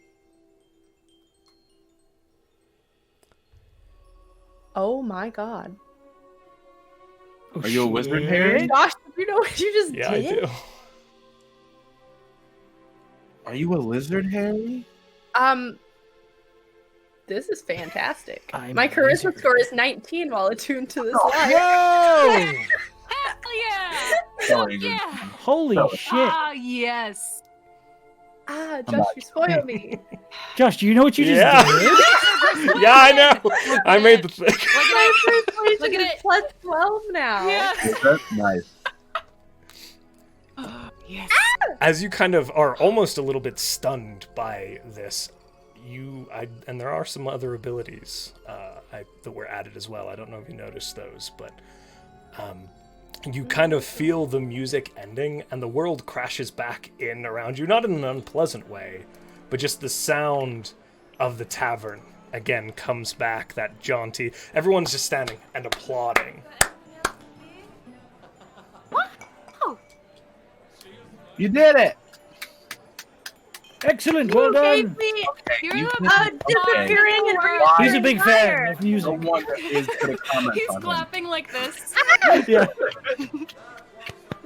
Oh my god. Oh, Are you a wizard, shit. Harry? Josh, did you know what you just Yeah, I did? do. Are you a lizard, Harry? This is fantastic. I'm My a charisma wizard. score is 19 while attuned to this light. Whoa! Hell yeah! Sorry, Yeah! Holy shit. Ah, yes. Ah, I'm Josh, you spoil me. Josh, do you know what you just Yeah. did? Yeah, I know. I made the thing. Look at it. Look at it. Plus 12 now. Yeah. That's nice. Yes. As you kind of are almost a little bit stunned by this, and there are some other abilities that were added as well. I don't know if you noticed those, but you kind of feel the music ending, and the world crashes back in around you, not in an unpleasant way, but just the sound of the tavern again comes back, that jaunty. Everyone's just standing and applauding. You did it. Excellent, well done. You're You the can- disappearing and Why? He's a big fan of No music. wonder is gonna comment He's on him. clapping like this. Yeah.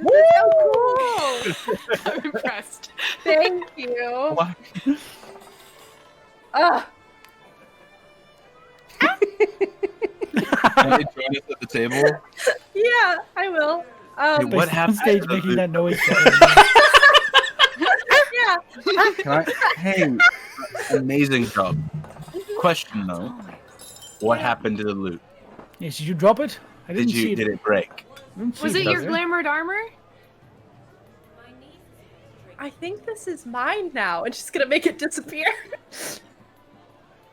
Cool. I'm impressed. Thank you. Why? Ah, Can you join us at the table? yeah, I will. Hey, what Based on happened? stage to the making loot? that noise. Yeah. Can I? Hey, amazing job. Question though, what happened to the loot? Yes, did you drop it? I didn't see it. Did it break? I didn't see Was it your there. glamored armor? I think this is mine now. I'm just gonna make it disappear.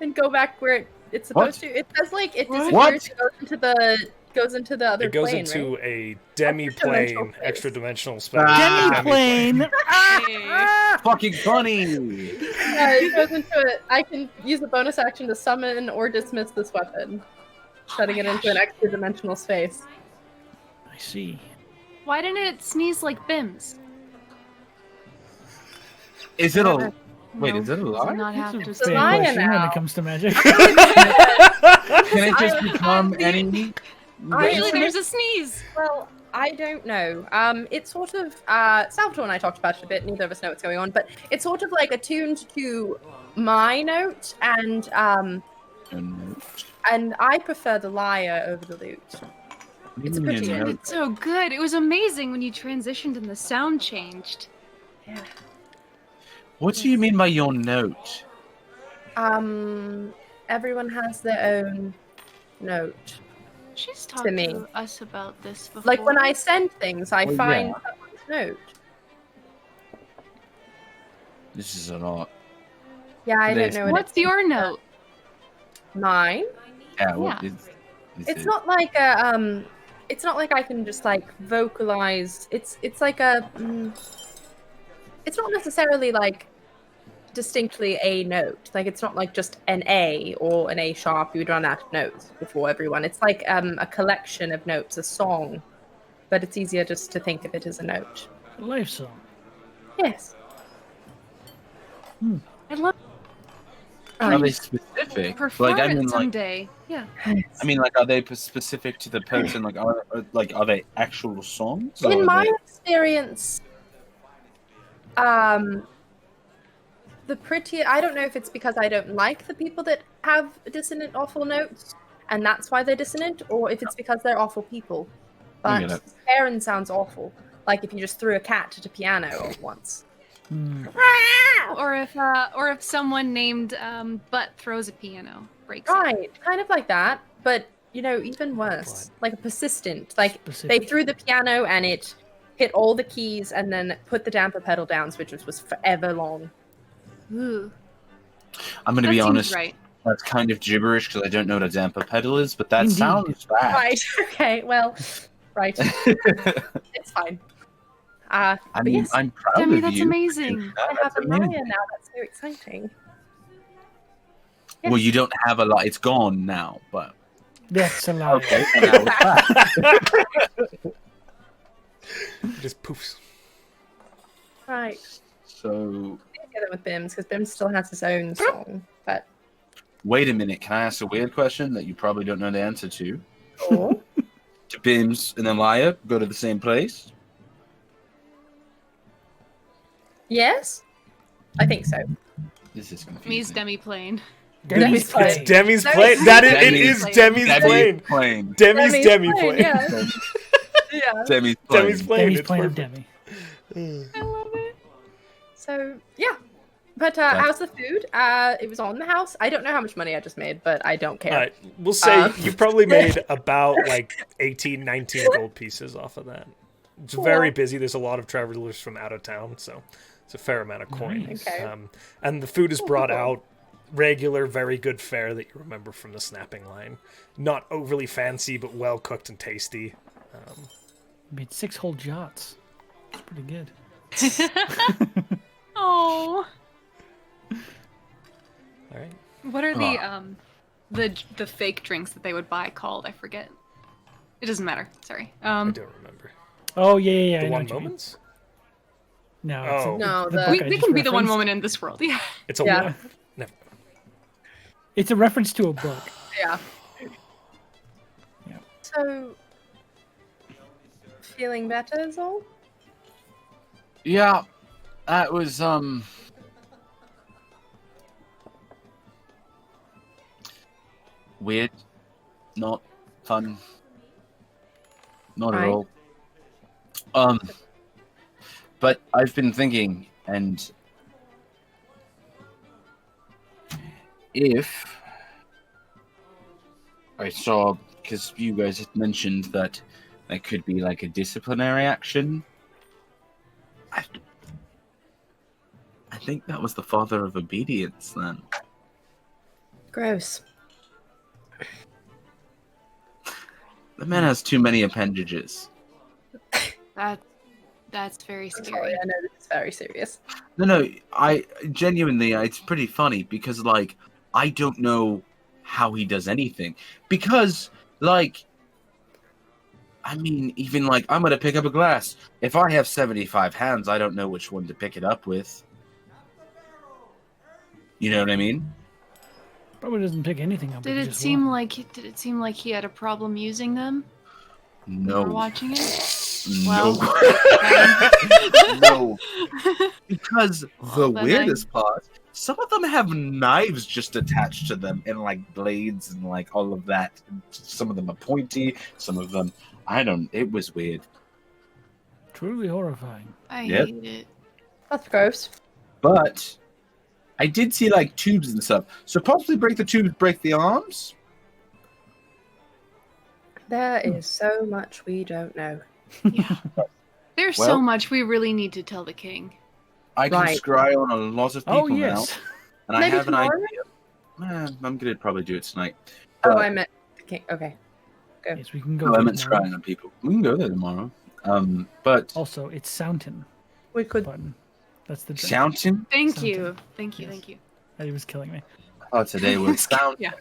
And go back where it's supposed to. It says like it disappears What? and goes into the other It goes plane, into right? a demi-plane, Extra-dimensional space. extra-dimensional space. Demi-plane. Hey. Fucking funny. Yeah, it goes into it. I can use a bonus action to summon or dismiss this weapon, setting it into an extra dimensional space. I see. Why didn't it sneeze like Bims? Is it a? Wait, No, is it a does lie? not have to That's It's a a fair lion question when now. it comes to magic. Can it just become any? Actually, there's a sneeze. Well, I don't know. It's sort of Salvator and I talked about it a bit. Neither of us know what's going on, but it's sort of like attuned to my note, and I prefer the lyre over the lute. It's pretty Mm, good. It's so good. It was amazing when you transitioned and the sound changed. Yeah. What do you mean by your note? Everyone has their own note. She's talked me. to us about this before. Like when I send things, I Well, find yeah. someone's note. This is a lot. Yeah, I don't Today's- know what What's your note? mine. Yeah. What Yeah. is It's it? not like a it's not like I can just like vocalize. It's like a it's not necessarily like distinctly a note. Like it's not like just an A or an A sharp. You would run out of notes before everyone. It's like a collection of notes, a song, but it's easier just to think of it as a note. Life song. Yes. I love Are they specific? perform Like I it mean, like someday. Yeah. are they specific to the person? Like are they actual songs? or In are my they- experience, the pretty I don't know if it's because I don't like the people that have dissonant awful notes and that's why they're dissonant, or if it's because they're awful people. I get But it. Scarrin sounds awful. Like if you just threw a cat at a piano once. Or if someone named Butt throws a piano, breaks it. Right, kind of like that, but even worse, like a persistent. Like they threw the piano and it hit all the keys and then put the damper pedal down, which was forever long. Ooh. I'm going to be That seems honest. right. That's kind of gibberish because I don't know what a damper pedal is, but that Indeed. sounds bad. Right. Okay. Well. Right. It's fine. I mean, yes, I'm proud Demi, of that's you. amazing. I have a amazing. Maya now. That's so exciting. Well, you don't have a lot. It's gone now, but That's a lie. okay. So now it's back. Just poofs. Right. So Together with Bims because Bims still has his own song, but wait a minute. Can I ask a weird question that you probably don't know the answer to? oh, Do Bims and Amaya go to the same place? yes, I think so. This is confusing. Me's Demi plane. Demi's plane. It's Demi's Demi's plane. That is, it Demi's is plane. Demi's plane. plane. Demi's Demi plane, plane. Yeah. Yeah. Demi's plane. Demi's plane. Demi's It's playing of perfect. Demi. I love it. So yeah. But how's the food? It was on the house. I don't know how much money I just made, but I don't care. All right, we'll say you probably made about like 18, 19 gold pieces off of that. It's very busy. There's a lot of travelers from out of town, so it's a fair amount of coin. Nice. Okay. And the food is brought out regular, very good fare that you remember from the snapping line. Not overly fancy, but well cooked and tasty. Made 6 whole jots. It's pretty good. Oh. All right. What are the fake drinks that they would buy called? I forget. It doesn't matter. Sorry. I don't remember. Oh, yeah. The I know one what you mean. moments? No, Oh. No, the the- book I We just can be the one referenced. woman in this world. Yeah. It's a Yeah. one. Never. It's a reference to a book. Yeah. Yeah. So, feeling better, Zahl? Yeah, that was weird, not fun, not at Right. all. But I've been thinking, and if I saw, because you guys had mentioned that there could be like a disciplinary action. I think that was the father of obedience then. Gross. The man has too many appendages. That's very I'm scary. sorry, I know this is very serious. No, I genuinely, it's pretty funny because, like, I don't know how he does anything. Because, like, I mean, even, like, I'm going to pick up a glass. If I have 75 hands, I don't know which one to pick it up with. You know what I mean? Probably doesn't pick anything up. Did with it just seem one. like he had a problem using them? No. We're watching it. No. Well, No. Because the Well, then weirdest part, some of them have knives just attached to them and like blades and like all of that. Some of them are pointy, some of them, it was weird. Truly horrifying. I Yep. hate it. That's gross. But I did see like tubes and stuff. So possibly break the tubes, break the arms? There is so much we don't know. Yeah. There's Well- so much we really need to tell the king. I can Right. scry on a lot of people Oh, yes. now. And I Maybe have an tomorrow? idea. I'm going to probably do it tonight. Oh, But- I meant the king. Okay. Yes, we can go No, I there meant tomorrow. scrying on people. We can go there tomorrow. But Also, it's Sountain We could. button. That's the drink. Sountain? Thank Something. you. Thank you. Yes. Thank you. It was killing me. Oh, today was sound. Yeah.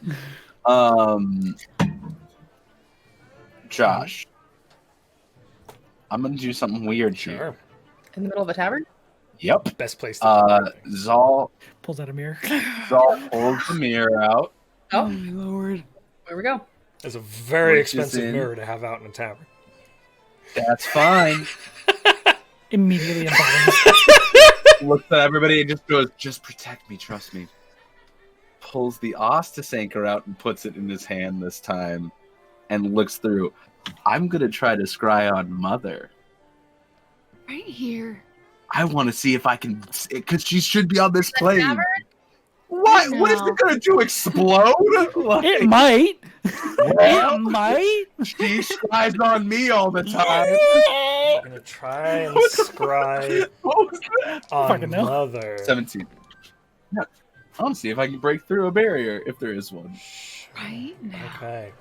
Josh, I'm gonna do something weird here. Sure. In the middle of a tavern? Yep. Best place to Zahl Pulls out a mirror. pulls the mirror out. Oh, my lord. here we go. It's a very Which is expensive in- mirror to have out in a tavern. That's fine. Immediately a bottom. Looks at everybody and just goes, "Just protect me, trust me." Pulls the Ostis anchor out and puts it in his hand this time, and looks through. I'm gonna try to scry on Mother. Right here. I want to see if I can, because she should be on this The plane. tavern? What? What is No. it gonna do? Explode? Like, It might. well, It might. she scries on me all the time. I'm gonna try and scry What was that? on Fucking hell. Mother. 17. Yeah. I'll see if I can break through a barrier if there is one. Right now. Okay.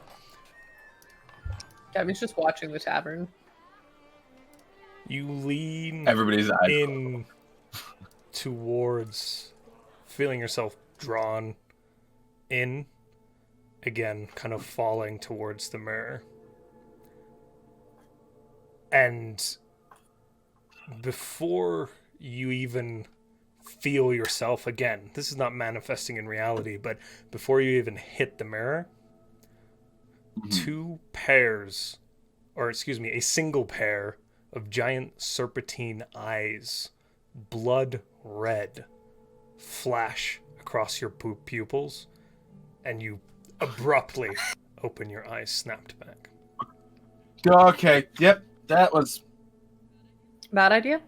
Demi's just watching the tavern. You lean Everybody's eyes. in towards feeling yourself drawn in again, kind of falling towards the mirror. And before you even feel yourself again, this is not manifesting in reality, but before you even hit the mirror, two pairs, or excuse me, a single pair of giant serpentine eyes, blood red, flash across your pupils, and you abruptly open your eyes, snapped back. Okay, yep, that was Bad idea?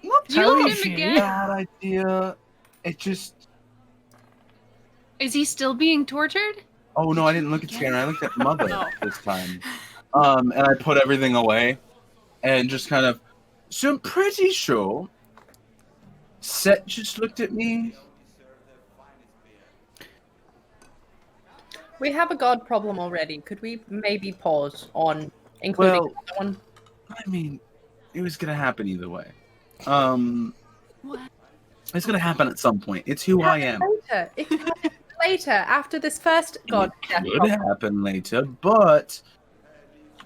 not You look terribly at him shit. again. bad idea. It just... Is he still being tortured? Oh no, I didn't look at Scarrin. I looked at Mother Oh. this time. And I put everything away and just kind of... So I'm pretty sure Set just looked at me. We have a god problem already. Could we maybe pause on including Well- another one? I mean, it was gonna happen either way. What? It's gonna happen at some point. It's who I am. Later. It can happen later, after this first god death It could problem. happen later, but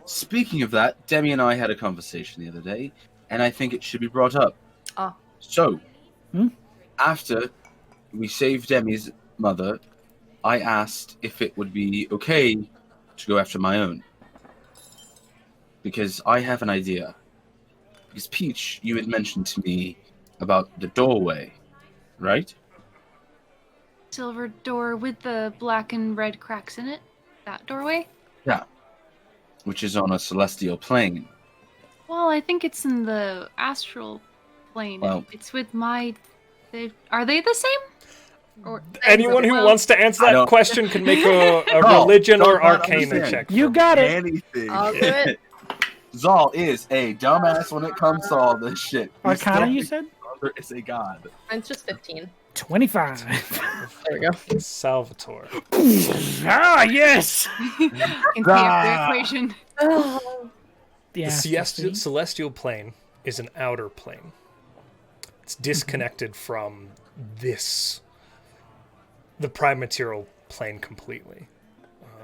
speaking of that, Demi and I had a conversation the other day, and I think it should be brought up. Ah. So, Hmm? after we saved Demi's mother, I asked if it would be okay to go after my own. Because I have an idea. Because Peach, you had mentioned to me about the doorway, right? Silver door with the black and red cracks in it? That doorway? Which is on a celestial plane. Well, I think it's in the astral plane. Well- It's with my... Are they the same? Or Anyone who well- wants to answer I that don't- question can make a No, religion or don't arcana understand. check. You for me. got it. Anything. I'll do it. Zahl is a dumbass when it comes to all this shit. He's Arcana, still- you said? Mother is a god. Mine's just 15. 25. There we go. Salvator. Ah, yes. Can clear up the Ah. equation. The celestial plane is an outer plane. It's disconnected from the prime material plane completely.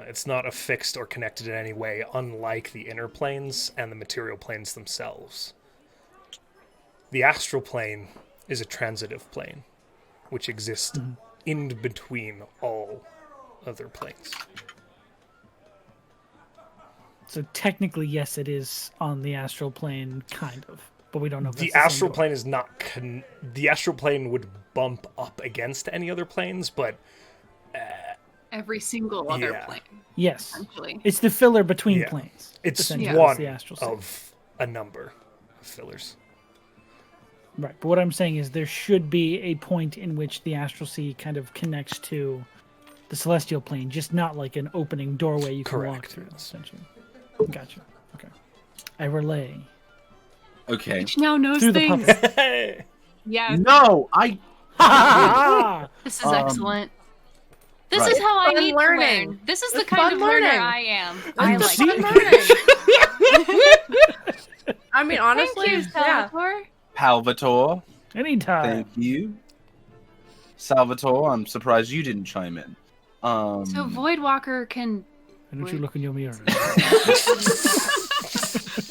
It's not affixed or connected in any way, unlike the inner planes and the material planes themselves. The astral plane is a transitive plane, which exists in between all other planes. So technically, yes, it is on the astral plane, kind of. But we don't know if The that's the same astral door. plane is not. The astral plane would bump up against any other planes, but Every single other Yeah. plane, Yes. essentially. It's the filler between Yeah. planes. it's essentially, Yeah. one the astral state. of a number of fillers. Right, but what I'm saying is there should be a point in which the astral sea kind of connects to the celestial plane, just not like an opening doorway you can walk Correct, through, yes. essentially. Gotcha. Okay. I relay. Okay. Which now knows Through the things. puppet. Yes, No, I. this is Um, excellent. This right. is how I Fun need learning. to learn. This is the It's kind fun of learner learning. I am. It's I the like fun it. learning. I mean, honestly, Thank you, yeah. Salvatore. Palvator, Anytime. thank you. Salvatore, I'm surprised you didn't chime in. So Voidwalker can. Why don't you look in your mirror?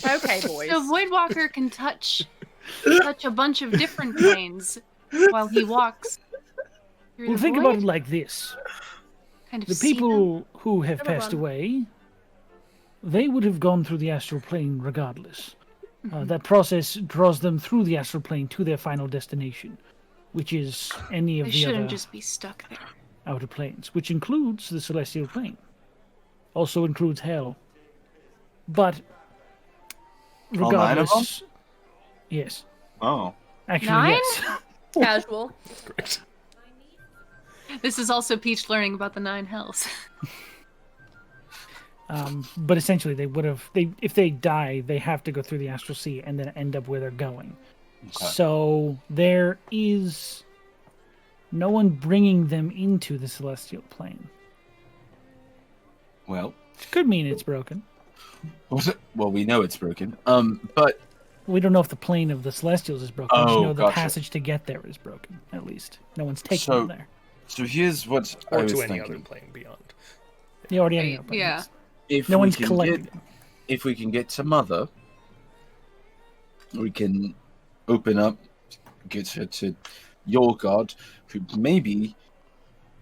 Okay, boys. So Voidwalker can touch a bunch of different planes while he walks. Through Well, the think void. about it like this. Kind of The see them. people who have Never passed mind. away, they would have gone through the astral plane regardless. That process draws them through the astral plane to their final destination, which is any of They the shouldn't other just be stuck there. outer planes, which includes the celestial plane. Also includes hell. But All 9 of them? regardless, yes. Oh, Actually, 9? yes. Casual. Correct. This is also Peach learning about the 9 hells. But essentially, they would have. If they die, they have to go through the astral sea and then end up where they're going. Okay. So there is no one bringing them into the celestial plane. Well, Which could mean it's broken. well, we know it's broken. But We don't know if the plane of the celestials is broken. We just Oh, know the gotcha. passage to get there is broken. At least no one's taking So- them there. so here's what I Or was to any thinking. other plane beyond. They already ended up. Yeah. If No we one's can collecting get, them. if we can get to Mother, we can open up, get her to your god, who maybe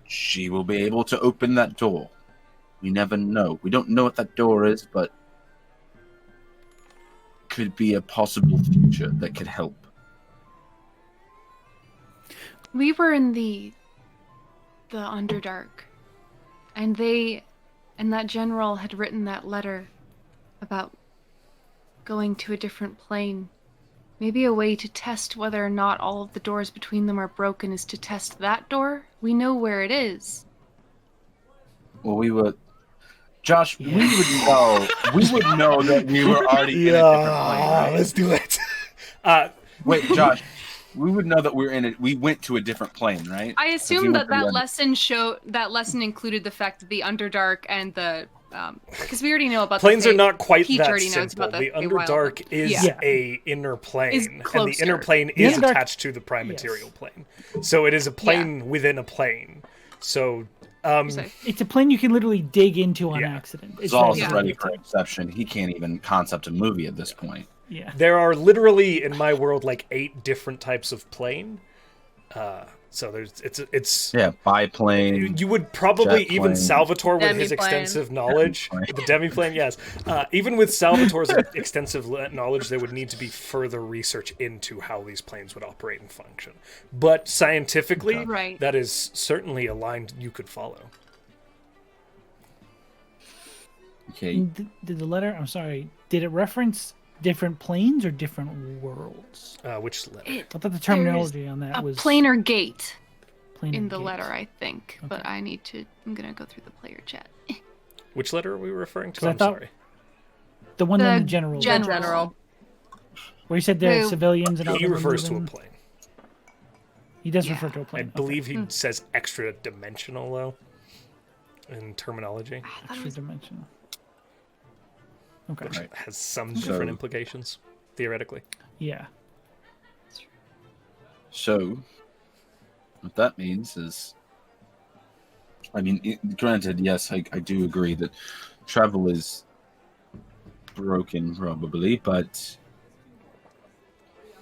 she will be able to open that door. We never know. We don't know what that door is, but could be a possible future that could help. We were in the Underdark, and that general had written that letter about going to a different plane. Maybe a way to test whether or not all of the doors between them are broken is to test that door. We know where it is. Well, Josh, we would know that we were already in a different plane, right? Let's do it. Wait, Josh, we would know that we went to a different plane, right? I we assume went that to that lesson included the fact that the Underdark and the because we already know about Planes the are not quite Peach that already knows simple. about The Feywild. Underdark is Yeah. a inner plane, Is and the closer. inner plane The is Underdark- attached to the prime material plane. So it is a plane within a plane. So Sorry. It's a plane you can literally dig into on Yeah. accident. It's Zahl's that ready easy. for exception. He can't even concept a movie at this point. Yeah. there are literally in my world like 8 different types of plane. So it's Yeah, biplane. you would probably Jet even plane. Salvator with his Demi-plane. extensive knowledge, Demi-plane. the demi-plane, yes. Even with Salvator's extensive knowledge, there would need to be further research into how these planes would operate and function. But scientifically, Okay. Right. that is certainly a line you could follow. Okay. Did the letter? I'm sorry. Did it reference different planes or different worlds? Which letter? I thought the terminology on that A was planar gate planar in the gate. letter, I think. But Okay. I'm gonna go through the player chat. Which letter are we referring to? 'Cause I I'm thought- sorry. The one The in the general. General. Where he said there are Who- civilians and all He the refers to a moving- plane. He does Yeah. refer to a I plane. believe he says extra dimensional though in terminology, I thought it Extra was dimensional. Okay. which has some So- different implications theoretically. Yeah. So, what that means is, I mean, granted, yes, I do agree that travel is broken, probably, but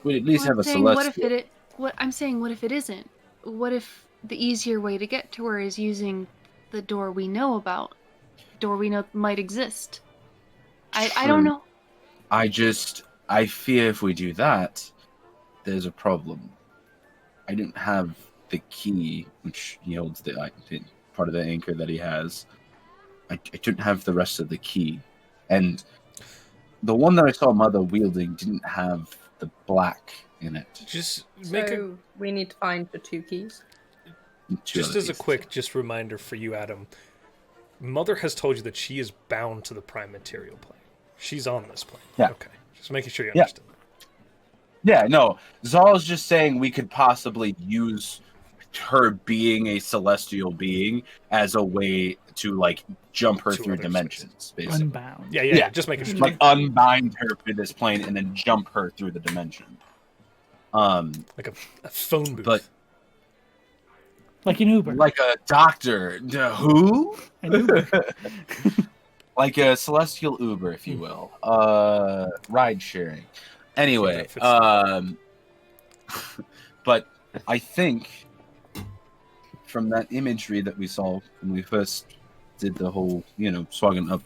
we'd at least Well, have a I'm saying, what if celestial. what if it isn't? What if the easier way to get to her is using the door we know about? Door we know might exist. I don't True. know. I fear if we do that, there's a problem. I don't have the key, which he holds the part of the anchor that he has. I don't have the rest of the key, and the one that I saw Mother wielding didn't have the black in it. Just make a So we need to find the 2 keys. Two Just other as a pieces. quick reminder for you, Adam, Mother has told you that she is bound to the prime material plane. She's on this plane. Yeah. Okay. Just making sure you Yeah. understand. Yeah, no. Zahl's just saying we could possibly use her being a celestial being as a way to like jump her To through other dimensions, basically. Unbound. Yeah. Just making sure. Like unbind her to this plane and then jump her through the dimension. Like a phone booth. But Like an Uber. like a doctor, who? An Uber. Like a celestial Uber, if you will. Ride sharing. Anyway, that fits but I think from that imagery that we saw when we first did the whole, swagging up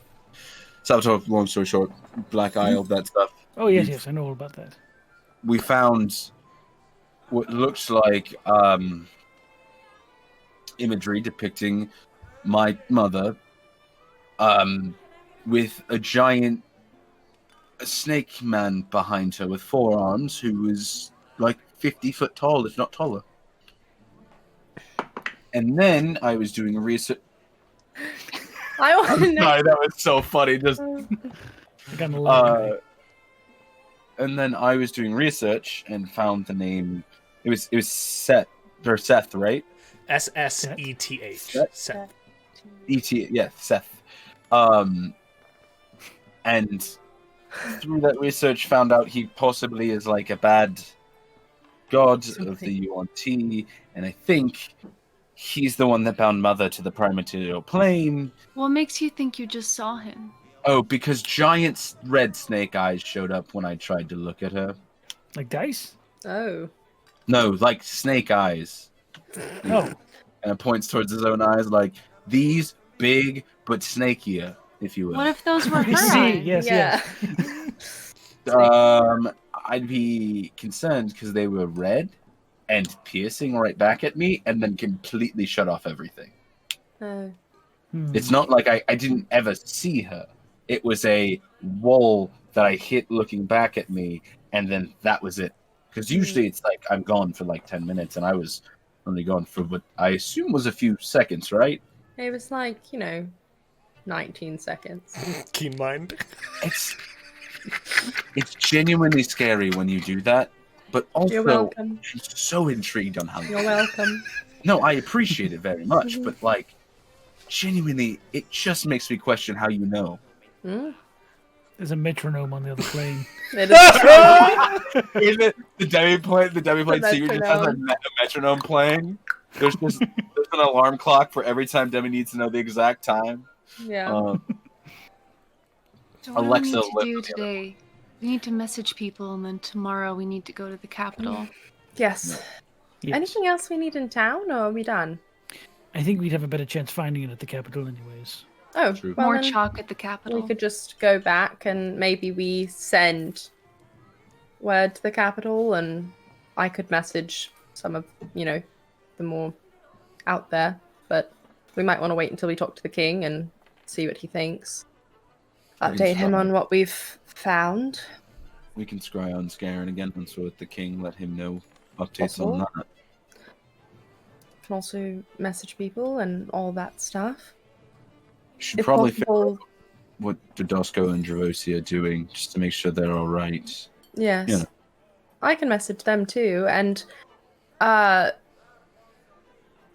Salvator, long story short, Black Isle, that stuff. Oh yes, I know all about that. We found what looks like imagery depicting my mother with a giant snake man behind her with 4 arms who is like 50 foot tall, if not taller. And then I was doing research. I want to know. Sorry, that was so funny. Just I got a little and then I was doing research and found the name. It was Seth, right? SSETH. Seth. E.T. Yeah, Seth. And through that research, found out he possibly is like a bad god of the Yuan-Ti, and I think he's the one that bound Mother to the primordial plane. What makes you think you just saw him? Oh, because giant red snake eyes showed up when I tried to look at her. like dice. Oh. No, like snake eyes. Oh, And it points towards his own eyes, like these big but snakier, if you will. What if those were I her see. eyes? Yes, Yeah. yes. I'd be concerned because they were red and piercing right back at me, and then completely shut off everything. Oh. It's not like I didn't ever see her. It was a wall that I hit looking back at me, and then that was it. Because usually it's like I'm gone for like 10 minutes, and I was only gone for what I assume was a few seconds, right? It was like, 19 seconds. Keen mind. It's genuinely scary when you do that, but also You're welcome. I'm so intrigued on how You're welcome. No, I appreciate it very much, but like genuinely, it just makes me question how you know. Hmm? There's a metronome on the other plane. It is Is it the Demi plane? The Demi plane The secret just has a metronome. metronome playing. There's an alarm clock for every time Demi needs to know the exact time. yeah. So what Alexa do we lit need to do the other today? We need to message people, and then tomorrow we need to go to the capital. Yes. Yes. Anything else we need in town, or are we done? I think we'd have a better chance finding it at the capital, anyways. Oh, True. well More then chalk at the capital. we could just go back and maybe we send word to the capital, and I could message some of, the more out there. But we might want to wait until we talk to the king and see what he thinks. Update him on what we've found. We can scry on Scarrin again once we're with the king. Let him know updates Possible. on that. Can also message people and all that stuff. Should If probably figure possible, out what Dodosco and Dravosi are doing just to make sure they're all right. yes. Yeah. I can message them too, and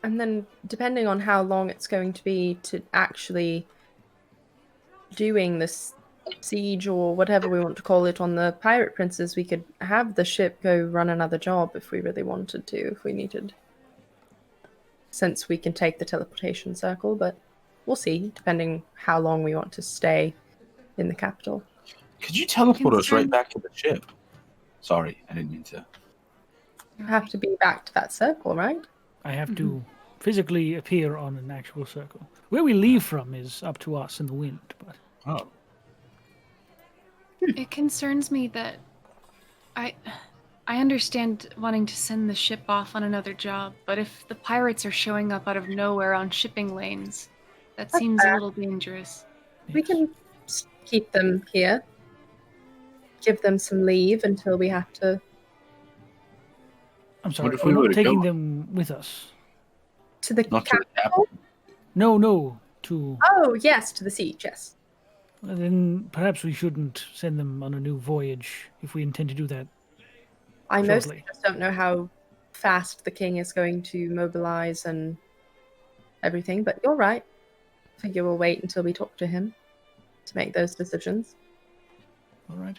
then depending on how long it's going to be to actually doing this siege or whatever we want to call it on the pirate princes, we could have the ship go run another job if we really wanted to, if we needed. Since we can take the teleportation circle, but we'll see, depending how long we want to stay in the capital. Could you teleport us right back to the ship? Sorry, I didn't mean to. You have to be back to that circle, right? I have to physically appear on an actual circle. Where we leave from is up to us in the wind, but Oh. It concerns me that I understand wanting to send the ship off on another job, but if the pirates are showing up out of nowhere on shipping lanes, that That's seems fair. a little dangerous. We can keep them here. Give them some leave until we have to. I'm sorry, if we're we were not to taking go- them with us. To the Not to the capital? capital. No, to... Oh, yes, to the siege, yes. Then perhaps we shouldn't send them on a new voyage if we intend to do that. I mostly Shortly. just don't know how fast the king is going to mobilize and everything, but you're right. I figure we'll wait until we talk to him to make those decisions. All right.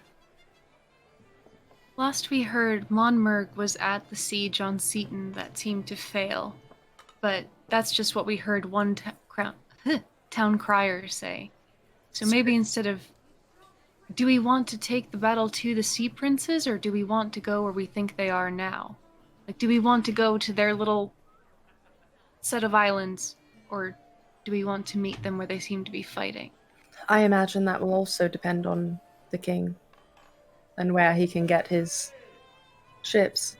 Last we heard, Monmurg was at the siege on Seaton that seemed to fail. But that's just what we heard one town crier say. So maybe instead of... Do we want to take the battle to the Sea Princes, or do we want to go where we think they are now? Like, do we want to go to their little set of islands, or do we want to meet them where they seem to be fighting? I imagine that will also depend on the king and where he can get his ships.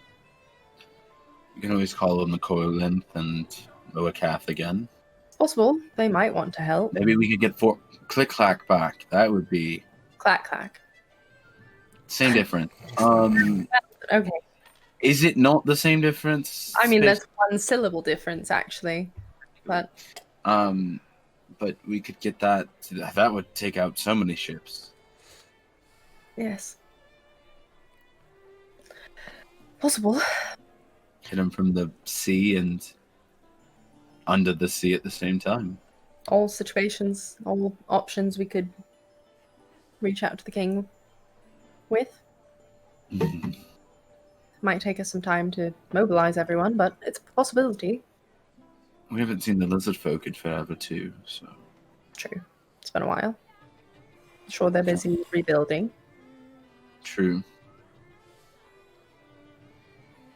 You can always call on the Coilinth and Lower Cath again. It's possible. They might want to help. Maybe we could get Click Clack back. That would be Clack clack. same difference. Okay. Is it not the same difference? I mean, there's one syllable difference actually, but But we could get that. That would take out so many ships. yes, possible. Hit them from the sea and under the sea at the same time. All situations, all options we could reach out to the king with. Might take us some time to mobilize everyone, but it's a possibility. We haven't seen the lizard folk in forever too, so. True. It's been a while. Sure, they're busy rebuilding. True.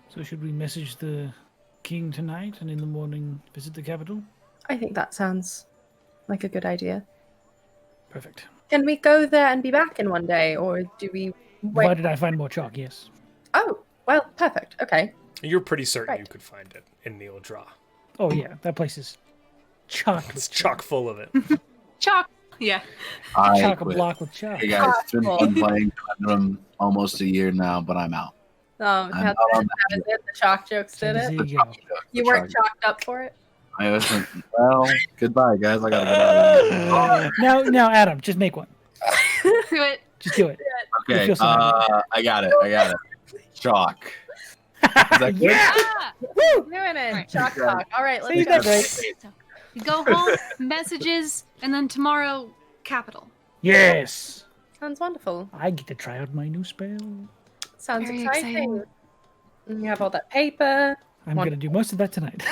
So should we message the king tonight and in the morning visit the capital? I think that sounds like a good idea. Perfect. Can we go there and be back in one day, or do we wait? Why did I find more chalk? Yes. Oh, well, perfect. Okay. You're pretty certain Right. you could find it in Neil Draw. Oh yeah, that place is chock. It's chock full of it. Chalk. Yeah. I Chock a quit. block with chalk. Hey guys, it's been fun playing Conundrum almost a year now, but I'm out. That I'm out on was it. The chalk jokes did There it. you go. You weren't chalked up for it. I wasn't. Well, goodbye, guys. I gotta get out of here. Now, Adam, just make one. Do it. Just do it. Okay, feel so bad. I got it. Chalk. Is that good? Yeah. Ah! Doing it. Right. Chalk talk. All right, See, let's go. that's right. So, you go home, messages, and then tomorrow, capital. Yes. Sounds wonderful. I get to try out my new spell. Sounds Very exciting. exciting. And you have all that paper. I'm going to do most of that tonight.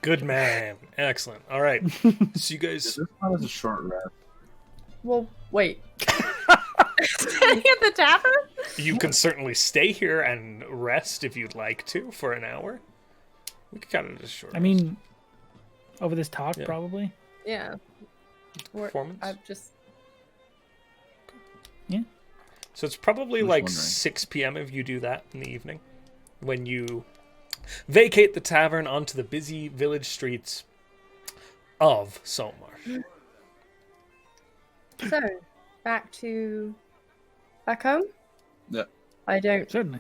Good man. Excellent. All right. So you guys. This one is a short rest. Well, wait. Staying at the tavern? You can certainly stay here and rest if you'd like to for an hour. We could kind of just short. I mean, over this talk, Yeah. probably. Yeah. Performance? I've just. So it's probably Just like wondering. 6 p.m. if you do that in the evening. When you vacate the tavern onto the busy village streets of Saltmarsh. So, back home? Yeah. I don't, Certainly.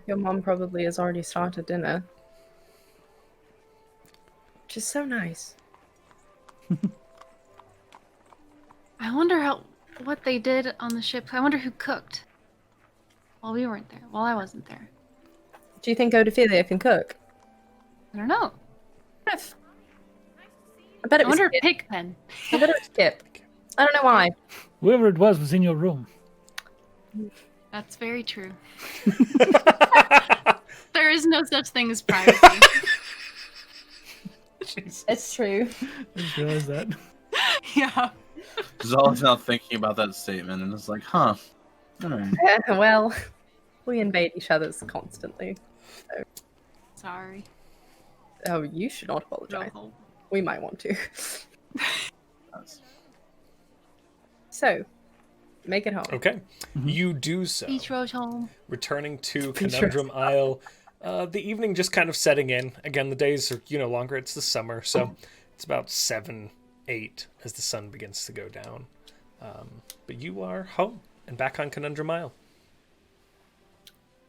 your mom probably has already started dinner. Which is so nice. I wonder what they did on the ship. I wonder who cooked. While we weren't there. While I wasn't there. Do you think Odophilia can cook? I don't know. I bet I it was wonder Kip. if Pigpen. I bet it was Kip. I don't know why. Whoever it was in your room. That's very true. There is no such thing as privacy. It's true. I just realized that. Yeah. Zahl's now thinking about that statement and it's like, huh. All right. Well, we invade each other's constantly. Sorry. Oh, you should not apologize. No. We might want to. So, make it home. Okay. You do so. Beach road home. Returning to Beach Conundrum Isle. The evening just kind of setting in. Again, the days are, longer. It's the summer, so it's about 7, 8 as the sun begins to go down. But you are home and back on Conundrum Isle.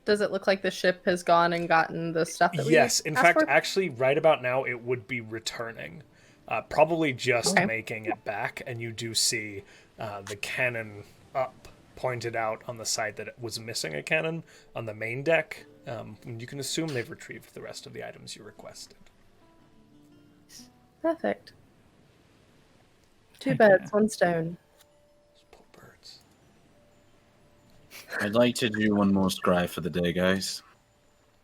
Does it look like the ship has gone and gotten the stuff that we Yes, in asked fact, for? actually, right about now, it would be returning. Probably just Okay. making it back, and you do see the cannon up, pointed out on the side that it was missing a cannon on the main deck. And you can assume they've retrieved the rest of the items you requested. Perfect. Two Heck birds, yeah. one stone. Those poor birds. I'd like to do one more scry for the day, guys.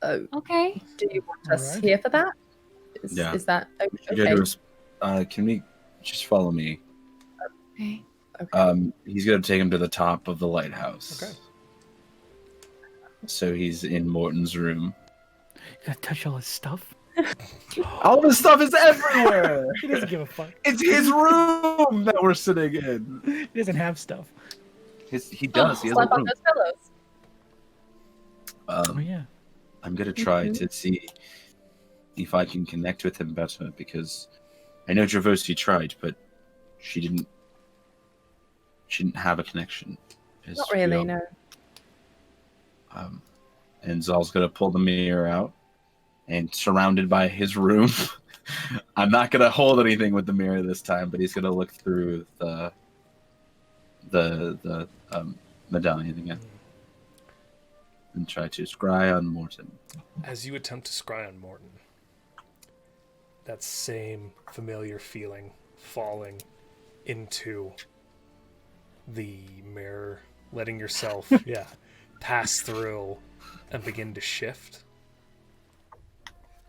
Oh, Okay. do you want us Alright. here for that? Yeah. Is that You okay? go to can we just follow me? Okay. He's gonna take him to the top of the lighthouse. Okay. So he's in Morton's room. You gotta touch all his stuff. All this stuff is everywhere. He doesn't give a fuck. It's his room that we're sitting in. He doesn't have stuff. He does. He has Slap a on room. those pillows. Oh yeah. I'm gonna try to see if I can connect with him better because I know Dravosi tried, but she didn't have a connection. Not really, no. And Zahl's gonna pull the mirror out, and surrounded by his room. I'm not gonna hold anything with the mirror this time, but he's gonna look through the medallion again and try to scry on Morton. As you attempt to scry on Morton, that same familiar feeling falling into the mirror, letting yourself, pass through and begin to shift.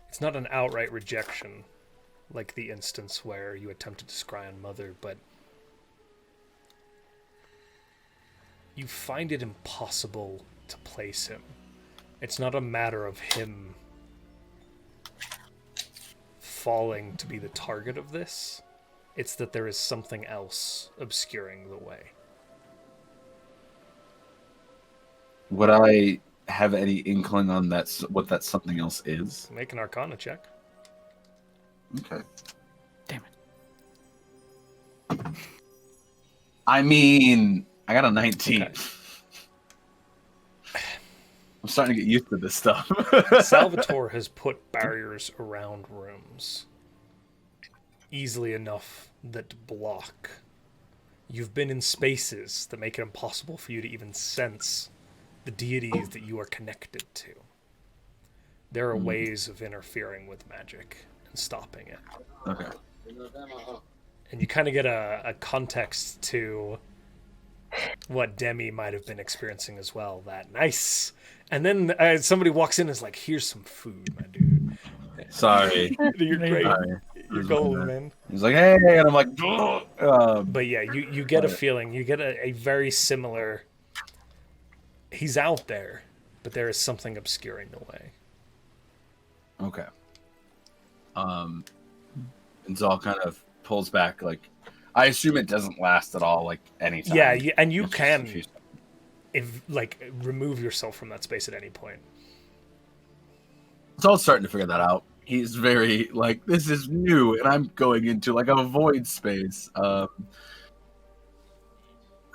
It's not an outright rejection like the instance where you attempted to scry on Mother, but you find it impossible to place him. It's not a matter of him falling to be the target of this. It's that there is something else obscuring the way. Would I have any inkling on what that something else is? Make an Arcana check. Okay. Damn it. I mean, I got a 19. Okay. I'm starting to get used to this stuff. Salvator has put barriers around rooms easily enough that block. You've been in spaces that make it impossible for you to even sense the deities that you are connected to. There are ways of interfering with magic and stopping it. Okay. And you kind of get a context to what Demi might have been experiencing as well. That nice. And then somebody walks in and is like, here's some food, my dude. Sorry. You're great. Sorry. You're golden, man. He's like, hey, and I'm like, but yeah, you get a feeling. You get a very similar... He's out there, but there is something obscuring the way. Okay. And Zahl kind of pulls back, like, I assume it doesn't last at all, like, any time. Yeah, and you It's can, just remove yourself from that space at any point. Zahl's starting to figure that out. He's very, like, this is new, and I'm going into, like, a void space.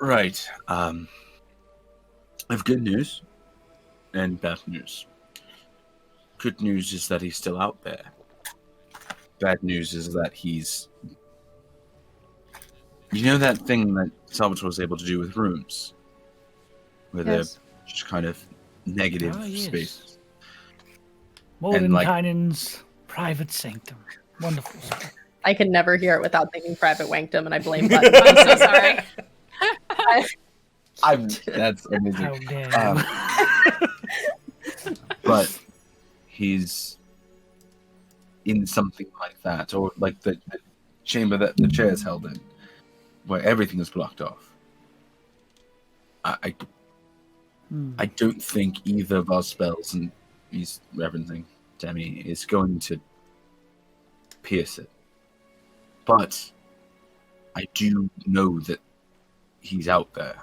Right. I have good news and bad news. Good news is that he's still out there. Bad news is that he's... You know that thing that Salvator was able to do with rooms? Where they're just kind of negative spaces. Mordenkainen's private sanctum. Wonderful. I can never hear it without thinking private wankdom, and I blame Button. I'm so sorry. That's amazing. How dare you. But he's in something like that, or like the chamber that the chair is held in, where everything is blocked off. I don't think either of our spells, and he's referencing Demi, is going to pierce it. But I do know that he's out there.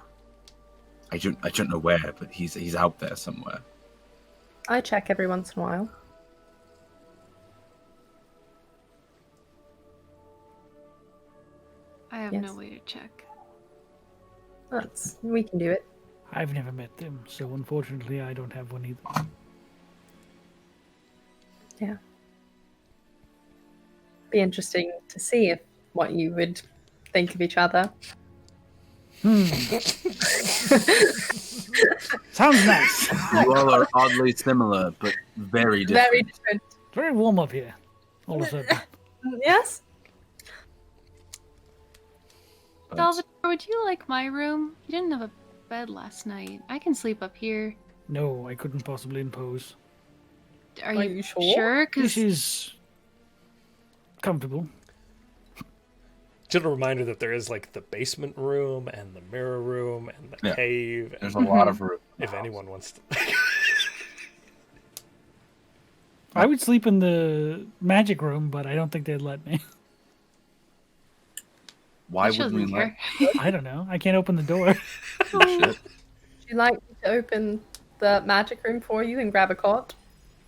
I don't know where, but he's out there somewhere. I check every once in a while. I have no way to check. We can do it. I've never met them, so unfortunately I don't have one either. Yeah. Be interesting to see what you would think of each other. Sounds nice. You all are oddly similar, but very different. Very different. Very warm up here. All of a sudden. Yes? Salvator, would you like my room? You didn't have a bed last night. I can sleep up here. No, I couldn't possibly impose. Are Are you you sure? sure? This 'Cause is comfortable. Just a reminder that there is like the basement room and the mirror room and the cave. There's And a lot of room. if anyone wants to... I would sleep in the magic room, but I don't think they'd let me. Why she would we doesn't let? care. I don't know. I can't open the door. Shit. Would you like me to open the magic room for you and grab a cot?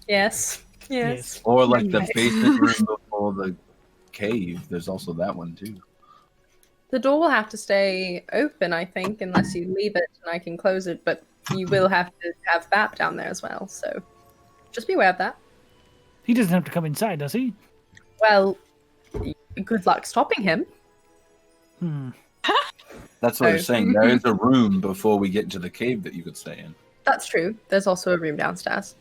Yes. Yes. Or like the basement room before the cave. There's also that one too. The door will have to stay open, I think, unless you leave it and I can close it, but you will have to have BAP down there as well. So just be aware of that. He doesn't have to come inside, does he? Well, good luck stopping him. That's what you're saying. There is a room before we get into the cave that you could stay in. That's true. There's also a room downstairs.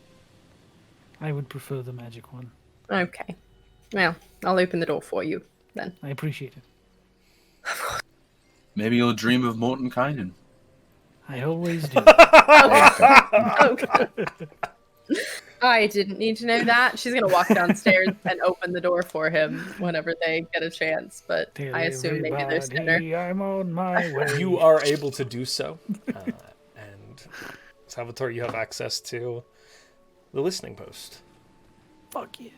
I would prefer the magic one. Okay. Well, I'll open the door for you then. I appreciate it. Maybe you'll dream of Mordenkainen. I always do. Okay. I didn't need to know that. She's gonna walk downstairs and open the door for him whenever they get a chance, but Tell I assume maybe they're sooner. I'm on my way. You are able to do so. And Salvatore, you have access to the listening post. Fuck yeah.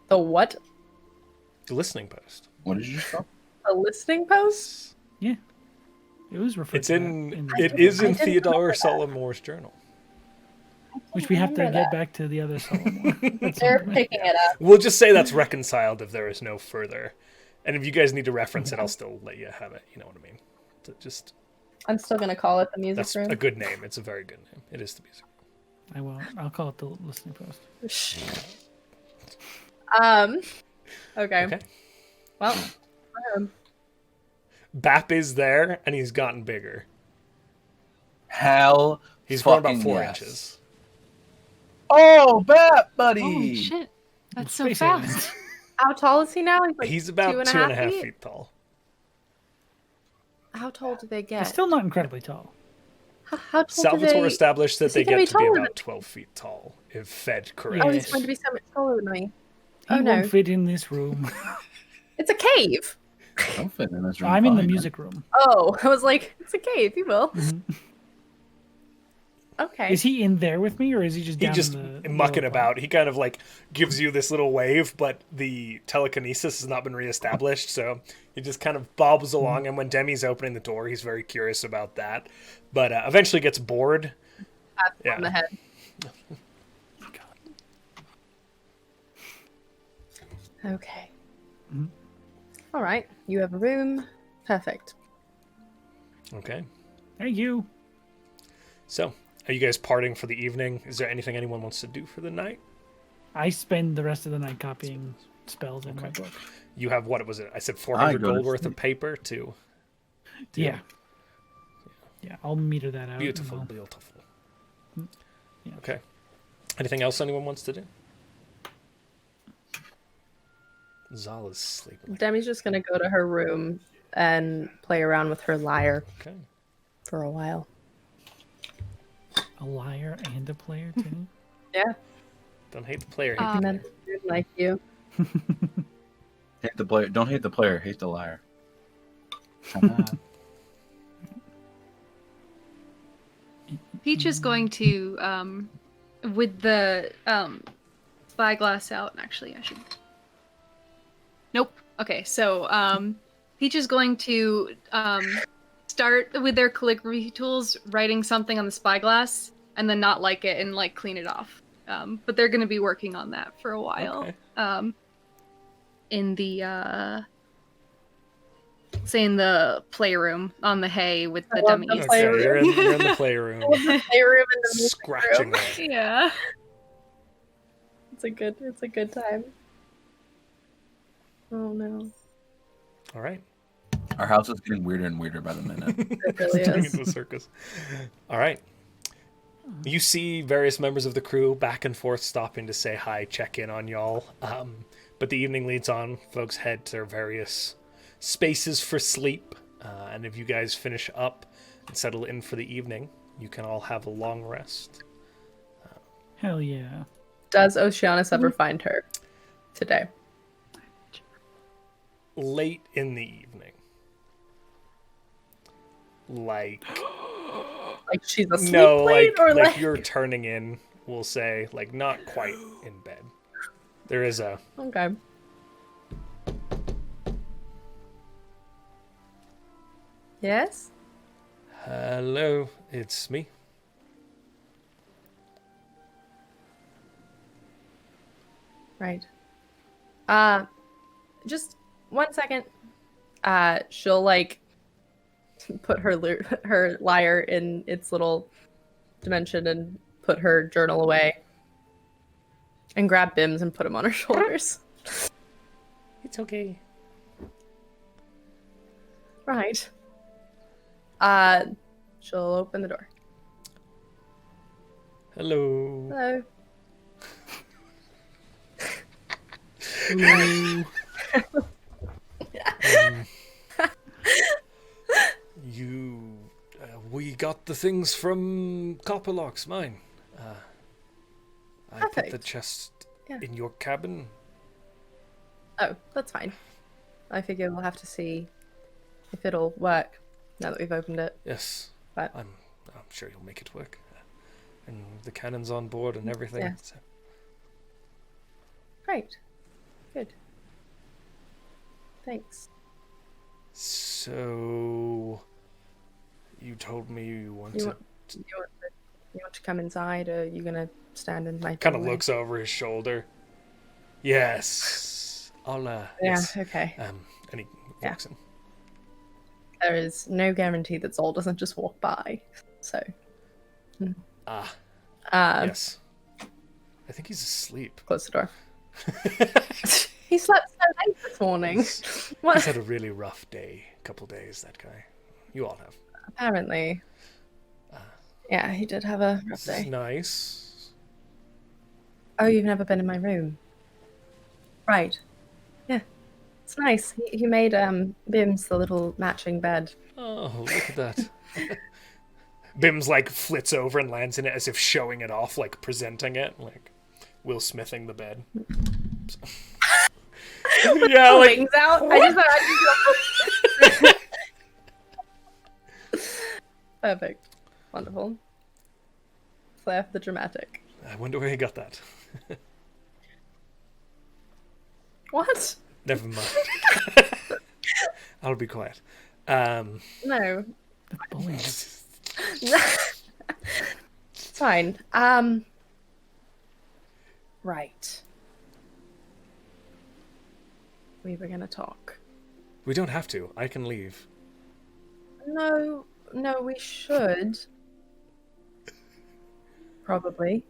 The what? The listening post. What did you just call? A listening post? Yeah. It was referred It's to in. that It is in I didn't Theodore remember that. Solomore's journal. which we have to remember get that. back to the other Solomon. They're picking it up. We'll just say that's reconciled if there is no further. And if you guys need to reference it, I'll still let you have it. You know what I mean? Just I'm still gonna call it the music that's room. a good name. It's a very good name. It is the music. I will. I'll call it the listening post. Okay. Okay. Well, Bap is there, and he's gotten bigger. Hell, He's grown about fucking 4 yes. inches. Oh, Bat, buddy! Holy shit. That's so Space fast. aliens. how tall is he now? He's like He's about 2.5 feet? feet tall. How tall do they get? It's still not incredibly tall. How tall do Salvatore they... established that Is he they gonna get be to be taller about than- 12 feet tall if fed Oh, correctly. he's going to be so much taller than me. He Oh, no. won't fit in this room. It's a cave. Don't fit in this room. I'm in the fine. music room. Oh, I was like, it's a cave. He will. Okay. Is he in there with me, or is he just He down just in the mucking lower part? about. He kind of like gives you this little wave, but the telekinesis has not been reestablished, so he just kind of bobbles along. And when Demi's opening the door, he's very curious about that, but eventually gets bored. Pat Yeah. on the head. Okay. All right. You have a room. Perfect. Okay, Thank you. so are you guys parting for the evening? Is there anything anyone wants to do for the night? I spend the rest of the night copying spells in my book. You have what was it? I said 400 go to gold worth of sleep. paper to Yeah. Yeah, I'll meter that out. beautiful, and beautiful. Yeah. Okay. Anything else anyone wants to do? Zahl is sleeping. Demi's just going to go to her room and play around with her lyre Okay. for a while. A liar and a player, too. Yeah. Don't hate the player. Hate And then like you. Hate the player. Don't hate the player. Hate the liar. Come on. Peach is going to, with the spyglass out. Actually, I should. Nope. Okay, so Peach is going to start with their calligraphy tools, writing something on the spyglass, and then not like it and like clean it off. But they're going to be working on that for a while. Okay. In the say in the playroom on the hay with the love dummies. the Okay, playroom. you're in the playroom, Playroom in the music scratching room. away. Yeah. It's a good time. Oh no. All right. Our house is getting weirder and weirder by the minute. It really Turning is. into a circus. All right. You see various members of the crew back and forth stopping to say hi, check in on y'all. But the evening leads on. Folks head to their various spaces for sleep. And if you guys finish up and settle in for the evening, you can all have a long rest. Hell yeah. Does Oceanus ever find her today? Late in the evening. Like, Like she's asleep no, late, like, or like like you're turning in, we'll say, like not quite in bed. There is a Okay. Yes? hello, it's me. Right. Just 1 second. She'll like put her lyre in its little dimension and put her journal away. And grab Bims and put him on her shoulders. It's okay. Right. She'll open the door. Hello. Hello. We got the things from Copperlock's mine. I put the Perfect. chest Yeah. in your cabin. Oh, that's fine. I figure we'll have to see if it'll work now that we've opened it. Yes, But I'm sure you'll make it work. And the cannon's on board and everything. Yeah. So. great. Good. Thanks. So, you told me you wanted... You want to come inside, or are you gonna stand in my Kind of doorway? looks over his shoulder. Yes. I'll, Yeah, yes. okay. And he Yeah. walks in. There is no guarantee that Zahl doesn't just walk by. So, Yes. I think he's asleep. close the door. He slept so late this morning. He's What? had a really rough day, couple days, that guy. You all have. Apparently. Yeah, he did have a rough This is day. nice. Oh, you've never been in my room? Right. Yeah. It's nice. He made Bims the little matching bed. Oh, look at that. Bim's like flits over and lands in it as if showing it off, like presenting it, like Will Smithing the bed. Yeah, like Wings out. Perfect. Wonderful. Flair for the dramatic. I wonder where he got that. What? Never mind. I'll be quiet. No. The bullying. It's fine. Right. We were gonna talk. We don't have to. I can leave. No, we should. Probably.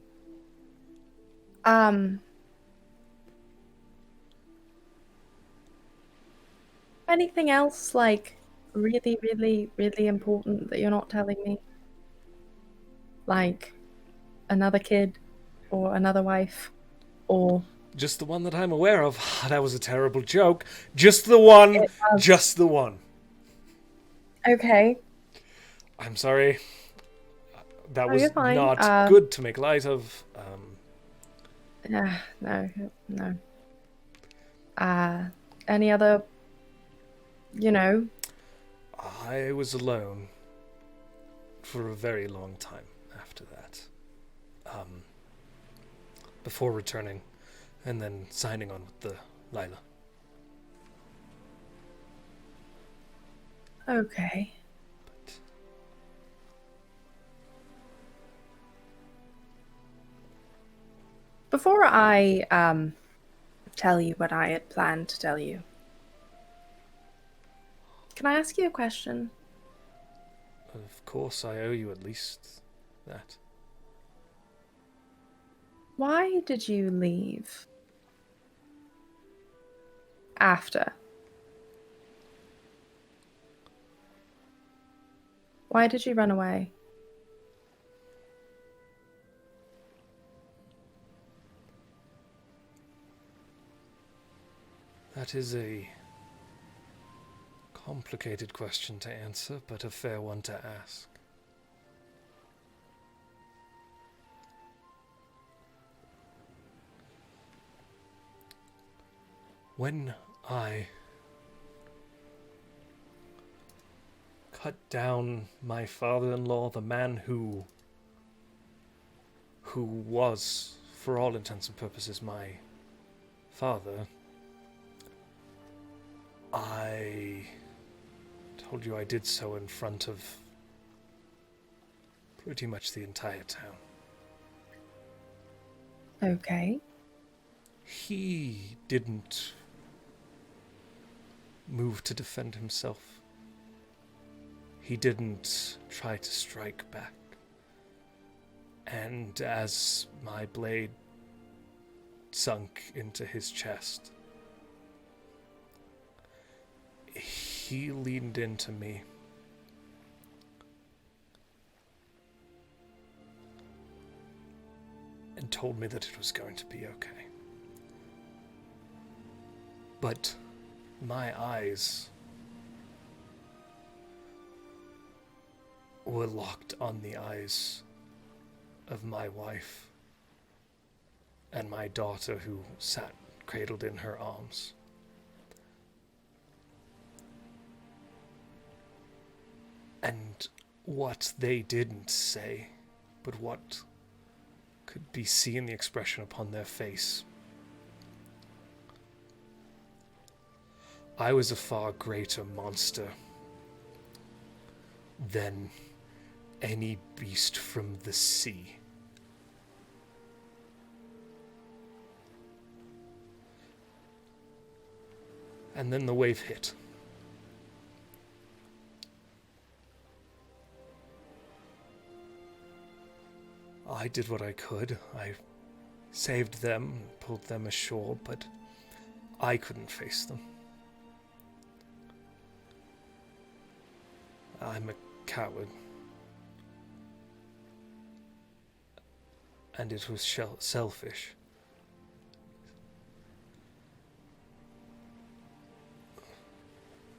Anything else, like, really, really, really important that you're not telling me? Like, another kid? Or another wife? Or... Just the one that I'm aware of. That was a terrible joke. Just the one. Just the one. Okay. I'm sorry. That No, was you're fine. not good to make light of. No. Any other... You know... I was alone for a very long time after that. Before returning and then signing on with the Lila. Okay. Before I tell you what I had planned to tell you, can I ask you a question? Of course, I owe you at least that. Why did you leave? After? Why did you run away? That is a complicated question to answer, but a fair one to ask. When I cut down my father-in-law, the man who was, for all intents and purposes, my father, I told you I did so in front of pretty much the entire town. Okay. He didn't move to defend himself. he didn't try to strike back. And as my blade sunk into his chest, he leaned into me and told me that it was going to be okay. But my eyes were locked on the eyes of my wife and my daughter, who sat cradled in her arms. And what they didn't say, but what could be seen the expression upon their face. I was a far greater monster than any beast from the sea. And then the wave hit. I did what I could. I saved them, pulled them ashore, but I couldn't face them. I'm a coward. And it was selfish.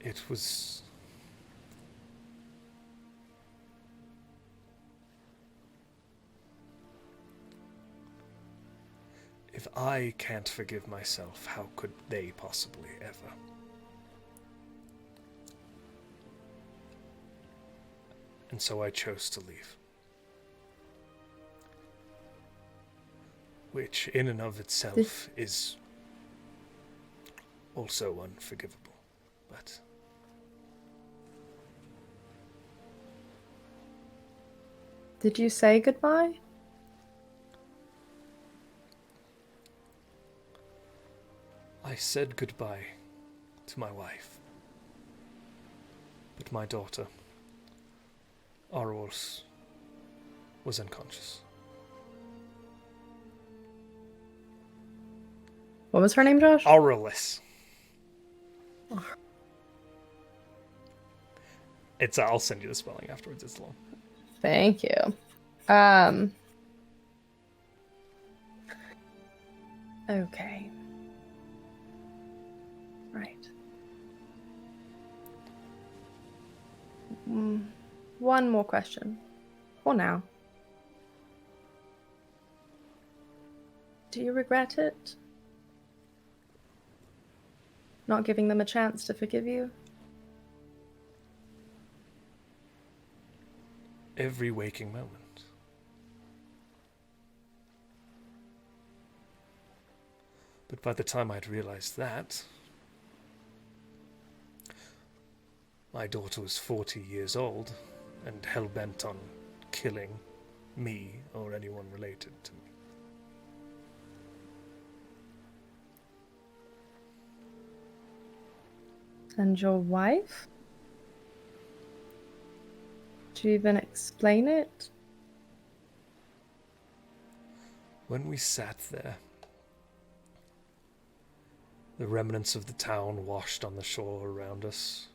It was... If I can't forgive myself, how could they possibly ever? And so I chose to leave. Which, in and of itself, is also unforgivable. But did you say goodbye? I said goodbye to my wife. But my daughter, Auroros, was unconscious. What was her name, Josh? Auroros. I'll send you the spelling afterwards, it's long. Thank you. Okay. Right. One more question. For now. Do you regret it? Not giving them a chance to forgive you? Every waking moment. But by the time I'd realized that, my daughter was 40 years old and hell-bent on killing me or anyone related to me. And your wife? Did you even explain it? When we sat there, the remnants of the town washed on the shore around us.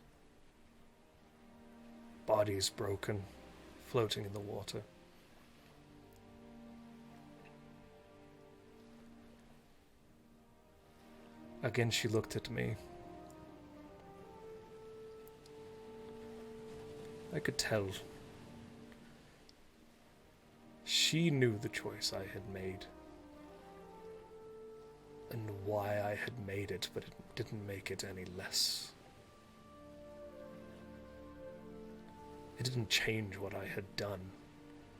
Bodies broken, floating in the water. Again, she looked at me. I could tell. She knew the choice I had made. And why I had made it, but it didn't make it any less. It didn't change what I had done.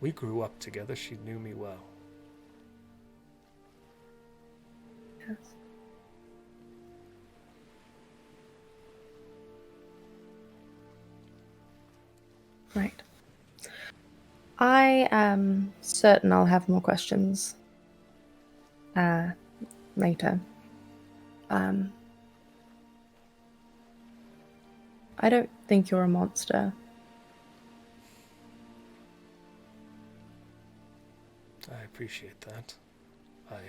We grew up together. She knew me well. Yes. Right. I am certain I'll have more questions later. I don't think you're a monster. appreciate that. I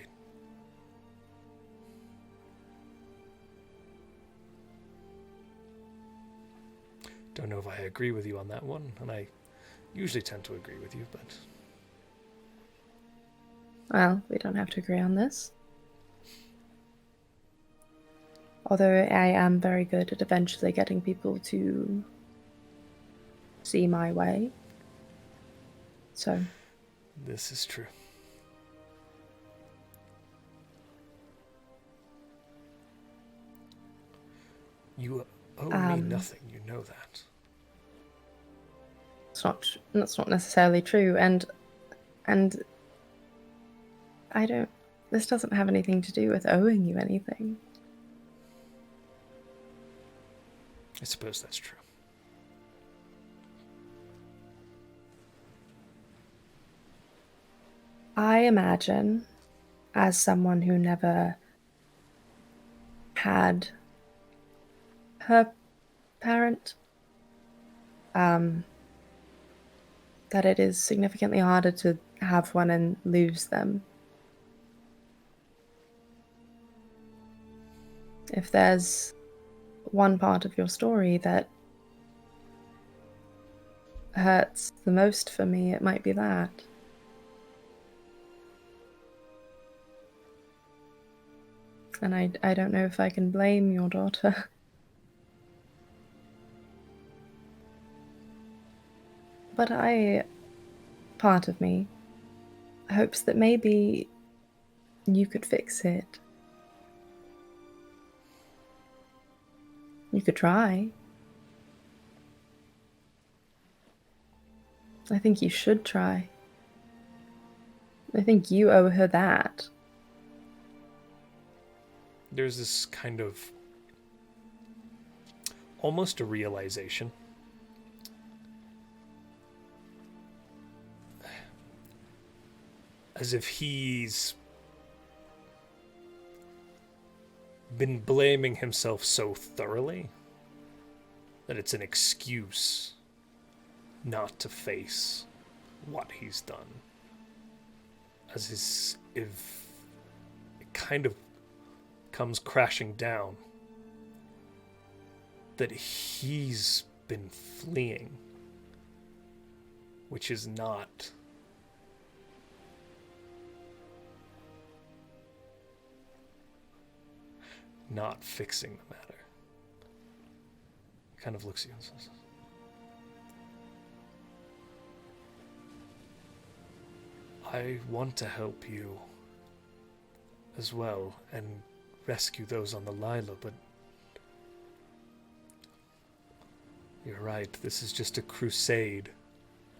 don't know if I agree with you on that one, and I usually tend to agree with you, but... Well, we don't have to agree on this. Although I am very good at eventually getting people to see my way. So... This is true. You owe me nothing, you know that. That's not necessarily true, and I don't... This doesn't have anything to do with owing you anything. I suppose that's true. I imagine, as someone who never had her parent, that it is significantly harder to have one and lose them. If there's one part of your story that hurts the most for me, it might be that. And I don't know if I can blame your daughter. But part of me, hopes that maybe you could fix it. You could try. I think you should try. I think you owe her that. There's this kind of almost a realization. As if he's been blaming himself so thoroughly that it's an excuse not to face what he's done. As if it kind of comes crashing down that he's been fleeing, which is not fixing the matter. He kind of looks at you and says, I want to help you as well and rescue those on the Lila, but you're right, this is just a crusade,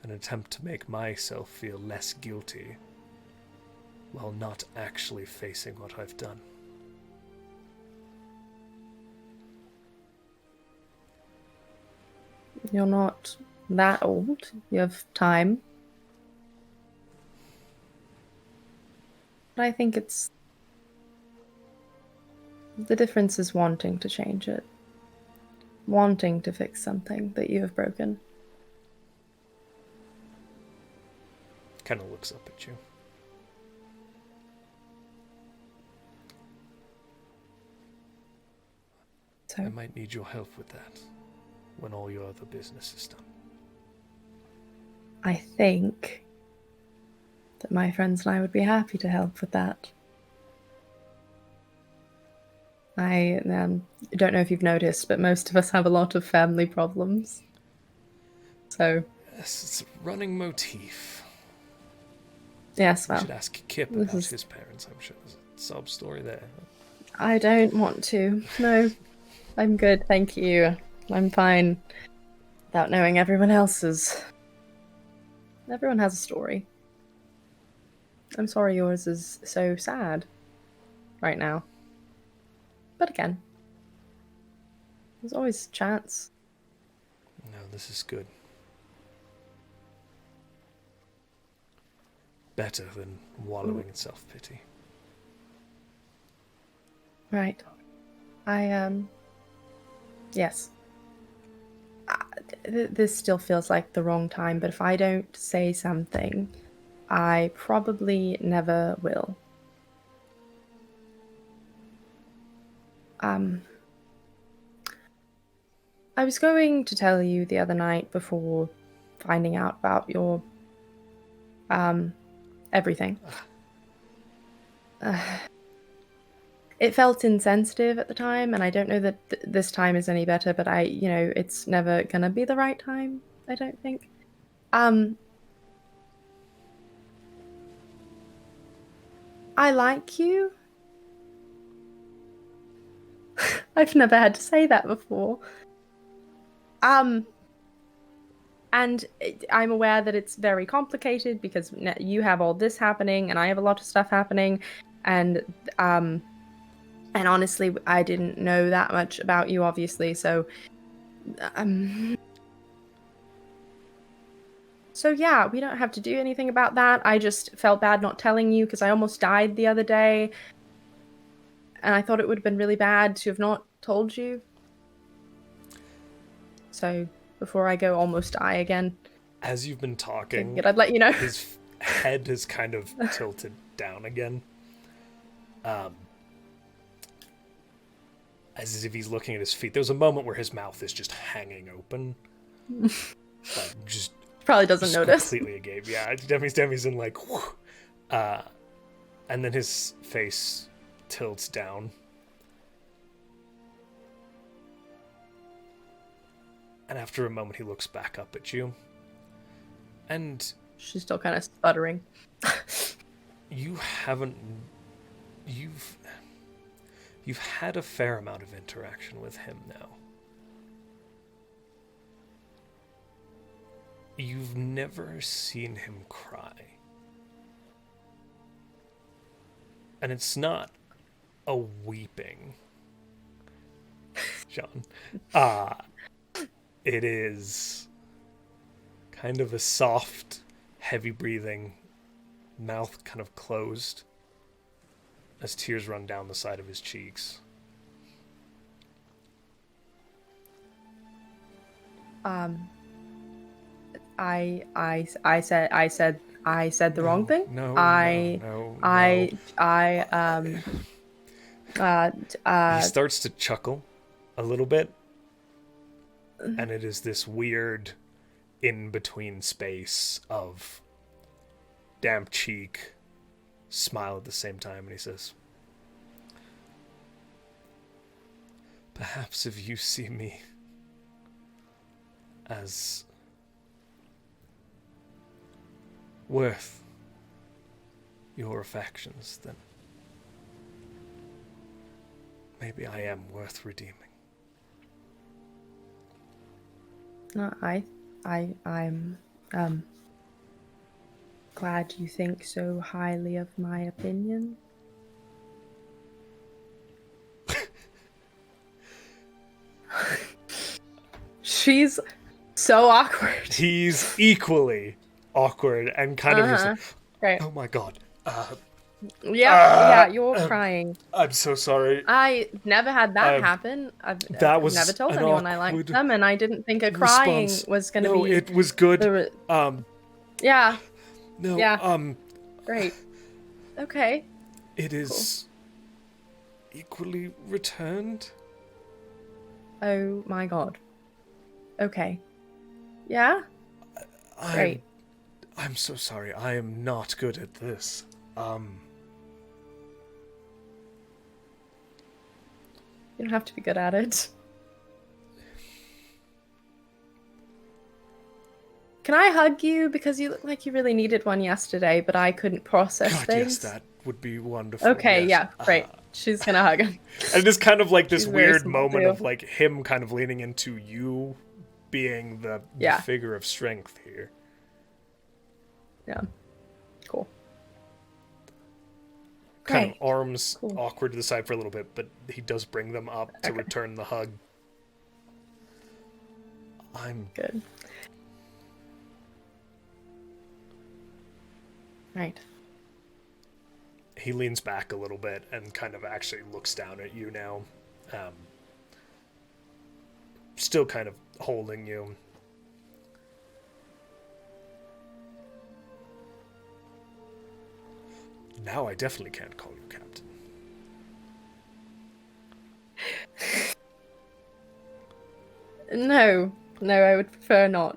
an attempt to make myself feel less guilty while not actually facing what I've done. You're not that old. You have time. But I think it's... The difference is wanting to change it. Wanting to fix something that you have broken. Kind of looks up at you. So I might need your help with that when all your other business is done. I think that my friends and I would be happy to help with that. I don't know if you've noticed, but most of us have a lot of family problems. So... Yes, it's a running motif. Yes, You well... should ask Kip about his parents. I'm sure there's a sob story there. I don't want to. No. I'm good, thank you. I'm fine. Without knowing everyone else's. Everyone has a story. I'm sorry yours is so sad right now. But again, there's always a chance. No, this is good. Better than wallowing in self-pity. Right. Yes. This still feels like the wrong time, but if I don't say something I probably never will. I was going to tell you the other night before finding out about your, everything. It felt insensitive at the time, and I don't know that this time is any better, but it's never gonna be the right time, I don't think. I like you. I've never had to say that before. And I'm aware that it's very complicated because you have all this happening and I have a lot of stuff happening, and honestly, I didn't know that much about you, obviously, so yeah, we don't have to do anything about that. I just felt bad not telling you because I almost died the other day, and I thought it would have been really bad to have not told you. So before I go almost die again. As you've been talking, I'd let you know. His head is kind of tilted down again. As if he's looking at his feet. There's a moment where his mouth is just hanging open. Just probably doesn't notice. Completely agape. Yeah, Demi's in like, whew. And then his face tilts down. And after a moment, he looks back up at you. And she's still kind of sputtering. You've had a fair amount of interaction with him now. You've never seen him cry. And it's not a weeping, John. It is kind of a soft, heavy breathing, mouth kind of closed as tears run down the side of his cheeks. I said the wrong thing. No. He starts to chuckle a little bit, and it is this weird in-between space of damp cheek, smile at the same time, and he says, "Perhaps if you see me as worth your affections, then maybe I am worth redeeming." No, I'm glad you think so highly of my opinion. She's so awkward. He's equally awkward and kind of just like, right. Oh my god. Yeah, you're crying. I'm so sorry. I never had that happen. I've never told anyone I liked them, and I didn't think a crying was going to be... No, it was good. Yeah. No, yeah. Great. Okay. It is equally returned. Oh my god. Okay. Yeah? Great. I'm so sorry. I am not good at this. You don't have to be good at it. Can I hug you? Because you look like you really needed one yesterday, but I couldn't process things. Yes, that would be wonderful. Okay, yes. Yeah, great. She's gonna hug him. And it is kind of like this She's weird moment of like him kind of leaning into you being the figure of strength here. Yeah. Cool. Kind of arms awkward to the side for a little bit, but he does bring them up to return the hug. I'm good. Right. He leans back a little bit and kind of actually looks down at you now. Still kind of holding you. Now I definitely can't call you Captain. No, I would prefer not.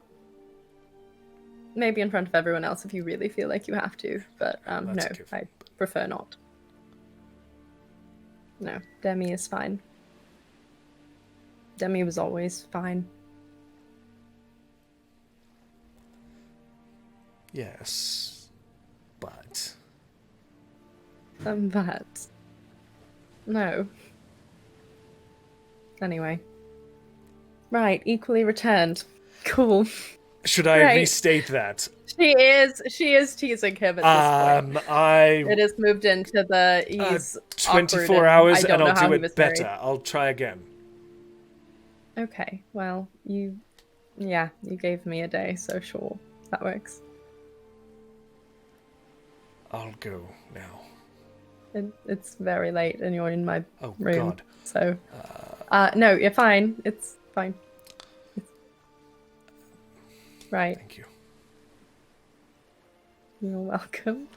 Maybe in front of everyone else if you really feel like you have to, but no, That's a gift. I prefer not. No, Demi is fine. Demi was always fine. Yes, but... But... No. Anyway. Right, equally returned. Cool. Should I Right. restate that? She is teasing him at this point. It has moved into the he's 24 awkward hours and and I I'll don't know how do he it was better. married. I'll try again. Okay, well, you gave me a day, so sure, that works. I'll go now. It's very late and you're in my Oh, room, God. so... no, you're fine. It's fine. Right. Thank you. You're welcome.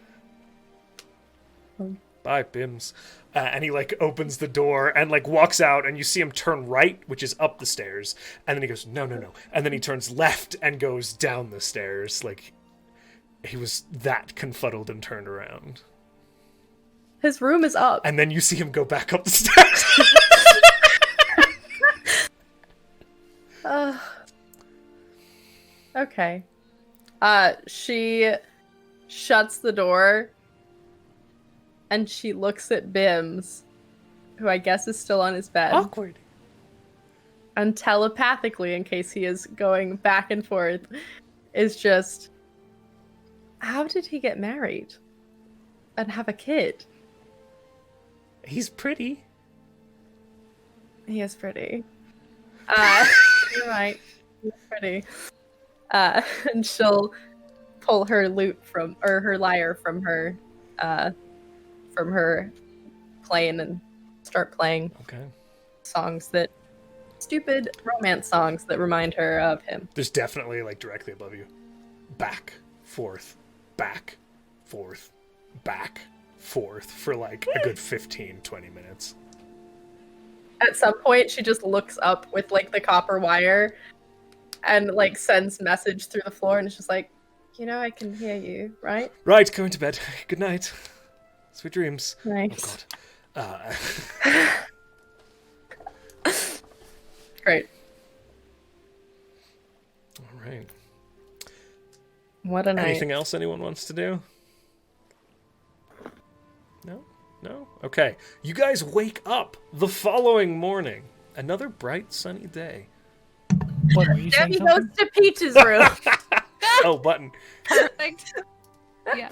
Bye, Bims. And he, like, opens the door and, like, walks out, and you see him turn right, which is up the stairs. And then he goes, no. And then he turns left and goes down the stairs. Like, he was that confuddled and turned around. His room is up. And then you see him go back up the stairs. Okay. She shuts the door and she looks at Bims, who I guess is still on his bed. Awkward. And telepathically, in case he is going back and forth, is just, how did he get married and have a kid? He's pretty. He is pretty. You're right. He's pretty. And she'll pull her lute her lyre from her plane and start playing Okay. stupid romance songs that remind her of him. There's definitely, like, directly above you. Back, forth, back, forth, back, forth for, like, a good 15, 20 minutes. At some point, she just looks up with, like, the copper wire and, like, sends message through the floor, and it's just like, I can hear you, right? Right, going to bed. Good night. Sweet dreams. Nice. Oh, God. Great. All right. What a night. Anything else anyone wants to do? No? Okay. You guys wake up the following morning. Another bright, sunny day. What, were you saying Demi something? goes to Peach's room. Oh, button. Perfect. Yeah.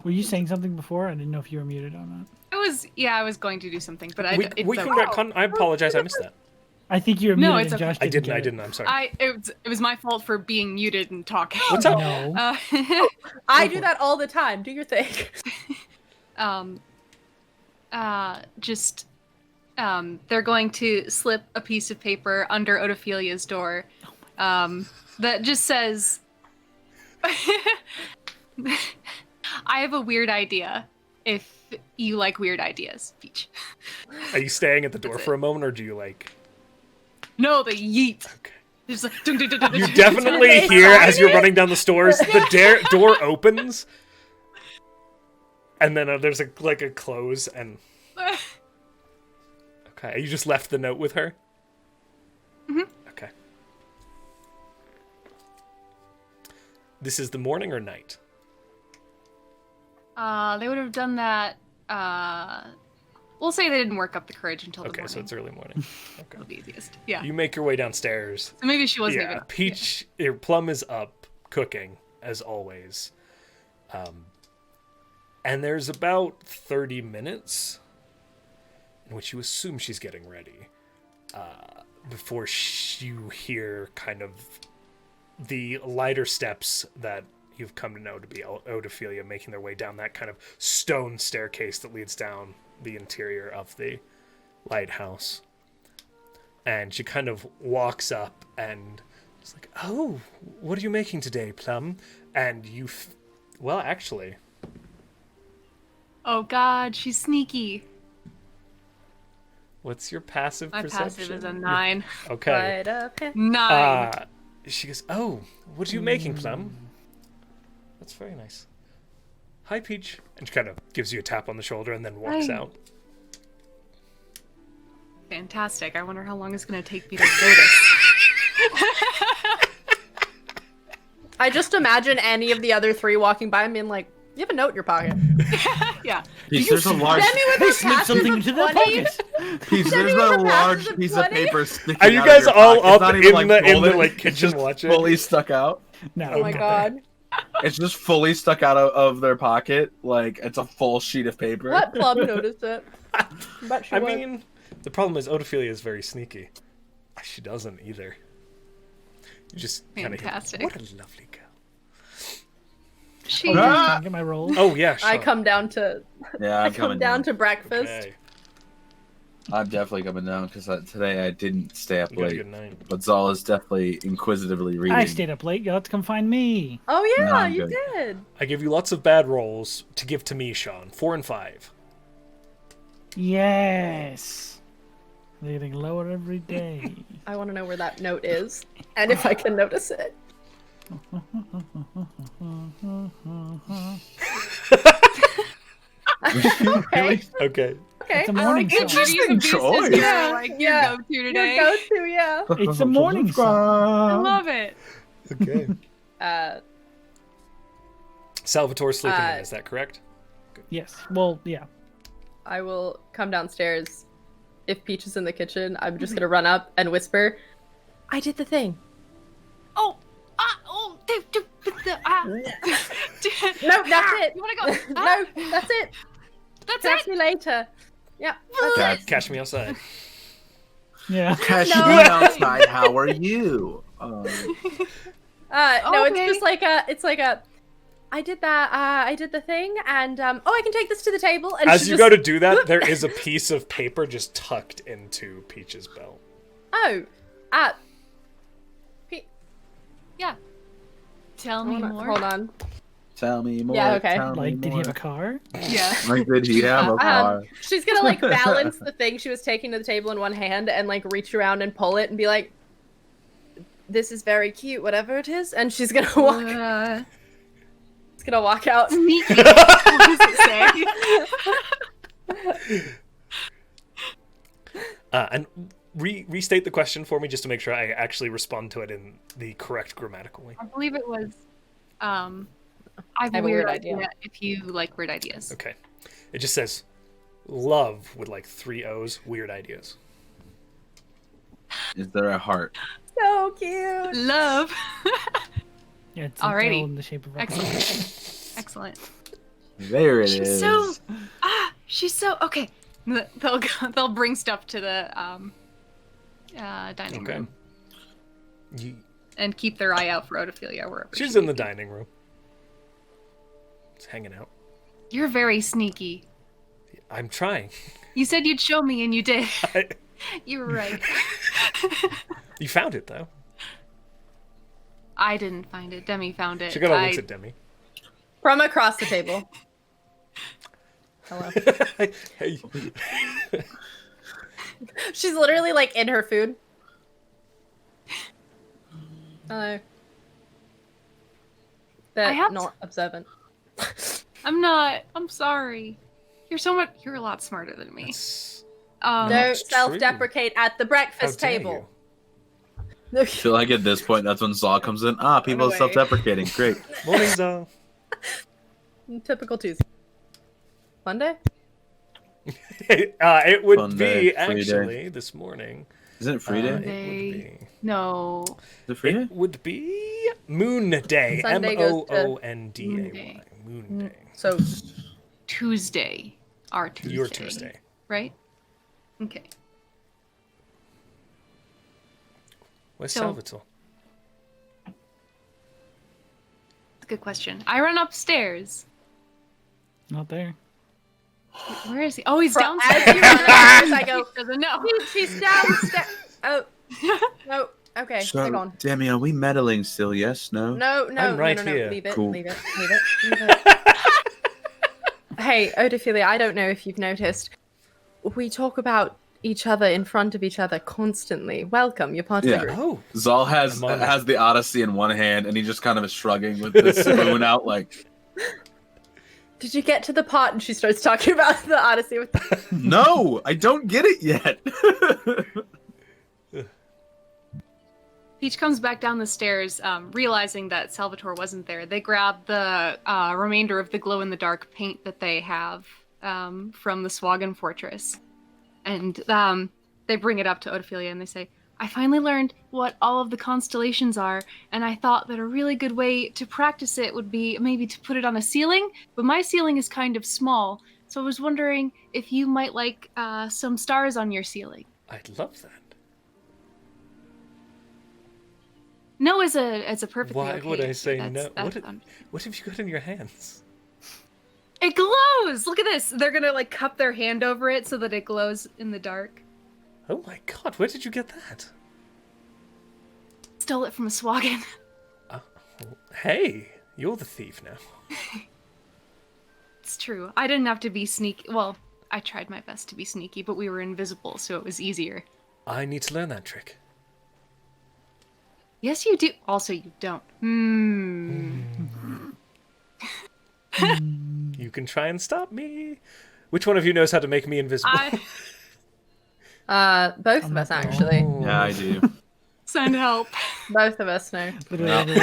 Were you saying something before? I didn't know if you were muted or not. I was going to do something, but We can retcon. I apologize, I missed that. I think you were No, muted it's and okay. Josh I didn't. didn't, I'm sorry. It was my fault for being muted and talking. What's up? No. I do that all the time. Do your thing. They're going to slip a piece of paper under Otophilia's door that just says, I have a weird idea if you like weird ideas, Peach. Are you staying at the door That's for a moment, or do you, like... No, the yeet. Okay. It's like, dun, dun, dun, dun, You dun, dun, definitely dun, hear, as you're running down the stairs, the door opens, and then there's a close, and... dun. Okay, you just left the note with her? Mhm. Okay. This is the morning or night? They would have done that, we'll say they didn't work up the courage until the Okay, morning. so it's early morning. Okay. It'll be easiest. Yeah. You make your way downstairs. So maybe she wasn't Yeah, even. Peach, your Plum is up, cooking, as always. And there's about 30 minutes in which you assume she's getting ready, before you hear kind of the lighter steps that you've come to know to be Otophilia making their way down that kind of stone staircase that leads down the interior of the lighthouse. And she kind of walks up and is like, "Oh, what are you making today, Plum?" And well, actually, Oh God, she's sneaky. What's your passive My perception? passive is a 9. Okay. Right up here. 9. She goes, oh, what are you making, Plum? That's very nice. Hi, Peach. And she kind of gives you a tap on the shoulder and then walks Hi. out. Fantastic. I wonder how long it's going to take me to notice. I just imagine any of the other 3 walking by and being like, you have a note in your pocket. Yeah. Peach, there's a large. Demi with They her slip passive something of into their 20. pocket. Peach, there's with a her large passive of piece of 20. paper sticking Are you out guys of your all pocket. It's up not in even, like, the folded, like it's kitchen just watching? fully stuck out. No. Oh my god. It's just fully stuck out of their pocket. Like, it's a full sheet of paper. Let Plum notice it. But she I would. mean, the problem is Otophilia is very sneaky. She doesn't either. You just kind of Fantastic. what a lovely girl. She. Okay, can I get my roll? Oh yeah, I sure. come down to Yeah, I I'm come coming down to breakfast. Okay. I'm definitely coming down because today I didn't stay up You got a late. good night. But Zahl is definitely inquisitively reading. I stayed up late. You'll have to come find me. Oh yeah, No, I'm you good. did. I give you lots of bad rolls to give to me, Sean. 4 and 5. Yes. They're getting lower every day. I want to know where that note is and if I can notice it. Okay. Okay. Okay. It's a morning song. Interesting choice. Yeah, Like yeah. your go-to Your today. go-to, yeah. It's a morning I song. love it. Okay. Salvator's sleeping in, Uh, is that correct? Yes. Well, yeah. I will come downstairs. If Peach is in the kitchen, I'm just gonna run up and whisper, I did the thing. Oh. No, that's it. You want to go? No, that's it. That's Catch it. me later. Yeah. Catch, Catch me outside. Yeah. catch No. me outside. How are you? No, it's Okay. just like I did that, I did the thing, and, I can take this to the table, and As she you just... go to do that, there is a piece of paper just tucked into Peach's belt. Oh, Yeah. Tell me more. hold on. Tell me more. Yeah, okay. Tell me Like, did he have more. a car? Yeah. Like, did he have a car? She's gonna, like, balance the thing she was taking to the table in one hand, and, like, reach around and pull it, and be like, this is very cute, whatever it is, and she's gonna walk out. Sneaky. What does it say? And restate the question for me just to make sure I actually respond to it in the correct grammatical way. I believe it was. I have I a have a weird weird idea. idea. If you like weird ideas. Okay. It just says love with like 3 O's, weird ideas. Is there a heart? So cute. Love. Yeah, it's Alrighty. all in the shape of a Excellent. Excellent. There it She's is. so. She's so okay. They'll bring stuff to the dining Okay. room You, and keep their eye out for Otophilia wherever she's she in may the be. dining room. Just hanging out. You're very sneaky. I'm trying. You said you'd show me, and you did. I- You were right. You found it though. I didn't find it. Demi found it. She got a look at Demi. From across the table. Hello. Hey. She's literally, like, in her food. Hello. I have Not observant. I'm not. I'm sorry. You're a lot smarter than me. Don't That's true. self-deprecate at the breakfast How dare table. I feel like at this point, that's when Zahl comes in. People are away. self-deprecating. Great. Morning, Zahl. Typical Tuesday. Monday? It would Sunday, be free actually this morning. Isn't it free day? It would Day. be. No. Is it free day? It would be Moon Day. Sunday goes to- MOONDAY. Moon Day. So, Tuesday. Our Tuesday. Your Tuesday. Right? Okay. Where's So- Salvator? Good question. I run upstairs. Not there. Where is he? Oh, he's as downstairs. you run upstairs, I go, Doesn't know. she's downstairs. Oh. No. Okay, hang on. Demi, are we meddling still? Yes? No? No. I'm right no. here. Leave it. Cool. Leave it. Leave it. Leave it. Hey, Odophilia, I don't know if you've noticed. We talk about each other in front of each other constantly. Welcome, you're part of the Yeah. group. Oh, Zal has the Odyssey in one hand, and he just kind of is shrugging with the spoon out, like, Did you get to the part? And she starts talking about the Odyssey with no, I don't get it yet. Peach comes back down the stairs, realizing that Salvator wasn't there. They grab the remainder of the glow-in-the-dark paint that they have from the Swagan Fortress. And they bring it up to Odophilia and they say, I finally learned what all of the constellations are, and I thought that a really good way to practice it would be maybe to put it on a ceiling, but my ceiling is kind of small, so I was wondering if you might like some stars on your ceiling. I'd love that. No is a perfectly Why okay. would I say That's- no? that's- What have you got in your hands? It glows! Look at this! They're gonna like cup their hand over it so that it glows in the dark. Oh my god, where did you get that? Stole it from a Swagan. Hey, you're the thief now. It's true. I didn't have to be sneaky. Well, I tried my best to be sneaky, but we were invisible, so it was easier. I need to learn that trick. Yes, you do. Also, you don't. You can try and stop me. Which one of you knows how to make me invisible? both of us, actually. Yeah, I do. Send help. Both of us know. Literally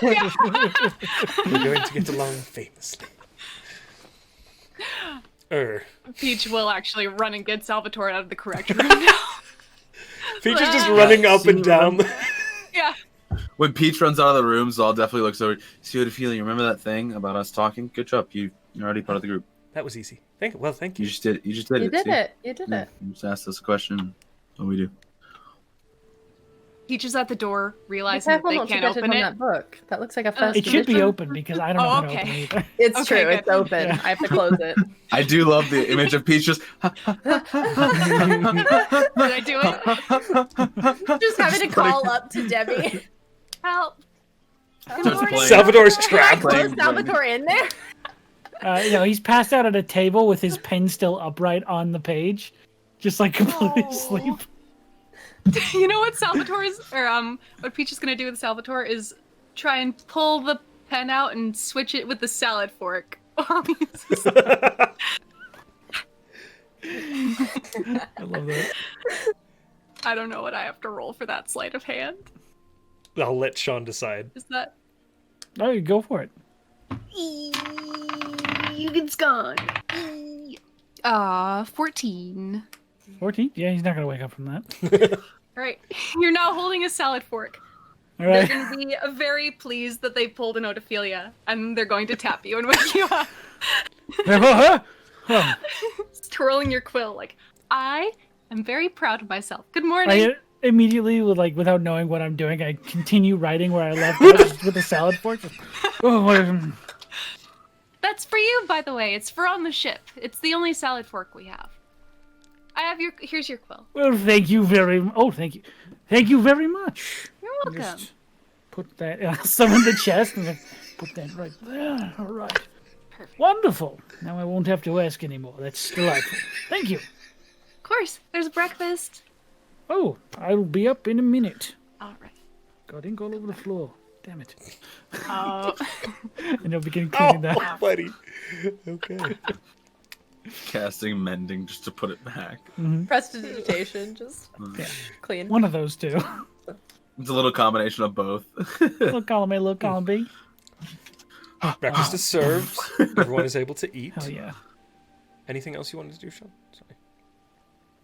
Yeah. everyone. We're going to get along famously. Peach will actually run and get Salvatore out of the correct room now. Peach is just running up and down. Yeah. When Peach runs out of the room, Zal definitely looks over. See what a feeling. You remember that thing about us talking? Good job. You're already part of the group. That was easy. Thank you. You just did. You just did You it. did see? it. You did Yeah, it. you just asked us a question. What we do? Peach is at the door, Be realizing that careful they not to can't get it open from it. that book. That looks like a first It should be edition. open because I don't know Oh, how to okay. open it either. It's Okay, true. good. It's open. Yeah. I have to close it. I do love the image of Peach just. Did I do it? Just having to call up to Demi. Help. Starts playing. Salvador's Can I trapped. close Salvatore in there? He's passed out at a table with his pen still upright on the page, just like completely asleep. You know what what Peach is gonna do with Salvatore is try and pull the pen out and switch it with the salad fork. I love that. I don't know what I have to roll for that sleight of hand. I'll let Sean decide. Is that? Oh, you go for it. It's gone. 14. 14? Yeah, he's not going to wake up from that. All right, you're now holding a salad fork. All They're right. going to be very pleased that they pulled an Odophilia, and they're going to tap you and wake you up, twirling your quill like, I am very proud of myself. Good morning. I immediately, without knowing what I'm doing, I continue writing where I left off just with a salad fork. That's for you, by the way. It's for on the ship. It's the only salad fork we have. Here's your quill. Well, thank you very thank you. Thank you very much. You're welcome. Just put that some in the chest and then put that right there. All right. Perfect. Wonderful. Now I won't have to ask anymore. That's delightful. Thank you. Of course. There's breakfast. Oh, I'll be up in a minute. All right. Got ink all over the floor. Damn it. Oh. And they'll begin cleaning that. Oh, buddy. Okay. Casting mending just to put it back. Prestidigitation, just Yeah. clean. One of those two. It's a little combination of both. Little column A, little column B. Breakfast is served. Everyone is able to eat. Hell yeah. Anything else you wanted to do, Sean? Sorry.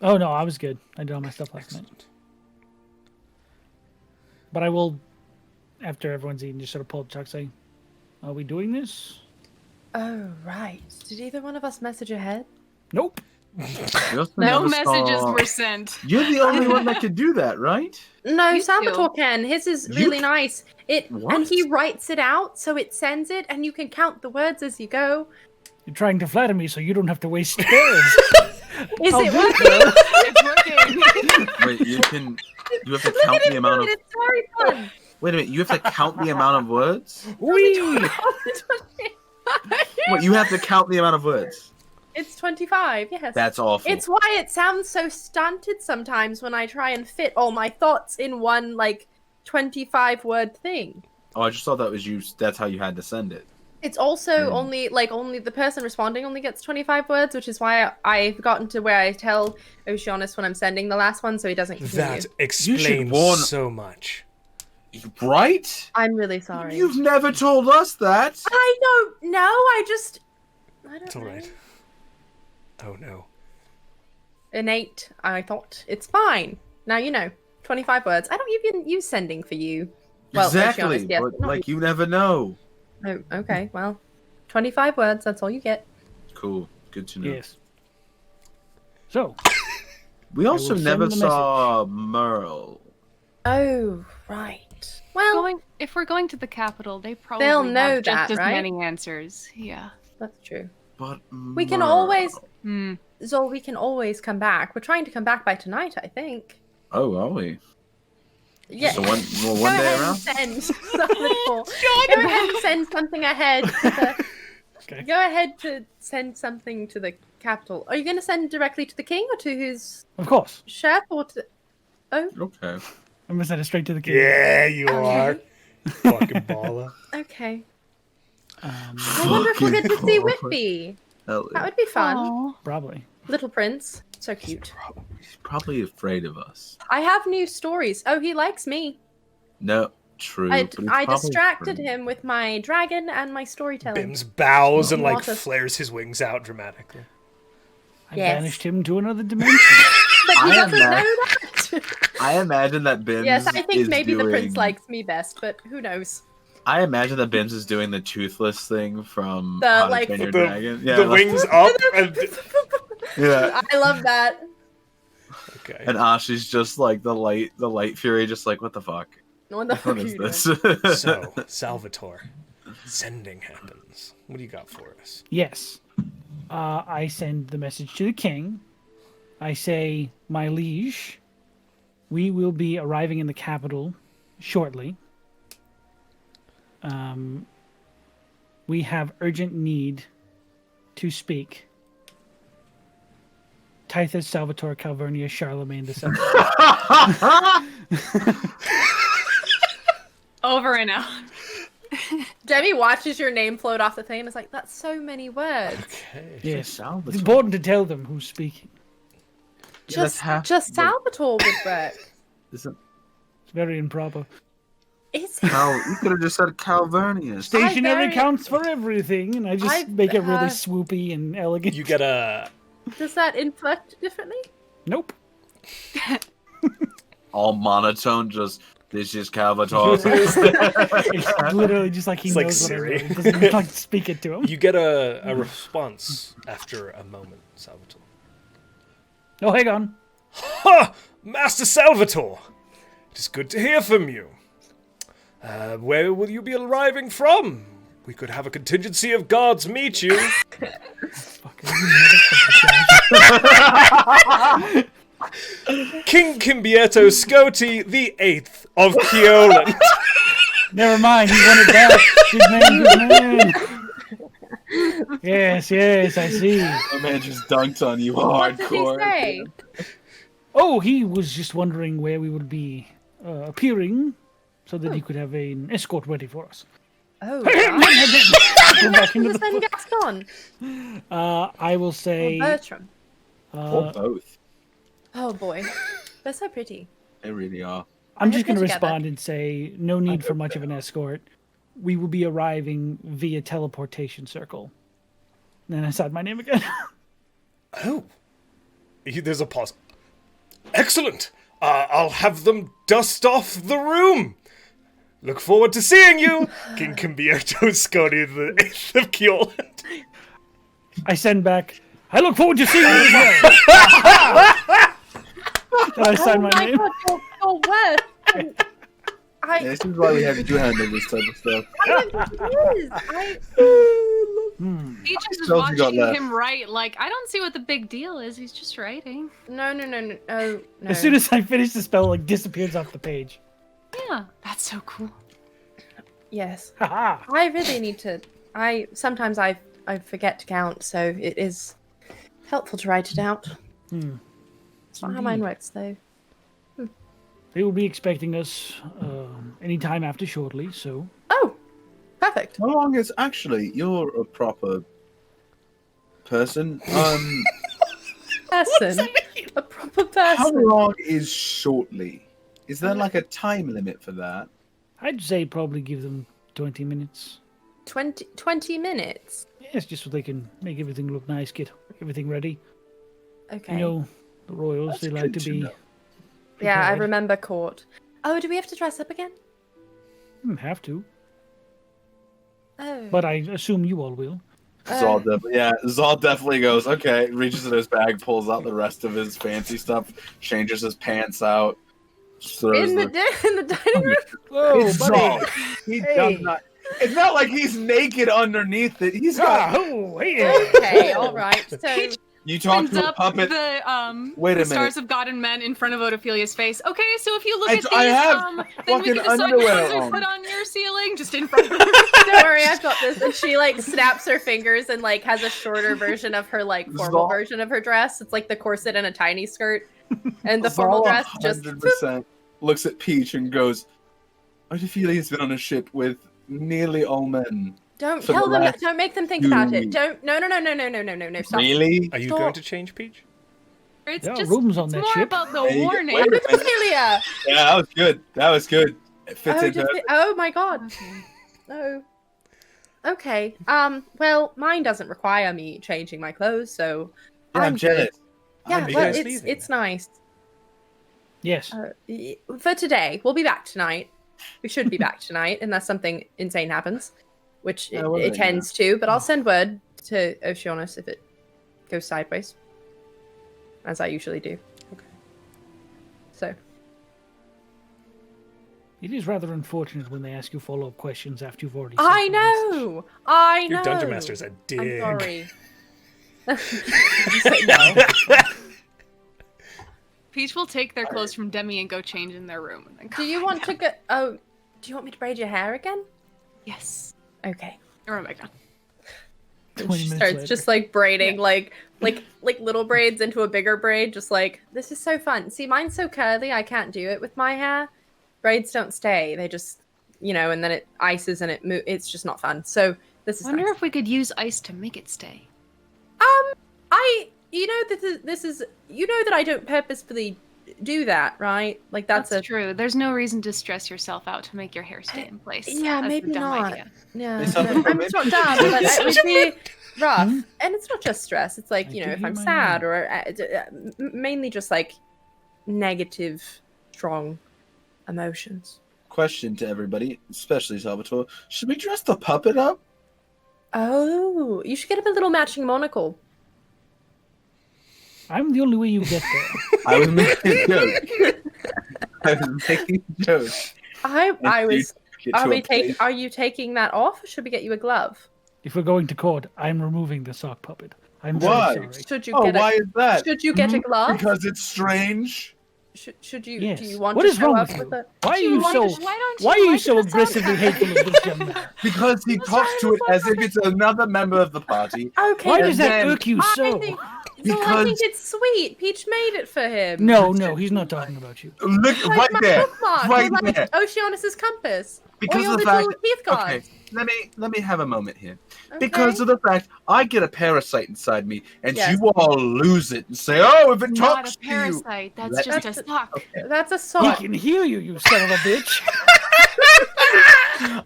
Oh no, I was good. I did all my stuff last night. Excellent. But I will, after everyone's eaten, just sort of pull up Chuck saying, are we doing this? Oh, right. Did either one of us message ahead? Nope. No messages were sent. You're the only one that could do that, right? No, You Salvatore do. can. His is You really c- nice. And What? he writes it out, so it sends it, and you can count the words as you go. You're trying to flatter me so you don't have to waste spares. Is I'll it do working? It's working. Wait, you have to Look count at the him amount do of. it. It's very fun. Wait a minute, you have to count the amount of words? Whee! What, you have to count the amount of words? It's 25, yes. That's awful. It's why it sounds so stunted sometimes when I try and fit all my thoughts in one, 25-word thing. Oh, I just thought that was you. That's how you had to send it. It's also only the person responding only gets 25 words, which is why I've gotten to where I tell Oceanus when I'm sending the last one so he doesn't continue. That explains so much. Right? I'm really sorry. You've never told us that. I don't know. I don't It's know. alright. Oh no. Innate, I thought. It's fine. Now you know. 25 words. I don't even use sending for you. Well, Exactly. Oceanus, yes, But, not like, you never know. Oh, okay, well, 25 words, that's all you get. Cool. Good to know. Yes. So, We also will never send the saw Merle. Oh, right. Well, If we're going to the capital, they probably They'll have know just that, as right? many answers. Yeah. that's true. But We can Merle. always, Hmm. Zol, we can always come back. We're trying to come back by tonight, I think. Oh, are we? Yeah. So one Go day ahead around? and send something. Go ahead and send something ahead. Go ahead to send something to the capital. Are you going to send directly to the king or to his of course, chef or to? Oh, Okay. I'm gonna send it straight to the king. Yeah, you are. Fucking baller. okay. Um, I wonder if we'll get to see Fucking Whitby. Hell, That would be fun. Aw. probably. Little Prince, so cute. he's probably afraid of us. I have new stories. Oh, he likes me. No, true. I but he's I probably distracted afraid. him with my dragon and my storytelling. Bims bows and Not a- flares his wings out dramatically. I Yes. banished him to another dimension. But he I doesn't am know that. I imagine that Bims Yes, I think is maybe the prince doing- likes me best, but who knows? I imagine that Bims is doing the toothless thing from The, How to like, Train Your The, Dragon. Yeah, the like- wings up and Yeah. I love that. okay. And Ashi's just like the light fury, just like, what the fuck? What the What fuck are is you doing? this? So, Salvator, sending happens. What do you got for us? Yes. I send the message to the king. I say, my liege, we will be arriving in the capital shortly. We have urgent need to speak. Tithus Salvator Calvernia Charlemagne II. Over and out. Demi watches your name float off the thing and is like, that's so many words. Okay. Yes. Salvatore. It's important to tell them who's speaking. Yeah, that's Just but Salvatore would work. isn't It's very improper. Is you could have just said Calvernius. Stationery very- counts for everything, and I just I- make it really swoopy and elegant. You get a Does that inflect differently? Nope. All monotone, just this is Calvator. It's literally just like he It's like knows what I Siri. wrote. It doesn't even like speak it to him. you get a response after a moment, Salvator. Oh, hang on. Ha! Master Salvator! It is good to hear from you. Where will you be arriving from? We could have a contingency of guards meet you. Fucking motherfucker. King Kimbieto Scoti the 8th of Keolan. Never mind, he wanted that. Good man. Yes, I see. My man just dunked on you What did he hardcore. say? Oh, he was just wondering where we would be appearing so that he could have an escort ready for us. Oh, Go back into God. Send the Gaston. I will say... Bertram. Or both. Oh boy, they're so pretty. They really are. I'm I just hope going to they're together. respond and say, no need for much of an escort. We will be arriving via teleportation circle. And then I said my name again. Oh. There's a pause. Excellent. I'll have them dust off the room. Look forward to seeing you, King Kimbieto Scoti the 8th of Keolan. I send back, I look forward to seeing you as well. And I sign my name. God, your word. This is why we have you handle this type of stuff. He just is Else you got watching left? him write. Like, I don't see what the big deal is. He's just writing. No. Oh, no. As soon as I finish the spell, it disappears off the page. Yeah, that's so cool. Yes. Haha. I really need to. Sometimes I I forget to count, so it is helpful to write it out. It's not how mine works, though. They will be expecting us anytime after shortly, so... Oh, perfect. How long is actually? You're a proper person. Person. A proper How person. long is shortly? Is there like a time limit for that? I'd say probably give them 20 minutes. 20 minutes? Yes, just so they can make everything look nice, get everything ready. Okay. You know, the royals, That's they like good to to be... know. Yeah, I prepared. remember court. Oh, do we have to dress up again? Have to, Oh. but I assume you all will. Zahl definitely goes, okay, reaches in his bag, pulls out the rest of his fancy stuff, changes his pants out, throws in the dining room? Whoa, It's buddy! Zahl. He does not. It's not like he's naked underneath it. He's got. Oh, hey! Okay, all right. So You talk Brings to a up puppet. the Wait a the stars minute. of God and men in front of Otophilia's face. Okay, so if you look I- at these, I have then we fucking can decide what underwear ones are on. put on your ceiling, just in front of don't worry, I've got this. And she like snaps her fingers and like has a shorter version of her like formal Zahl- version of her dress. It's like the corset and a tiny skirt, and the formal Zahl dress just 100% looks at Peach and goes, Otophilia's been on a ship with nearly all men. don't for tell the them. last Don't make them think 2 about it. weeks. Don't. No. Stop. Really? Are you Stop. going to change, Peach? It's There are just rooms on it's that more ship. about the There you go. warning. Wait a minute. Ophelia. Yeah, that was good. That was good. It fits Oh, in perfect. oh my god. No. Okay. Well, mine doesn't require me changing my clothes, so Yeah, I'm good. jealous. Yeah, Are you well, guys it's leaving? it's nice. Yes. For today, we'll be back tonight. We should be back tonight, unless something insane happens, which Yeah, well, it yeah. tends to. But I'll send word to Oceanus if it goes sideways, as I usually do. Okay. So It is rather unfortunate when they ask you follow-up questions after you've already. I sent the message. know, I know. Your dungeon master's a dig. I'm sorry. Peach will take their clothes from Demi and go change in their room. And then Do you want to go? Oh, do you want me to braid your hair again? Yes. Okay. Or am I gone? And 20 she minutes starts later. just like braiding like little braids into a bigger braid, just like this is so fun. See, mine's so curly, I can't do it with my hair. Braids don't stay; they just, and then it ices and it's just not fun. So this is I wonder nice. if we could use ice to make it stay. this is that I don't purposefully do that, right? Like that's true. There's no reason to stress yourself out to make your hair stay in place. Yeah, That's a maybe dumb not. idea. Yeah, It's no, not- I mean, it's not dumb, but it would be rough. Hmm? And it's not just stress. It's like, I if do I'm my sad own. or mainly just like negative, strong emotions. Question to everybody, especially Salvatore. Should we dress the puppet up? Oh, you should get him a little matching monocle. I'm the only way you get there. I was making a joke. I was making a joke. I was. Get Are to we a place- Are you taking that off? Or should we get you a glove? If we're going to court, I'm removing the sock puppet. I'm Why? very sorry. Should you Oh, get why is that? Should you get a glove? Because it's strange. Should you? Yes. Do you want What to is show wrong up with with you? a? Why are Do you want so? to- Why are you like so the sock aggressively puppet? hateful of this young man? Because he talks to it as if it's another member of the party. Okay. Why does that then- irk you so? I think Because- it's sweet. Peach made it for him. No, he's not talking about you. Look Like right my there, bookmark, right or like there. Oceanus's compass. Because or your of the little fact. teeth guard. Okay, let me have a moment here. Okay. Because of the fact I get a parasite inside me, and Yes. you all lose it and say, "Oh, if it Not talks a to you." parasite. That's Let- just That's a sock. That's a He sock. can hear you, you son of a bitch.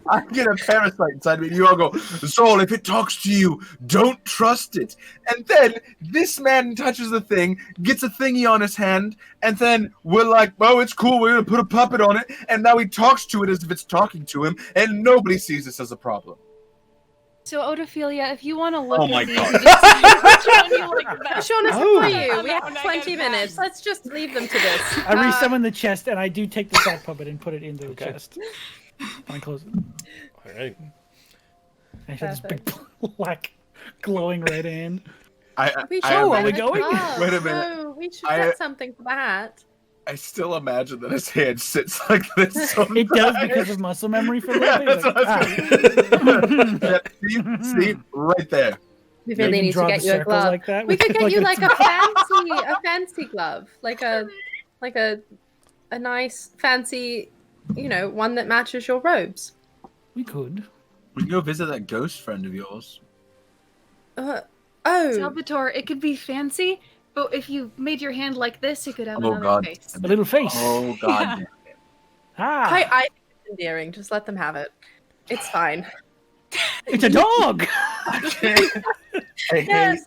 I get a parasite inside me, and you all go, "Zahl, if it talks to you, don't trust it." And then this man touches the thing, gets a thingy on his hand, and then we're like, "Oh, it's cool. We're gonna put a puppet on it," and now he talks to it as if it's talking to him, and nobody sees this as a problem. So, Otophilia, if you want to look Oh at my these God. and decide which one you like the best. Oceanus, Oh. for you. We Now have I 20 get it minutes. back. Let's just leave them to this. I resummon the chest, and I do take the sock puppet and put it into the Okay. chest. I close it. All right. I have this big black, glowing red hand. We I should Oh, am- are we get going? gloves. Wait a minute. No, we should I- get something for the hat. I still imagine that his hand sits like this. It does because of muscle memory for a little Yeah, bit. that's Like, what I was ah. Yeah, see, right there. We You really can need to draw get the you a circles glove. like that We with could get you a- like a fancy glove, like a nice fancy, one that matches your robes. We could. We can go visit that ghost friend of yours. Oh, Salvator, it could be fancy, but if you made your hand like this, it could have Oh, another God. face. A little face. Oh god. Yeah. Ah, I think it's endearing. Just let them have it. It's fine. it's a dog. Yes.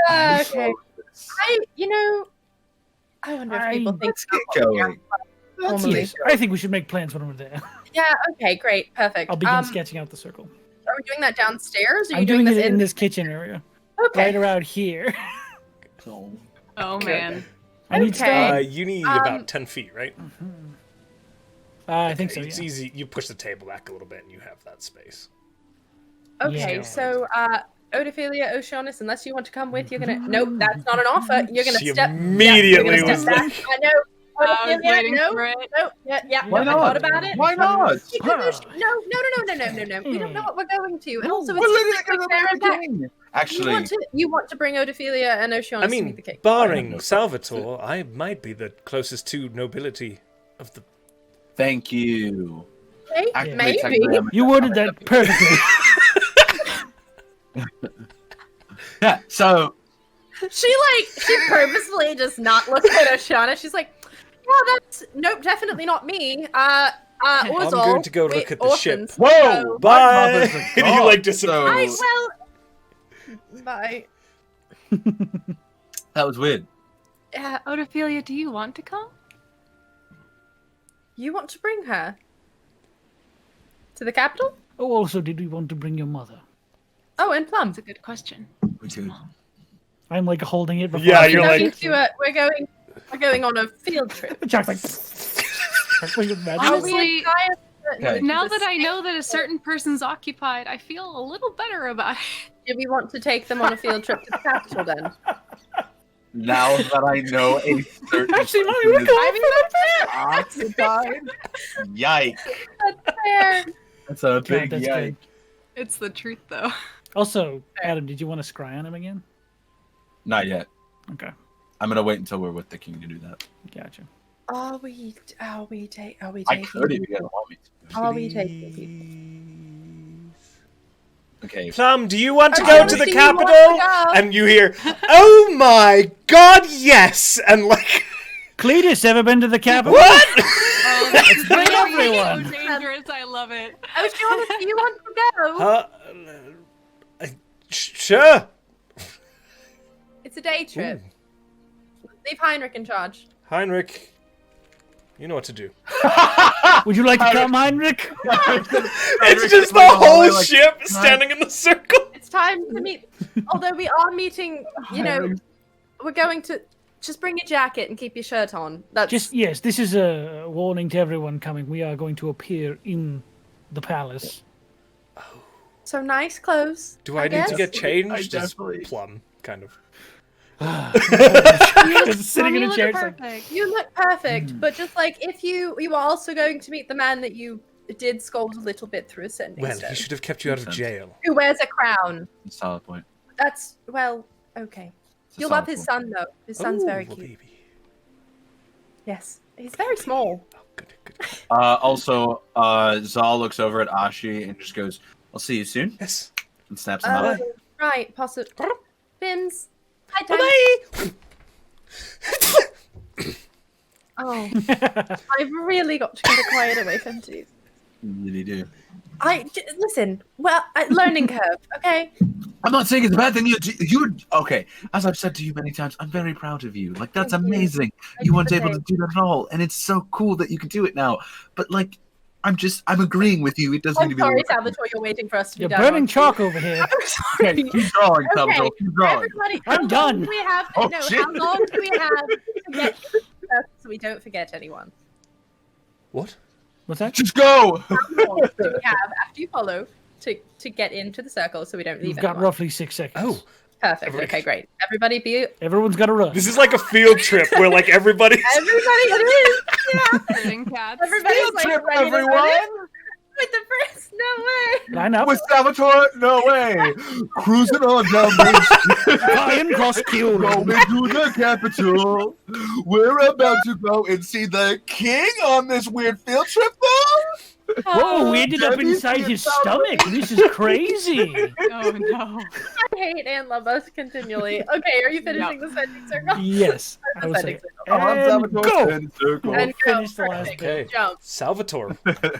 Okay. I wonder if people think Let's get going. normally. Yes, I think we should make plans when we're there. Yeah. Okay. Great. Perfect. I'll begin sketching out the circle. Are we doing that downstairs? Or are I'm you doing doing this it in this kitchen area, Okay. right around here. Oh man. I need Okay. stuff. You need about 10 feet, right? I think so. It's Yeah. easy. You push the table back a little bit and you have that space. Okay. Yeah. So, Odophilia, Oceanus, unless you want to come with, you're gonna. Nope, that's not an offer. You're gonna She step. immediately you're gonna was step back. like- I know. I was Odophilia, waiting no, for it. no, yeah. Why I not? thought about it. Why not? Because no. We don't know what we're going to, and also We're it's literally just gonna like go there and back. king. Actually, You want to bring Odophilia and Oceanus I to meet mean, the king. barring Salvator, I might be the closest to nobility of the. thank you. Okay, Actually, maybe. technically, I'm- You worded that perfectly. Yeah. So She purposefully does not look at Oceanus. She's like, yeah, that's nope, definitely not me. I'm going to go look at the ship. whoa. Bye. mother's a And you god, like disappear. so- Bye. That was weird. Yeah, Odophilia, do you want to come? you want to bring her to the capital? Oh, also, did we want to bring your mother? Oh, and Plum. That's a good question. We could. I'm like holding it. Before Yeah, I you're say like- it. We're going on a field trip. Chuck's like. Sparkling with magic. Honestly, Okay. now that I know that a certain person's occupied, I feel a little better about it. Do we want to take them on a field trip to the capital then? Now that I know a certain Actually, Mommy, person we're is going occupied. Yike. That's fair. That's a God, big that's yike. good. It's the truth, though. Also, Adam, did you want to scry on him again? Not yet. Okay, I'm gonna wait until we're with the king to do that. gotcha. Are we taking? I could if you guys want me to. Are we taking people? Okay. Plum, do you want to Oh, go yes, to the do you want to capital? go? And you hear, oh my god, yes! And like, Cletus, ever been to the capital? what? Oh, this is bring gonna be everyone. so dangerous. I love it. Oceanus, do you want to go? Sure. It's a day trip. Leave Heinrich in charge. Heinrich, you know what to do. Would you like to come, Heinrich? It's just the whole ship standing in the circle. It's time to meet. Although we are meeting, we're going to just bring your jacket and keep your shirt on. That's Yes, this is a warning to everyone coming. We are going to appear in the palace. so nice clothes. Do I need to get I changed? As definitely- Plum, kind of. Just sitting in a Mommy, chair. look It's like, perfect. You look perfect, but just like if you are also going to meet the man that you did scold a little bit through Ascending Well, Stone, he should have kept you out of Makes sense. jail. who wears a crown. Solid point. That's okay. It's a You'll love solid his point. son though. His son's very Ooh, cute. baby. Yes, he's very small. Oh, good. Also, Zahl looks over at Ashi and just goes, "I'll see you soon," Yes. and snaps him out. Bye. Right, possibly. Bims. Hi, Tom. Bye. Oh, I've really got to get a quiet away from you. You really do. Listen. Well, learning curve. Okay. I'm not saying it's a bad thing. You okay? As I've said to you many times, I'm very proud of you. Like that's Thank you. amazing. Thank You you weren't for able to saying. do that at all, and it's so cool that you can do it now. But like, I'm agreeing with you. It doesn't I'm need to be. sorry, the right Salvatore. You're waiting for us to be you're done. burning aren't you? chalk over here. I'm sorry. Okay, keep drawing, Salvador. Okay, Keep drawing. Everybody, I'm how long done. Do we have? Oh, no, shit. how long do we have to get so we don't forget anyone? What? What's that? Just go. How long do we have after you follow to get into the circle so we don't leave You've got anyone? roughly 6 seconds. Oh, Perfect. Everybody- Okay, great. Everybody be. Everyone's got to rush. this is like a field trip where like everybody's. Everybody, it is. Yeah. Sitting cats. Everybody's Field like trip, ready to everyone. finish. With the first, no way. Line up. With Salvator, no way. Cruising on down Main Street. Lion cross Q. Going to the capital. We're about to go and see the king on this weird field trip, though. Whoa, we ended up Demi, inside his stomach. This is crazy. Oh no. I hate and love us continually. Okay, are you finishing the sending circle? Yes. I was Sending like, circle. and go. In circle. And Finish the go. last Perfect. bit. Jump. Salvatore,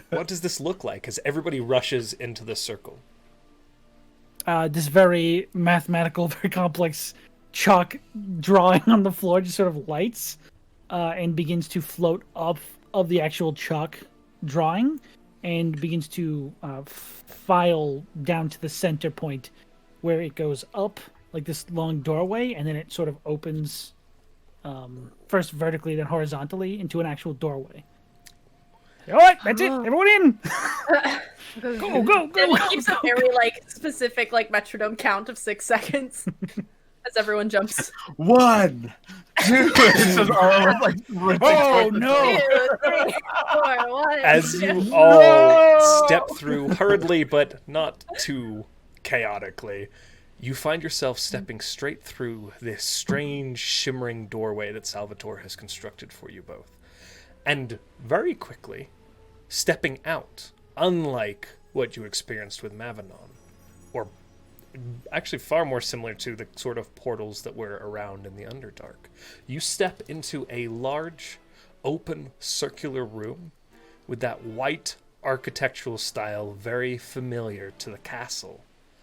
what does this look like as everybody rushes into the circle? This very mathematical, very complex chalk drawing on the floor just sort of lights and begins to float up of the actual chalk drawing and begins to file down to the center point where it goes up like this long doorway, and then it sort of opens first vertically, then horizontally into an actual doorway. All right, that's it. Everyone in. Go, go, And go. it keeps a very metronome metronome count of 6 seconds as everyone jumps. 1, 2. It's just all Oh no! 2, 3, 4, 1. As you all step through hurriedly, but not too chaotically, you find yourself stepping straight through this strange, shimmering doorway that Salvatore has constructed for you both. And very quickly, stepping out, unlike what you experienced with Mavanon, or actually far more similar to the sort of portals that were around in the Underdark, you step into a large, open, circular room with that white architectural style very familiar to the castle.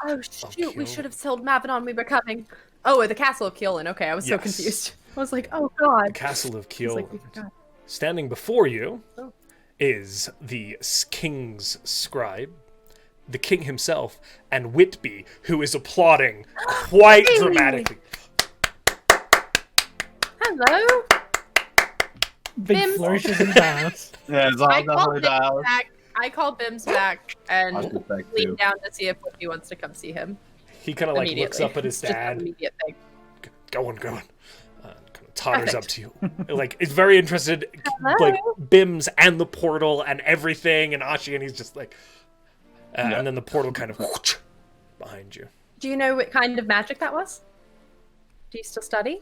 Oh shoot, we Kjolin. should have told Mavanon we were coming. Oh, the castle of Kjolin. Okay, I was so Yes. confused. I was like, oh god. The castle of I was like, we Kjolin. forgot. Standing before you Oh. is the king's scribe, the king himself, and Whitby, who is applauding quite Really? dramatically. Hello. Big Bim. flourishes and bows. Yeah, it's all I called definitely Bims dials. back. I called Bims back I'll and get back leaned too. down to see if Whitby wants to come see him. He kind of like looks Immediately. up at his It's just an dad, immediate thing. going, kind of totters Perfect. up to you, like is very interested, Hello? like Bims and the portal and everything, and Ashi, and he's just like, and then the portal kind of behind you. Do you know what kind of magic that was? Do you still study?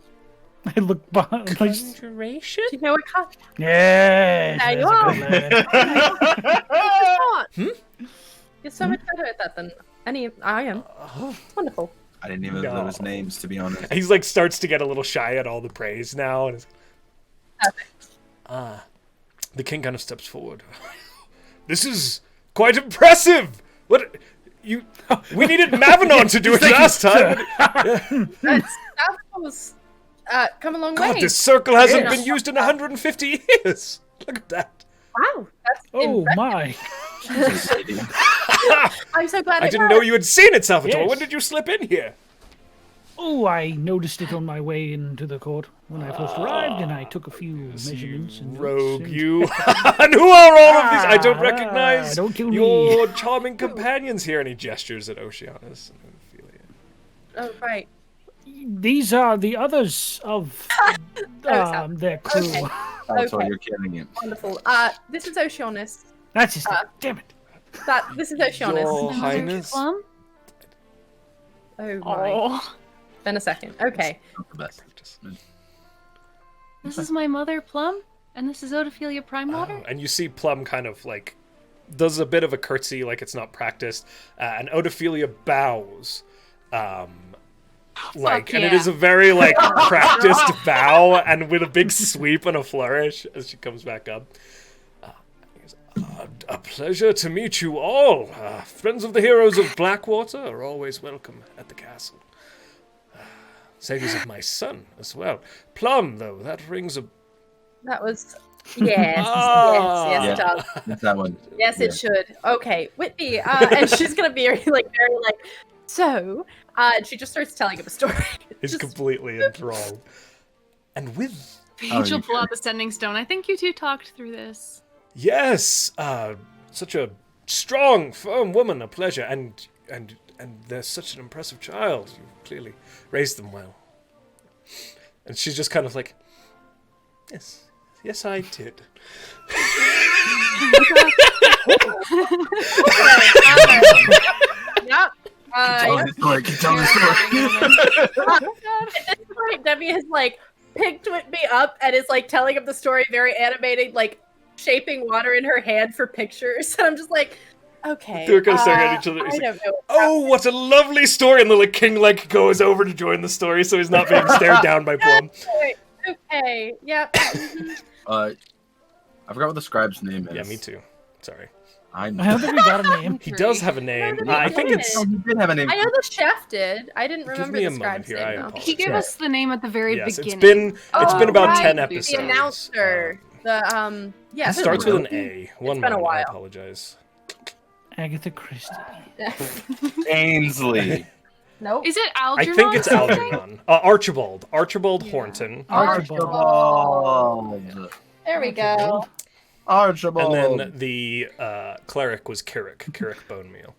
I look behind. Like, Conjuration? Do you know what kind? yes. There you that's a good lad. You're so much better at that than I am. It's wonderful. I didn't even know his names, to be honest. He's like starts to get a little shy at all the praise now, and Perfect. the king kind of steps forward. This is quite impressive. What you? We needed Mavanon to do it last time. That was come a long God, way. this circle hasn't Yeah. been used in 150 years. Look at that. Wow, that's Oh impressive. my. I'm so glad I didn't know you had seen it, Salvatore. Yes. When did you slip in here? Oh, I noticed it on my way into the court when I first arrived, and I took a few measurements. And Rogue, notes, you. And who are all of these? I don't recognize don't kill me. your charming companions here. And he gestures at Oceanus and Ophelia. Oh right. These are the others of their crew. Okay. That's why Okay. you're killing him. Wonderful. This is Oceanus. That's his name. Damn it. This is Oceanus. Your Highness. Plum? Oh my. Oh. Then a second. Okay. Not the best. This is my mother, Plum, and this is Odophilia Primewater. And you see Plum kind of like does a bit of a curtsy, like it's not practiced, and Odophilia bows. Like, and it yeah. is a very like practiced bow, and with a big sweep and a flourish as she comes back up. A pleasure to meet you all. Friends of the heroes of Blackwater are always welcome at the castle. Saviors of my son as well. Plum, though, that rings a... That was yes, Ah. yes, Yeah. it does. It's that one. Yes, it should. Okay, Whitby, and she's gonna be very so. And she just starts telling him a story. is Just- completely enthralled. And with... Paige you will pull out the sending stone. I think you two talked through this. Yes, such a strong, firm woman, a pleasure. And they're such an impressive child. You clearly raised them well. And she's just kind of like, yes, I did. Yep. Telling the story. Keep telling the story. At this point, Demi has like picked me up and is like telling him the story, very animated, like shaping water in her hand for pictures. And I'm just like, okay. They're kind of staring at each other. I He's don't like, know. oh, what a lovely story! And the like, king like goes over to join the story, so he's not being stared down by Plum. Okay. Yep. I forgot what the scribe's name is. Yeah, me too. Sorry. I I don't think we got a name. He does have a name. No, I he think did. it's. Oh, he did have a name. I know the chef did. I didn't Give remember me a the moment scribe's here. name I though. apologize. He gave us the name at the very Yes, beginning. it's been about right. 10 The episodes. announcer. The yeah. It starts with an A. One been a moment. I while. apologize. Agatha Christie. Ainsley. Nope. Is it I Algernon? think it's Algernon. Archibald. Archibald Horton. Archibald. There we go. Archibald. And then the cleric was Carrick. Carrick Bonemeal.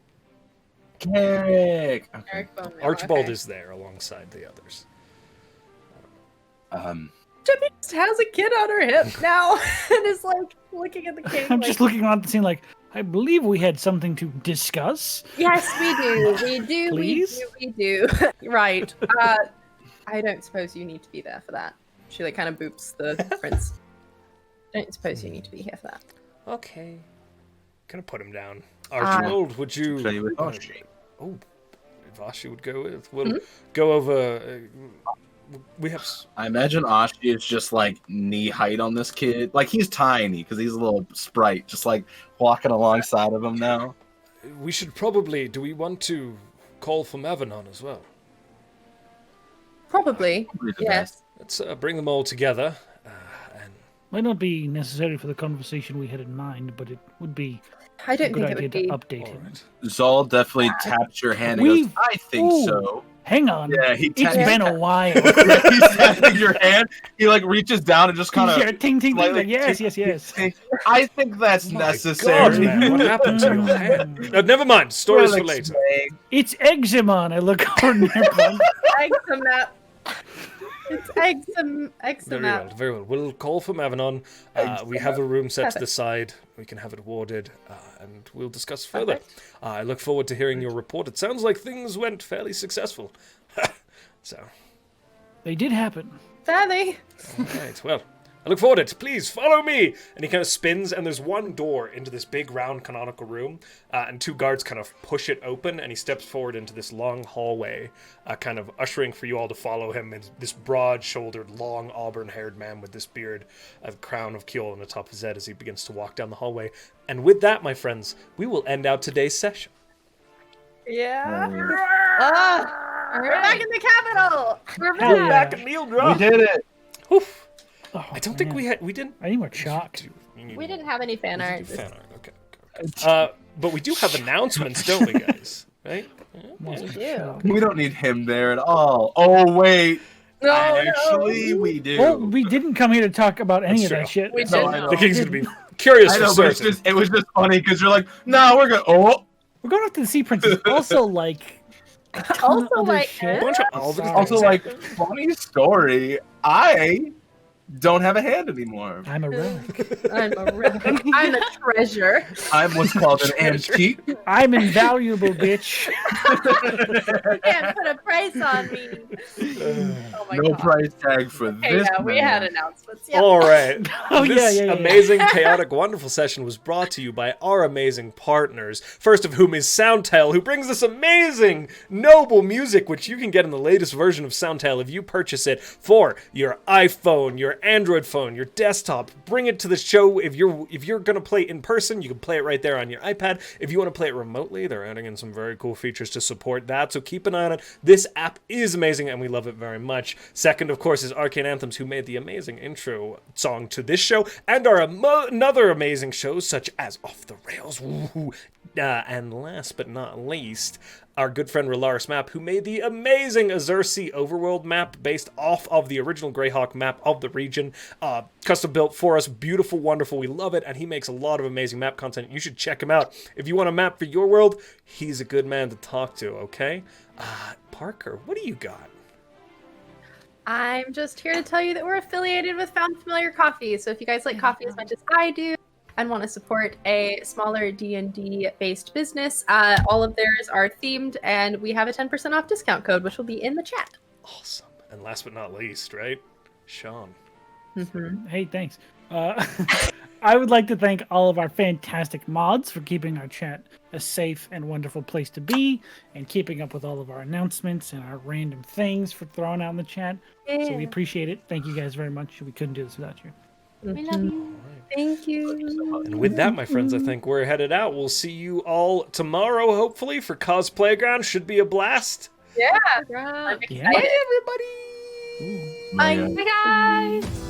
Carrick. Okay. Eric Bowman. Archibald Okay. is there alongside the others. Demi just has a kid on her hip now and is like looking at the king. I'm like, just looking around the scene like, I believe we had something to discuss. Yes, we do. We do. Please? We do. Right. I don't suppose you need to be there for that. She like kind of boops the prince. Don't suppose you need to be here for that. Okay. Gonna put him down. Archibald, would you... Show you with Vashi. Oh, Vashi would go with. We'll go over... we have... I imagine Ashi is just like knee height on this kid. Like he's tiny because he's a little sprite, just like walking alongside of him now. We should probably... Do we want to call for Mavanon as well? Probably. Yes. Let's bring them all together. Might not be necessary for the conversation we had in mind, but it would be I a don't good think it idea would to be. update All him. right. Zahl definitely tapped your hand and goes, I think so. Hang on. Yeah, he It's tapped been a while. He's tapping your hand. He like reaches down and just kind of. Yeah, ting, ting, ting, slightly- like, yes, yes, yes. I think that's My necessary. God, man, what happened to your hand? Never mind. Stories for later. It's eczema. And I look over near Plum. Eczema. It's eczema. Very well. We'll call for Mavanon. We have a room set to the side. We can have it warded, and we'll discuss further. I look forward to hearing your report. It sounds like things went fairly successful. So, They did happen. Fairly. all right. Well, I look forward to it. Please follow me. And he kind of spins, and there's one door into this big round canonical room, and two guards kind of push it open, and he steps forward into this long hallway, kind of ushering for you all to follow him. And this broad-shouldered, long auburn-haired man with this beard, a crown of Kjol on the top of his head as he begins to walk down the hallway. And with that, my friends, we will end out today's session. Yeah. We're back in the capital. We're Hell back. yeah. in Neil We did it. Oof. Oh, I don't think man. we didn't. I need more chalk. We didn't have any fan art. Fan art. Okay. But we do have announcements, don't we, guys? Right? More do. chalk. We don't need him there at all. Oh wait, No, actually we do. Well, we didn't come here to talk about any That's of that true. shit. We No, did I not. know. The king's gonna be curious I for know, but certain. it was just funny because you're like, no, we're good. Oh, We're going after the sea princess. Also, like, a ton of Also, other like, shit. Bunch of all the Sorry. also like funny story. I don't have a hand anymore. I'm a relic. I'm a treasure. I'm what's called an antique. I'm invaluable, bitch. You can't put a price on me. Oh my No god. price tag for Okay, this. yeah, we man. had announcements. Yep. All right. Oh, This yeah. amazing, chaotic, wonderful session was brought to you by our amazing partners. First of whom is Soundtail, who brings us amazing, noble music, which you can get in the latest version of Soundtail if you purchase it for your iPhone, your Android phone, your desktop. Bring it to the show. If you're gonna play in person, you can play it right there on your iPad. If you want to play it remotely, they're adding in some very cool features to support that. So keep an eye on it. This app is amazing, and we love it very much. Second, of course, is Arcane Anthems, who made the amazing intro song to this show and our another amazing shows such as Off the Rails. Woo-hoo. And last but not least, our good friend Relaris Map, who made the amazing Azursi overworld map based off of the original Greyhawk map of the region. Custom built for us, beautiful, wonderful, we love it, and he makes a lot of amazing map content. You should check him out. If you want a map for your world, he's a good man to talk to, okay? Parker, what do you got? I'm just here to tell you that we're affiliated with Found Familiar Coffee. So if you guys like coffee as much as I do, and want to support a smaller D&D based business, all of theirs are themed, and we have a 10% off discount code, which will be in the chat. Awesome. And last but not least, right? Sean. Hey, thanks. I would like to thank all of our fantastic mods for keeping our chat a safe and wonderful place to be, and keeping up with all of our announcements and our random things for throwing out in the chat. So we appreciate it. Thank you guys very much. We couldn't do this without you. We love you. Thank you. And with that, my friends, I think we're headed out. We'll see you all tomorrow, hopefully, for Cos Playground. Should be a blast. Yeah. Right. I'm Yeah. excited. Bye, everybody! Bye. Bye, guys.